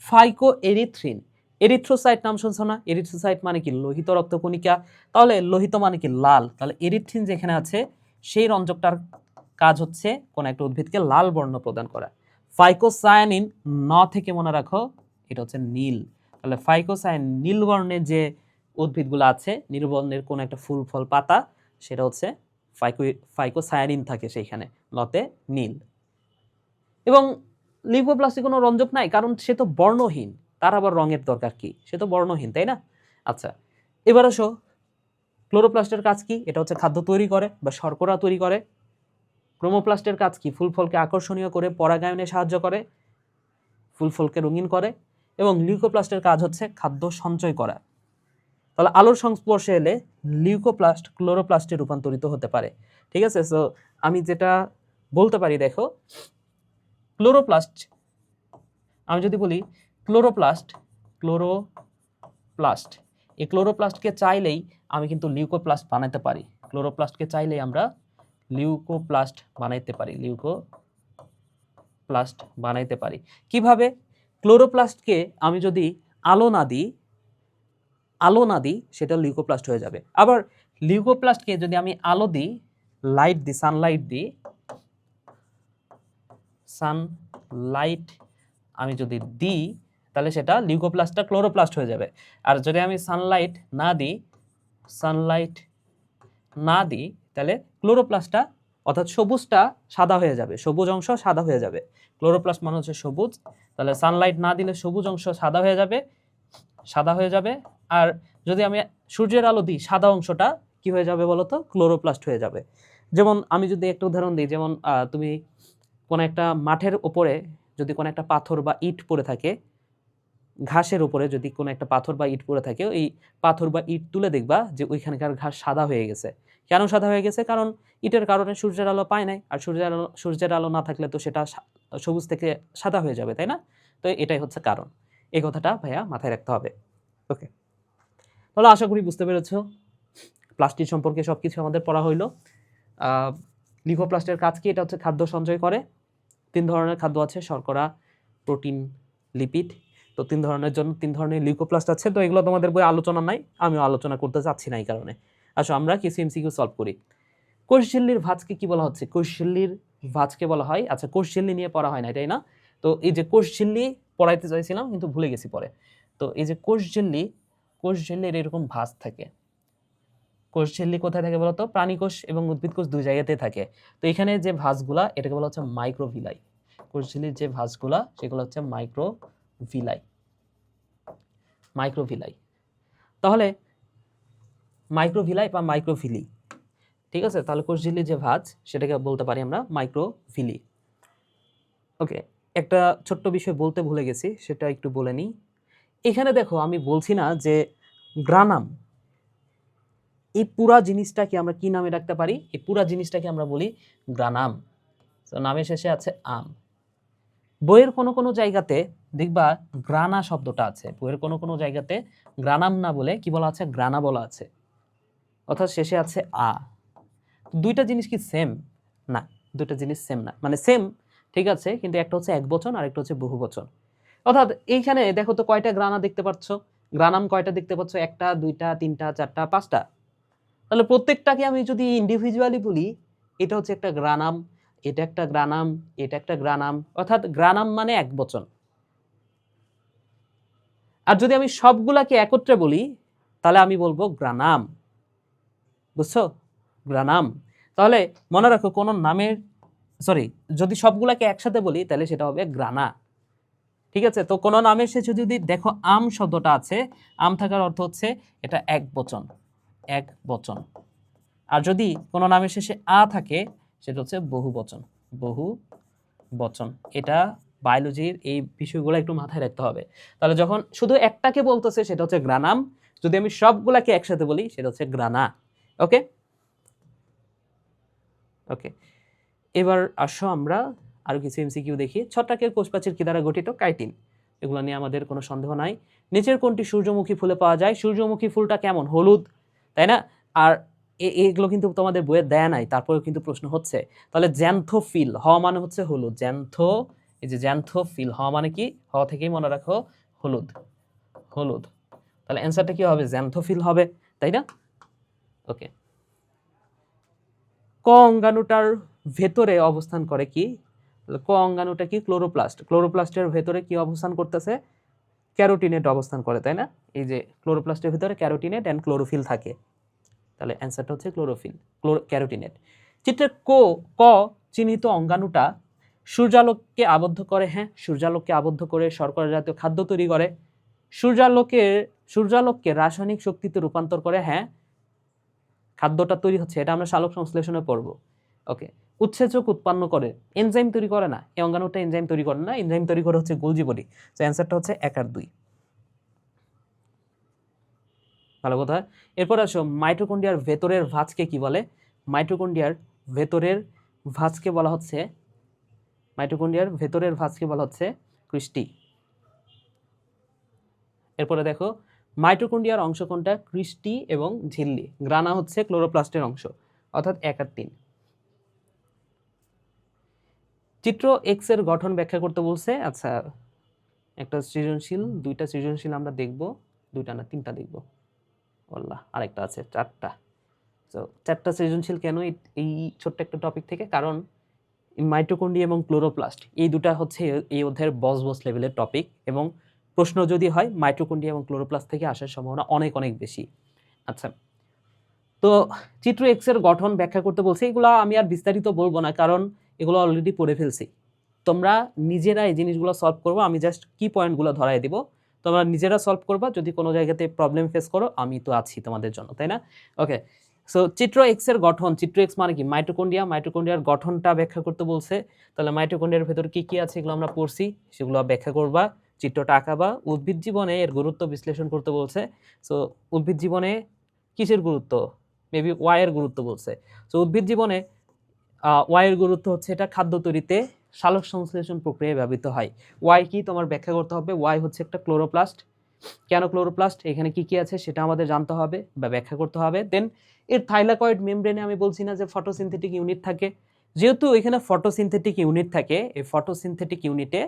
ফাইকো এরিথ্রিন, এরিথ্রোসাইট নাম শুনছো না? এরিথ্রোসাইট মানে কি? লোহিত রক্তকণিকা। তাহলে লোহিত মানে কি? লাল। তাহলে এরিথ্রিন যেখানে আছে, সেই রঞ্জকটার কাজ হচ্ছে কোন একটা উদ্ভিদকে লাল বর্ণ প্রদান করা। ফাইকোসায়ানিন, ন থেকে মনে রাখো এটা হচ্ছে নীল। তাহলে ফাইকোসায়ানিন, নীল বর্ণের যে উদ্ভিদগুলো আছে, নীল বর্ণের কোন একটা ফুল, ফল, পাতা, সেটা হচ্ছে ফাইকোসায়ানিন থাকে সেইখানে, নতে নীল। এবং লিউকোপ্লাস্টে কোনো রঞ্জক নাই, কারণ সে তো বর্ণহীন, তার আবার রঙের দরকার কি? সে তো বর্ণহীন, তাই না? আচ্ছা, এবার আসো ক্লোরোপ্লাস্টের কাজ কি? এটা হচ্ছে খাদ্য তৈরি করে বা শর্করা তৈরি করে। ক্রোমোপ্লাস্টের কাজ কি? ফুল ফলকে আকর্ষণীয় করে পরাগায়নে সাহায্য করে, ফুল ফলকে রঙিন করে। এবং লিউকোপ্লাস্টের কাজ হচ্ছে খাদ্য সঞ্চয় করা। তাহলে আলোর সংস্পর্শে এলে লিউকোপ্লাস্ট ক্লোরোপ্লাস্টে রূপান্তরিত হতে পারে। ঠিক আছে, সো আমি যেটা বলতে পারি, দেখো ক্লোরোপ্লাস্ট, আমি যদি বলি ক্লোরোপ্লাস্ট, এই ক্লোরোপ্লাস্টকে চাইলেই আমি কিন্তু লিউকোপ্লাস্ট বানাতে পারি। ক্লোরোপ্লাস্টকে চাইলেই আমরা লিউকোপ্লাস্ট বানাইতে পারি। কিভাবে? ক্লোরোপ্লাস্টকে আমি যদি আলো না দিই সেটা লিউকোপ্লাস্ট হয়ে যাবে। আবার লিউকোপ্লাস্টকে যদি আমি আলো দিই, সানলাইট আমি যদি দিই, তাহলে সেটা লিউকোপ্লাস্টটা ক্লোরোপ্লাস্ট হয়ে যাবে। আর যদি আমি সানলাইট না দিই, তাহলে ক্লোরোপ্লাস্টটা অর্থাৎ সবুজটা সাদা হয়ে যাবে, সবুজ অংশ সাদা হয়ে যাবে। ক্লোরোপ্লাস্ট মানে হচ্ছে সবুজ, তাহলে সানলাইট না দিলে সবুজ অংশ সাদা হয়ে যাবে, সাদা হয়ে যাবে। আর যদি আমি সূর্যের আলো দিই, সাদা অংশটা কি হয়ে যাবে বলতো, ক্লোরোপ্লাস্ট হয়ে যাবে। যেমন আমি যদি একটা উদাহরণ দিই, যেমন তুমি কোনো একটা মাঠের ওপরে যদি কোনো একটা পাথর বা ইট পড়ে থাকে, ঘাসের উপরে যদি কোনো একটা পাথর বা ইট পড়ে থাকে, ওই পাথর বা ইট তুলে দেখবা যে ওইখানকার ঘাস সাদা হয়ে গেছে। কেন সাদা হয়ে গেছে? কারণ ইটের কারণে সূর্যের আলো পায় নাই, আর সূর্যের আলো না থাকলে তো সেটা সবুজ থেকে সাদা হয়ে যাবে, তাই না? তো এটাই হচ্ছে কারণ। এই কথাটা ভাইয়া মাথায় রাখতে হবে। ওকে, তাহলে আশা করি বুঝতে পেরেছো প্লাস্টিক সম্পর্কে সবকিছু আমাদের পড়া হইলো। লিউকোপ্লাস্টের কাজ কি? এটা হচ্ছে খাদ্য সঞ্চয় করে। 3 ধরনের খাদ্য আছে, শর্করা, প্রোটিন, লিপিড। তো 3 ধরনের জন্য 3 ধরনের লিউকোপ্লাস্ট আছে। তো এগুলো তোমাদের বই আলোচনা নাই, আমিও আলোচনা করতে চাচ্ছি না এই কারণে। আসো আমরা কিছু এমসিকিউ সলভ করি। কোষঝিল্লির ভাঁজকে কি বলা হচ্ছে? কোষঝিল্লির ভাঁজকে বলা হয়, আচ্ছা কোষঝিল্লি নিয়ে পড়া হয় না, তাই না? তো এই যে কোষঝিল্লি পড়াইতে চাইছিলাম কিন্তু ভুলে গেছি পরে। তো এই যে কোষঝিল্লির এরকম ভাঁজ থাকে। কোষঝিল্লি কোথায় থাকে বলতো? প্রাণীকোষ এবং উদ্ভিদ কোষ দুই জায়গাতে থাকে। তো এখানে যে ভাঁজগুলা, এটাকে বলা হচ্ছে মাইক্রোভিলাই। কোষঝিল্লির যে ভাঁজগুলা সেগুলো হচ্ছে মাইক্রোভিলাই। তাহলে মাইক্রোভিলাই বা মাইক্রোভিলি, ঠিক আছে? তাহলে কোষঝিল্লির যে ভাঁজ সেটাকে বলতে পারি আমরা মাইক্রোভিলি। ওকে, একটা ছোট্ট বিষয় বলতে ভুলে গেছি, সেটা একটু বলে নিই। এখানে দেখো আমি বলছি না যে গ্রানাম, এই পুরা জিনিসটাকে আমরা কি নামে রাখতে পারি? এই পুরা জিনিসটাকে আমরা বলি গ্রানাম। তো নামের শেষে আছে আম। বইয়ের কোনো কোনো জায়গাতে দেখবা গ্রানা শব্দটা আছে, বইয়ের কোনো কোনো জায়গাতে গ্রানাম না বলে কি বলা আছে? গ্রানা বলা আছে, অর্থাৎ শেষে আছে আ। দুইটা জিনিস কি সেম? না, দুইটা জিনিস সেম না। মানে সেম ঠিক আছে, কিন্তু একটা হচ্ছে একবচন আর একটা হচ্ছে বহুবচন। অর্থাৎ এইখানে দেখো তো কয়টা গ্রানা দেখতে পাচ্ছ? গ্রানাম কয়টা দেখতে পাচ্ছ? 1টা 2টা 3টা 4টা 5টা। তাহলে প্রত্যেকটাকে আমি যদি ইন্ডিভিজুয়ালি বলি, এটা হচ্ছে একটা গ্রানাম, এটা একটা গ্রানাম, এটা একটা গ্রানাম, অর্থাৎ গ্রানাম মানে একবচন। আর যদি আমি সবগুলাকে একত্রে বলি তাহলে আমি বলবো গ্রানাম। বুঝছো? গ্রানাম। তাহলে মনে রাখো কোন নামের, সরি, যদি সবগুলাকে একসাথে বলি তাহলে সেটা হবে গ্রানা। ঠিক আছে? তো কোন নামের শেষে যদি দেখো আম শব্দটা আছে, আম থাকার অর্থ হচ্ছে এটা একবচন। আর যদি কোনো নামের শেষে আ থাকে সেটা হচ্ছে বহুবচন। এটা বায়োলজির এই বিষয়গুলো একটু মাথায় রাখতে হবে। তাহলে যখন শুধু একটাকে বলতেছে সেটা হচ্ছে গ্রানাম, যদি আমি সবগুলাকে একসাথে বলি সেটা হচ্ছে গ্রানা। ওকে, এবার আসো আমরা আরো কিছু এমসিকিউ দেখি। ছত্রাকের কোষপ্রাচীর কি দ্বারা গঠিত? কাইটিন। এগুলো নিয়ে আমাদের কোনো সন্দেহ নাই। নিচের কোনটি সূর্যমুখী ফুলে পাওয়া যায়? সূর্যমুখী ফুলটা কেমন? হলুদ, তাই না? আর এগুলো কিন্তু তোমাদের বইয়ে দেয় নাই, তারপরেও কিন্তু প্রশ্ন হচ্ছে। তাহলে জ্যান্থোফিল, হ মানে হচ্ছে হলুদ, এই যে জ্যান্থোফিল, হ মানে কি? হ থেকেই মনে রাখো হলুদ। তাহলে অ্যান্সারটা কি হবে? জ্যান্থোফিল হবে, তাই না? ওকে, ক অঙ্গাণুটার ভেতরে অবস্থান করে কি? ক অঙ্গাণুটা কি? ক্লোরোপ্লাস্টের ভেতরে কি অবস্থান করতেছে? ক্যারোটিনেট অবস্থান করে, তাই না? এই যে ক্লোরোপ্লাস্টের ভিতরে ক্যারোটিনেট এন্ড ক্লোরোফিল থাকে। তাহলে অ্যান্সারটা হচ্ছে ক্যারোটিনেট। চিত্রে ক চিহ্নিত অঙ্গাণুটা সূর্যালোককে আবদ্ধ করে। হ্যাঁ, সূর্যালোককে আবদ্ধ করে শর্করা জাতীয় খাদ্য তৈরি করে। সূর্যালোককে রাসায়নিক শক্তিতে রূপান্তর করে। হ্যাঁ, খাদ্যটা তৈরি হচ্ছে, এটা আমরা সালোক সংশ্লেষণে পড়ব। ওকে, উৎসেচক উৎপন্ন করে, এনজাইম তৈরি করে না। এই অঙ্গাণুটা এনজাইম তৈরি করে না, এনজাইম তৈরি করে হচ্ছে গোলজি বডি। তো অ্যান্সারটা হচ্ছে 1 আর 2। ভালো কথা। এরপর আসো, মাইটোকন্ড্রিয়ার ভেতরের ভাঁজকে কি বলে? মাইটোকন্ড্রিয়ার ভেতরের ভাঁজকে বলা হচ্ছে ক্রিস্টি। এরপরে দেখো, মাইটোকন্ড্রিয়ার অংশ কোনটা? ক্রিস্টি এবং ঝিল্লি। গ্রানা হচ্ছে ক্লোরোপ্লাস্টের অংশ, অর্থাৎ 1 আর 3। চিত্র এক্স এর গঠন ব্যাখ্যা করতে বলছে। আচ্ছা, একটা সৃজনশীল, 2টা সৃজনশীল আমরা দেখব, 2টা না 3টা দেখব। আল্লাহ, আরেকটা আছে 4টা। তো 4টা সৃজনশীল কেন এই ছোট্ট একটা টপিক থেকে? কারণ মাইটোকন্ড্রিয়া এবং ক্লোরোপ্লাস্ট এই দুটা হচ্ছে এই অধ্যায়ের বস লেভেলের টপিক, এবং প্রশ্ন যদি হয় মাইটোকন্ড্রিয়া এবং ক্লোরোপ্লাস্ট থেকে আসার সম্ভাবনা অনেক অনেক বেশি। আচ্ছা, তো চিত্র এক্স এর গঠন ব্যাখ্যা করতে বলছে, এগুলো আমি আর বিস্তারিত বলবো না কারণ এগুলো অলরেডি পড়ে ফেলছি। তোমরা নিজেরা এই জিনিসগুলো সলভ করবো, আমি জাস্ট কি পয়েন্টগুলো ধরাই দিব, তোমরা নিজেরা সলভ করবা। যদি কোনো জায়গাতে প্রবলেম ফেস করো আমি তো আছি তোমাদের জন্য, তাই না? ওকে, সো চিত্র এক্স এর গঠন, চিত্র এক্স মানে কি মাইটোকন্ড্রিয়া, মাইটোকন্ড্রিয়ার গঠনটা ব্যাখ্যা করতে বলছে। তাহলে মাইটোকন্ড্রিয়ার ভেতর কি কি আছে এগুলো আমরা পড়ছি, সেগুলো ব্যাখ্যা করবা, চিত্রটা আঁকাবা। উদ্ভিদ জীবনে এর গুরুত্ব বিশ্লেষণ করতে বলছে। সো উদ্ভিদ জীবনে কিসের গুরুত্ব, মেবি ওয়াই এর গুরুত্ব বলছে। সো উদ্ভিদ জীবনে ওয়াই এর গুরুত্ব হচ্ছে এটা খাদ্য তৈরিতে সালোক সংশ্লেষণ প্রক্রিয়ায় ব্যবহৃত হয়। ওয়াই কি তোমার ব্যাখ্যা করতে হবে, ওয়াই হচ্ছে একটা ক্লোরোপ্লাস্ট। কেন ক্লোরোপ্লাস্ট, এখানে কি কি আছে সেটা আমাদের জানতে হবে বা ব্যাখ্যা করতে হবে। দেন এর থাইলাকয়েড মেমব্রেনে আমি বলছি না যে ফটোসিনথেটিক ইউনিট থাকে, যেহেতু এখানে ফটোসিনথেটিক ইউনিট থাকে, এই ফটোসিনথেটিক ইউনিটে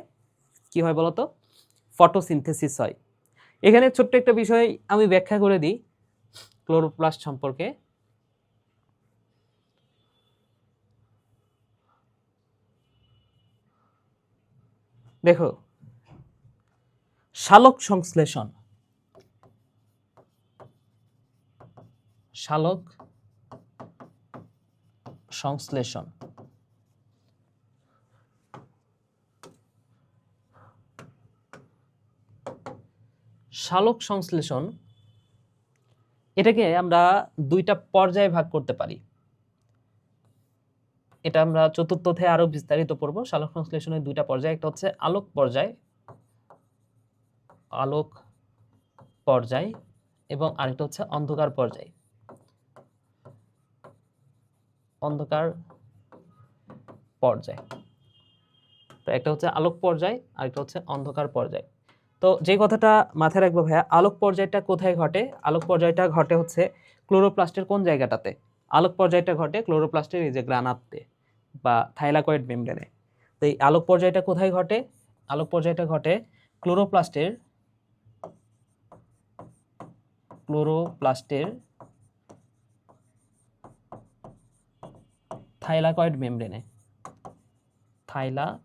কি হয় বলতো, ফটোসিনথেসিস হয়। এখানে ছোট্ট একটা বিষয় আমি ব্যাখ্যা করে দিই ক্লোরোপ্লাস্ট সম্পর্কে। দেখো, সালোক সংশ্লেষণ, সালোক সংশ্লেষণ সালোক সংশ্লেষণ এটাকে আমরা দুইটা পর্যায়ে ভাগ করতে পারি। এটা আমরা চতুর্থ অধ্যায়ে আরো বিস্তারিত পড়ব। সালোক সংশ্লেষণের দুইটা পর্যায়, একটা হচ্ছে আলোক পর্যায়, আলোক পর্যায়, এবং আরেকটা হচ্ছে অন্ধকার পর্যায়, অন্ধকার পর্যায়। তো একটা হচ্ছে আলোক পর্যায়, আরেকটা হচ্ছে অন্ধকার পর্যায়। তো যে কথাটা মাথায় রাখবো ভাইয়া, আলোক পর্যায়টা কোথায় ঘটে? আলোক পর্যায়টা ঘটে হচ্ছে ক্লোরোপ্লাস্টের কোন জায়গাটাতে? আলোক পর্যায়টা ঘটে ক্লোরোপ্লাস্টের এই যে গ্রানাতে বা থাইলাকয়েড মেমব্রেনে। তো এই আলোক পর্যায়টা কোথায় ঘটে? আলোক পর্যায়টা ঘটে ক্লোরোপ্লাস্টের থাইলাকয়েড মেমব্রেনে, থাইলাকয়েড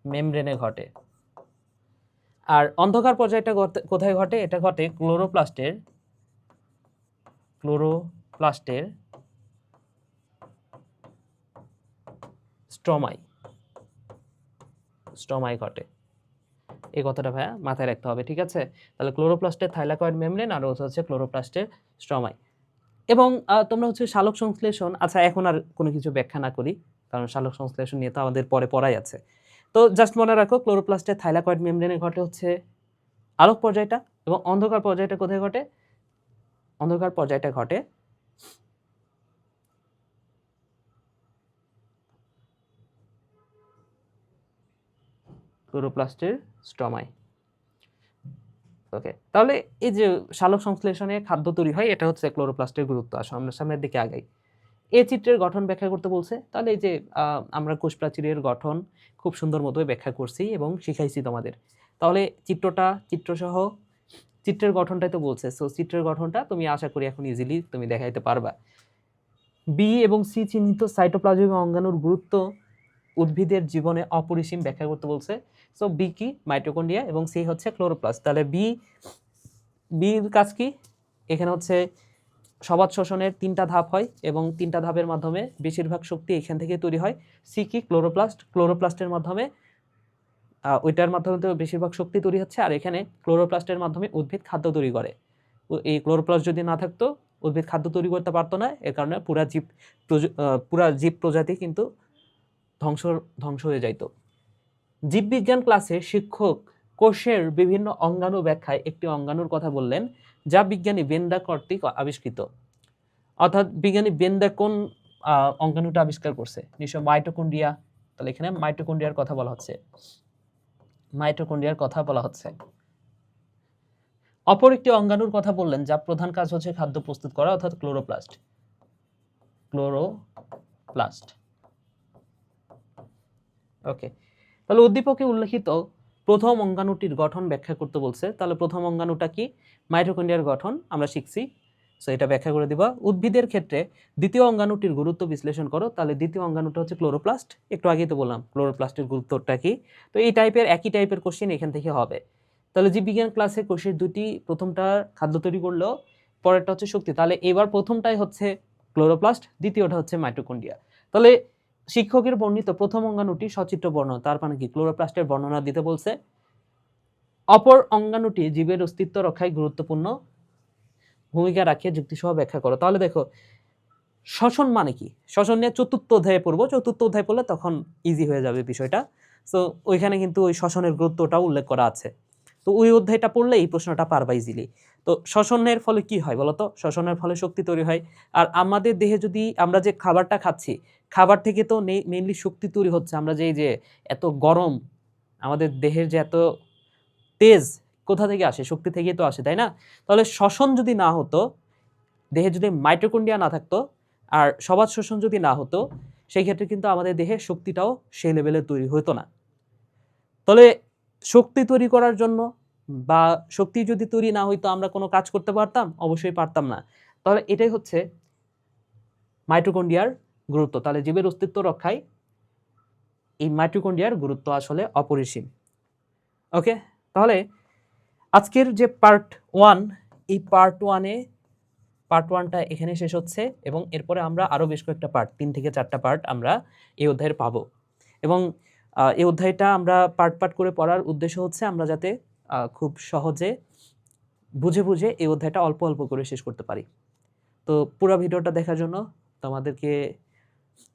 মেমব্রেনে ঘটে। আর অন্ধকার পর্যায়টা কোথায় ঘটে? এটা ঘটে ক্লোরোপ্লাস্টের স্ট্রমায় ঘটে। এই কথাটা ভাইয়া মাথায় রাখতে হবে, ঠিক আছে? তাহলে ক্লোরোপ্লাস্টের থাইলাকয়েড মেমব্রেন আর হচ্ছে ক্লোরোপ্লাস্টের স্ট্রমাই। এবং তোমরা হচ্ছে সালোক সংশ্লেষণ, আচ্ছা এখন আর কোনো কিছু ব্যাখ্যা না করি কারণ সালোক সংশ্লেষণ নিয়ে তো আমাদের পরে পড়াই আছে। তো জাস্ট মনে রাখো ক্লোরোপ্লাস্টের থাইলাকয়েড মেমব্রেনে ঘটে হচ্ছে আলোক পর্যায়টা, এবং অন্ধকার পর্যায়টা কোথায় ঘটে? অন্ধকার পর্যায়টা ঘটে ক্লোরোপ্লাস্টের স্ট্রমায়। ওকে, তাহলে এই যে সালোক সংশ্লেষণে খাদ্য তৈরি হয়, এটা হচ্ছে ক্লোরোপ্লাস্টের গুরুত্ব। আসো আমরা সামনের দিকে আগাই। এই চিত্রের গঠন ব্যাখ্যা করতে বলছে। তাহলে এই যে আমরা কোষ প্রাচীরের গঠন খুব সুন্দর মতো ব্যাখ্যা করছি এবং শিখাইছি তোমাদের। তাহলে চিত্রসহ চিত্রের গঠনটাই তো বলছে। সো চিত্রের গঠনটা তুমি আশা করি এখন ইজিলি তুমি দেখাইতে পারবা। বি এবং সি চিহ্নিত সাইটোপ্লাজমিক অঙ্গাণুর গুরুত্ব উদ্ভিদের জীবনে অপরিসীম ব্যাখ্যা করতে বলছে। সো বি কি? মাইটোকন্ড্রিয়া, এবং সি হচ্ছে ক্লোরোপ্লাস্ট। তাহলে বির কাজ কি? এখানে হচ্ছে সবাত শোষণের 3টা ধাপ হয় এবং 3টা ধাপের মাধ্যমে বেশিরভাগ শক্তি এখান থেকে তৈরি হয়। সি কি? ক্লোরোপ্লাস্টের মাধ্যমে, ওইটার মাধ্যমে তো বেশিরভাগ শক্তি তৈরি হচ্ছে। আর এখানে ক্লোরোপ্লাস্টের মাধ্যমে উদ্ভিদ খাদ্য তৈরি করে। এই ক্লোরোপ্লাস্ট যদি না থাকতো উদ্ভিদ খাদ্য তৈরি করতে পারতো না। এর কারণে পুরা জীব প্রজাতি কিন্তু ধ্বংস হয়ে যাইতো। জীববিজ্ঞান ক্লাসে শিক্ষক কোষের বিভিন্ন অঙ্গাণু ব্যাখ্যায় একটি অঙ্গাণুর কথা বললেন যা বিজ্ঞানী বেন্দা কর্তৃক আবিষ্কৃত। অর্থাৎ বিজ্ঞানী বেন্দা কোন অঙ্গাণুটা আবিষ্কার করছে? নিশ্চয় মাইটোকন্ড্রিয়া। তাহলে এখানে মাইটোকন্ড্রিয়ার কথা বলা হচ্ছে। অপর একটি অঙ্গাণুর কথা বললেন যা প্রধান কাজ হচ্ছে খাদ্য প্রস্তুত করা, অর্থাৎ ক্লোরোপ্লাস্ট। ওকে, তাহলে উদ্দীপকে উল্লেখিত প্রথম অঙ্গাণুটির গঠন ব্যাখ্যা করতে বলছে। তাহলে প্রথম অঙ্গাণুটা কি? মাইটোকন্ড্রিয়ার গঠন আমরা শিখছি। সো এটা ব্যাখ্যা করে দিবা। উদ্ভিদের ক্ষেত্রে দ্বিতীয় অঙ্গাণুটির গুরুত্ব বিশ্লেষণ করো। তাহলে দ্বিতীয় অঙ্গাণুটা হচ্ছে ক্লোরোপ্লাস্ট। একটু আগেই তো বললাম ক্লোরোপ্লাস্টের গুরুত্বটা কি। তো এই টাইপের একই টাইপের কোশ্চেন এখান থেকে হবে। তাহলে জীববিজ্ঞান ক্লাসে কোষের দুটি, প্রথমটা খাদ্য তৈরি করলেও পরেরটা হচ্ছে শক্তি। তাহলে এবার প্রথমটাই হচ্ছে ক্লোরোপ্লাস্ট, দ্বিতীয়টা হচ্ছে মাইটোকন্ড্রিয়া। তাহলে শিক্ষকের বর্ণিত প্রথম অঙ্গাণুটি সচিত্র বর্ণনা, তার মানে কি ক্লোরোপ্লাস্টের বর্ণনা দিতে বলছে। অপর অঙ্গাণুটি জীবের অস্তিত্ব রক্ষায় গুরুত্বপূর্ণ ভূমিকা রাখে, যুক্তিসহ ব্যাখ্যা করো। তাহলে দেখো শ্বসন মানে কি, শ্বসন নিয়ে চতুর্থ অধ্যায়ে পড়বো, চতুর্থ অধ্যায় পড়লে তখন ইজি হয়ে যাবে বিষয়টা। সো ওইখানে কিন্তু ওই শ্বসনের গুরুত্বটাও উল্লেখ করা আছে। তো ওই অধ্যায়টা পড়লে এই প্রশ্নটা পারবা ইজিলি। তো শ্বসনের ফলে কি হয় বলতো? শ্বসনের ফলে শক্তি তৈরি হয়। আর আমাদের দেহে যদি আমরা যে খাবারটা খাচ্ছি, খাবার থেকে তো মেইনলি শক্তি তৈরি হচ্ছে। আমরা যে এই যে এত গরম, আমাদের দেহের যে এত তেজ কোথা থেকে আসে? শক্তি থেকেই তো আসে, তাই না? তাহলে শ্বসন যদি না হতো, দেহে যদি মাইটোকন্ড্রিয়া না থাকতো, আর সবাত শোষণ যদি না হতো, সেই ক্ষেত্রে কিন্তু আমাদের দেহে শক্তিটাও সেই লেভেলে তৈরি হতো না। তাহলে শক্তি তৈরি করার জন্য বা শক্তি যদি তৈরি না হইতো আমরা কোনো কাজ করতে পারতাম? অবশ্যই পারতাম না। তাহলে এটাই হচ্ছে মাইটোকন্ড্রিয়ার গুরুত্ব। তাহলে জীবের অস্তিত্ব রক্ষায় এই মাইটোকন্ড্রিয়ার গুরুত্ব আসলে অপরিসীম। ওকে, তাহলে আজকের যে পার্ট 1, এই পার্ট 1টা এখানে শেষ হচ্ছে, এবং এরপরে আমরা আরও বেশ কয়েকটা পার্ট, 3 থেকে 4টা পার্ট আমরা এই অধ্যায়ের পাবো। এবং এই অধ্যায়টা আমরা পার্ট পার্ট করে পড়ার উদ্দেশ্য হচ্ছে আমরা যাতে খুব সহজে বুঝে বুঝে এই অধ্যায়টা অল্প অল্প করে শেষ করতে পারি। তো পুরো ভিডিওটা দেখার জন্য তোমাদেরকে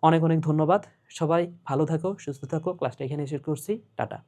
অনেক অনেক ধন্যবাদ। সবাই ভালো থাকো, সুস্থ থাকো। ক্লাসটা এখানে শেষ করছি। টাটা।